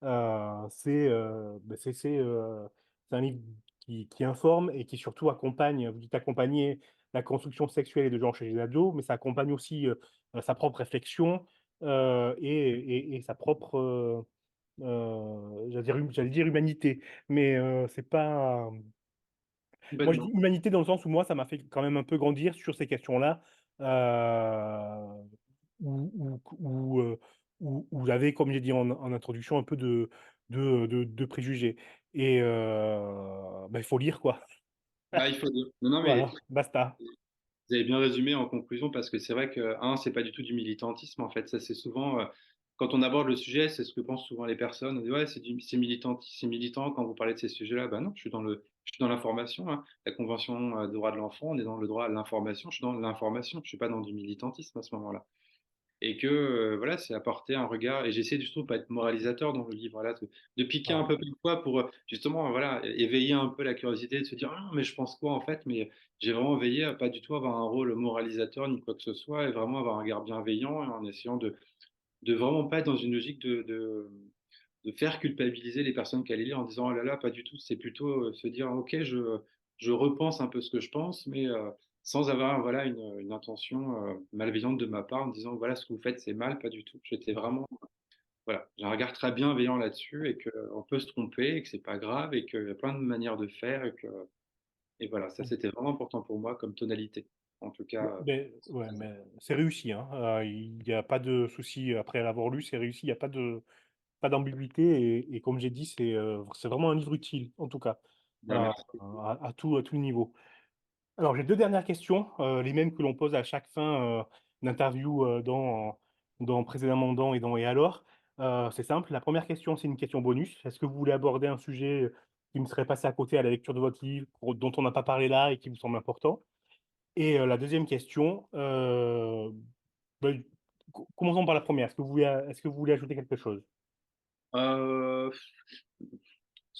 Speaker 5: C'est un livre qui informe et qui surtout accompagne, vous dites accompagner la construction sexuelle et de genre chez les ados, mais ça accompagne aussi sa propre réflexion et sa propre, j'allais dire humanité, mais c'est pas. Moi, je dis
Speaker 6: Complètement.
Speaker 5: humanité dans le sens où moi, ça m'a fait quand même un peu grandir sur ces questions-là, euh, où j'avais, comme j'ai dit en introduction, un peu de préjugés. Et il faut lire, quoi.
Speaker 6: Bah, il faut dire. Non, non, mais
Speaker 5: Voilà, basta.
Speaker 6: vous avez bien résumé en conclusion, parce que c'est vrai que, c'est pas du tout du militantisme, en fait. Ça, c'est souvent, quand on aborde le sujet, c'est ce que pensent souvent les personnes. On dit, ouais, c'est militant, c'est militant quand vous parlez de ces sujets-là. Ben non, je suis dans l'information, hein. La Convention des droits de l'enfant, on est dans le droit à l'information. Je suis dans l'information. Je suis pas dans du militantisme à ce moment-là. Et que voilà, c'est apporter un regard, et j'essaie du tout pas être moralisateur dans le livre, là, de piquer un
Speaker 5: Voilà.
Speaker 6: peu parfois pour justement voilà, éveiller un peu la curiosité, de se dire: «Ah mais je pense quoi en fait?» Mais j'ai vraiment veillé à pas du tout avoir un rôle moralisateur ni quoi que ce soit, et vraiment avoir un regard bienveillant, et en essayant de vraiment pas être dans une logique de faire culpabiliser les personnes qui allaient lire en disant: «Oh là là, pas du tout». C'est plutôt se dire: «OK, je repense un peu ce que je pense, mais sans avoir voilà, une intention malveillante de ma part en disant: «Voilà, ce que vous faites, c'est mal», pas du tout. J'étais vraiment, voilà, j'ai un regard très bienveillant là-dessus, et qu'on peut se tromper et que c'est pas grave, et qu'il y a plein de manières de faire, et voilà, ça c'était vraiment important pour moi comme tonalité. En tout cas,
Speaker 5: Ouais, mais c'est réussi, hein. Il n'y a pas de souci après l'avoir lu, c'est réussi, il n'y a pas d'ambiguïté et comme j'ai dit, c'est vraiment un livre utile, en tout cas,
Speaker 6: bah,
Speaker 5: à,
Speaker 6: merci.
Speaker 5: à tout niveau. Alors, j'ai deux dernières questions, les mêmes que l'on pose à chaque fin d'interview dans Précédemment dans et dans Et alors. C'est simple. La première question, c'est une question bonus. Est-ce que vous voulez aborder un sujet qui me serait passé à côté à la lecture de votre livre, dont on n'a pas parlé là et qui vous semble important? Et la deuxième question, ben, commençons par la première. Est-ce que vous voulez ajouter quelque chose?
Speaker 6: Heu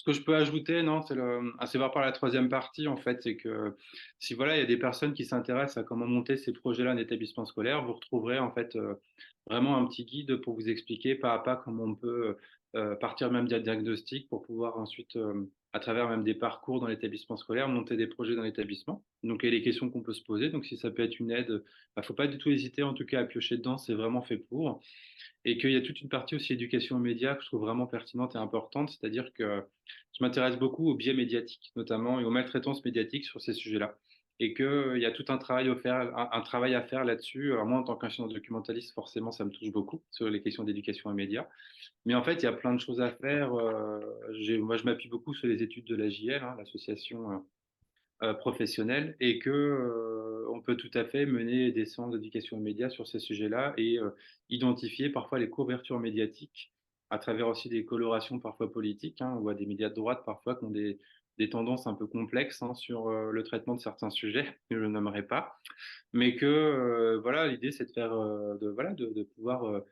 Speaker 6: Ce que je peux ajouter, non, c'est voir par la troisième partie, en fait, c'est que si voilà, il y a des personnes qui s'intéressent à comment monter ces projets-là en établissement scolaire, vous retrouverez en fait vraiment un petit guide pour vous expliquer pas à pas comment on peut partir même d'un diagnostic pour pouvoir ensuite, à travers même des parcours dans l'établissement scolaire, monter des projets dans l'établissement. Donc, il y a les questions qu'on peut se poser. Donc, si ça peut être une aide, bah, faut pas du tout hésiter, en tout cas, à piocher dedans. C'est vraiment fait pour. Et qu'il y a toute une partie aussi éducation aux médias que je trouve vraiment pertinente et importante, c'est-à-dire que je m'intéresse beaucoup aux biais médiatiques, notamment, et aux maltraitances médiatiques sur ces sujets-là. et qu'il y a tout un travail un travail à faire là-dessus. Alors moi, en tant qu'ingénieur documentaliste, forcément, ça me touche beaucoup sur les questions d'éducation aux médias. Mais en fait, il y a plein de choses à faire. Moi, je m'appuie beaucoup sur les études de l'AJL, hein, l'association professionnelle, et que on peut tout à fait mener des séances d'éducation aux médias sur ces sujets-là et identifier parfois les couvertures médiatiques à travers aussi des colorations parfois politiques. Hein. On voit des médias de droite parfois qui ont des tendances un peu complexes, hein, sur le traitement de certains sujets que je ne nommerai pas, mais que voilà, l'idée c'est de faire de pouvoir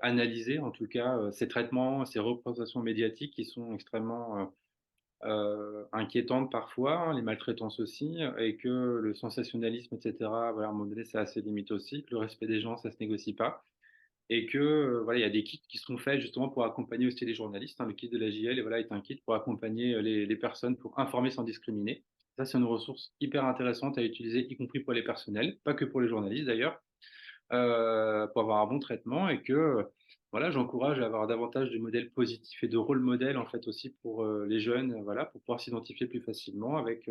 Speaker 6: analyser en tout cas ces traitements, ces représentations médiatiques qui sont extrêmement inquiétantes parfois, hein, les maltraitances aussi, et que le sensationnalisme, etc., voilà, à un moment donné, ça a ses limites aussi, que le respect des gens, ça se négocie pas, et que voilà, il y a des kits qui seront faits justement pour accompagner aussi les journalistes. Hein. Le kit de la JL voilà, est un kit pour accompagner les personnes, pour informer sans discriminer. Ça, c'est une ressource hyper intéressante à utiliser, y compris pour les personnels, pas que pour les journalistes d'ailleurs, pour avoir un bon traitement, et que voilà, j'encourage à avoir davantage de modèles positifs et de rôle modèles en fait aussi pour les jeunes, voilà, pour pouvoir s'identifier plus facilement avec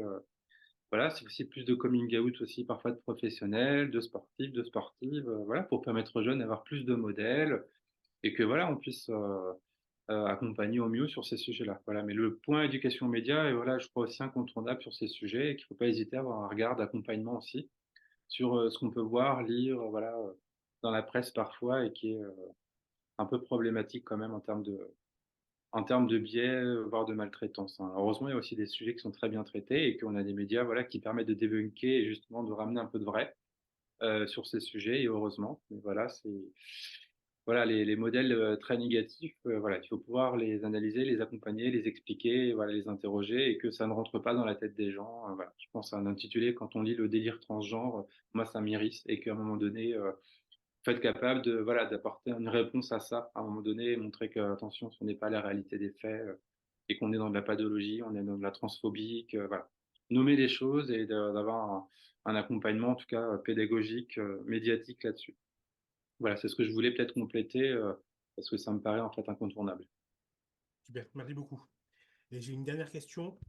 Speaker 6: voilà, c'est aussi plus de coming out aussi parfois de professionnels, de sportifs, de sportives, voilà, pour permettre aux jeunes d'avoir plus de modèles et que voilà, on puisse accompagner au mieux sur ces sujets-là. Voilà, mais le point éducation média est voilà, je crois aussi incontournable sur ces sujets et qu'il ne faut pas hésiter à avoir un regard d'accompagnement aussi sur ce qu'on peut voir, lire, voilà, dans la presse parfois et qui est un peu problématique quand même en termes de biais, voire de maltraitance. Hein. Heureusement, il y a aussi des sujets qui sont très bien traités et qu'on a des médias voilà, qui permettent de débunker et justement de ramener un peu de vrai sur ces sujets, et heureusement. Mais voilà, voilà, les modèles très négatifs, voilà, il faut pouvoir les analyser, les accompagner, les expliquer, voilà, les interroger, et que ça ne rentre pas dans la tête des gens. Voilà. Je pense à un intitulé, quand on lit le délire transgenre, moi ça m'irrisse, et qu'à un moment donné, faut être capable de voilà, d'apporter une réponse à ça, à un moment donné, et montrer que, attention, ce n'est pas la réalité des faits, et qu'on est dans de la pathologie, on est dans de la transphobie, voilà. Nommer les choses et d'avoir un accompagnement, en tout cas pédagogique, médiatique là-dessus. Voilà, c'est ce que je voulais peut-être compléter, parce que ça me paraît en fait incontournable.
Speaker 5: Super, merci beaucoup. Et j'ai une dernière question.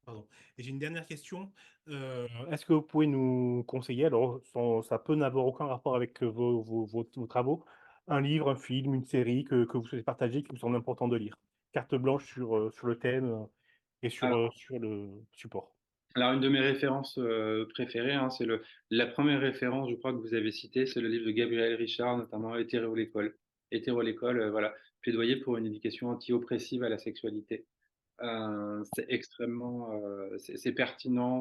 Speaker 5: Pardon. Et j'ai une dernière question. Est-ce que vous pouvez nous conseiller, alors ça peut n'avoir aucun rapport avec vos travaux, un livre, un film, une série que vous souhaitez partager, qui vous semble important de lire? Carte blanche sur le thème et sur le support.
Speaker 6: Alors, une de mes références préférées, hein, c'est la première référence, je crois, que vous avez citée, c'est le livre de Gabriel Richard, notamment Hétéro l'école. Hétéro l'école, voilà, plaidoyer pour une éducation anti-oppressive à la sexualité. C'est extrêmement, c'est pertinent,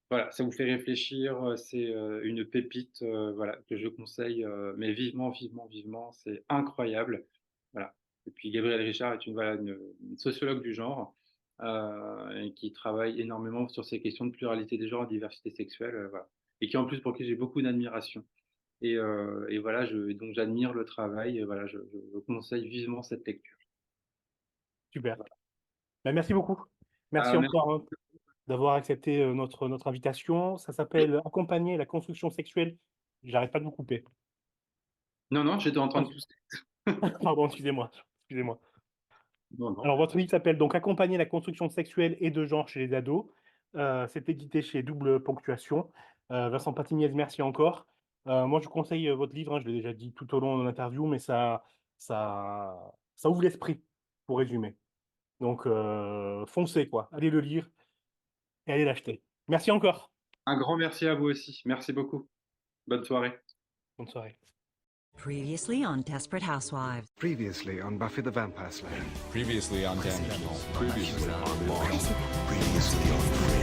Speaker 6: voilà, ça vous fait réfléchir, c'est une pépite, voilà, que je conseille, mais vivement, vivement, vivement, c'est incroyable. Voilà. Et puis Gabriel Richard est une sociologue du genre. Et qui travaille énormément sur ces questions de pluralité des genres et diversité sexuelle, voilà. Et qui en plus pour qui j'ai beaucoup d'admiration. Et voilà, donc j'admire le travail, voilà, je conseille vivement cette lecture.
Speaker 5: Super. Ben, merci beaucoup. Merci encore hein, d'avoir accepté notre invitation. Ça s'appelle Accompagner la construction sexuelle. J'arrête pas de vous couper.
Speaker 6: Non, j'étais en train de pousser.
Speaker 5: Pardon, excusez-moi.
Speaker 6: Non.
Speaker 5: Alors, votre livre s'appelle donc Accompagner la construction sexuelle et de genre chez les ados. C'est édité chez Double Ponctuation. Vincent Patiniez, merci encore. Moi, je conseille votre livre, hein, je l'ai déjà dit tout au long de l'interview, mais ça ouvre l'esprit, pour résumer. Donc, foncez, quoi. Allez le lire et allez l'acheter. Merci encore.
Speaker 6: Un grand merci à vous aussi. Merci beaucoup. Bonne soirée.
Speaker 5: Bonne soirée.
Speaker 1: Previously on Desperate Housewives.
Speaker 2: Previously on Buffy the Vampire Slayer.
Speaker 3: Previously on Damage.
Speaker 2: Previously on Fringe.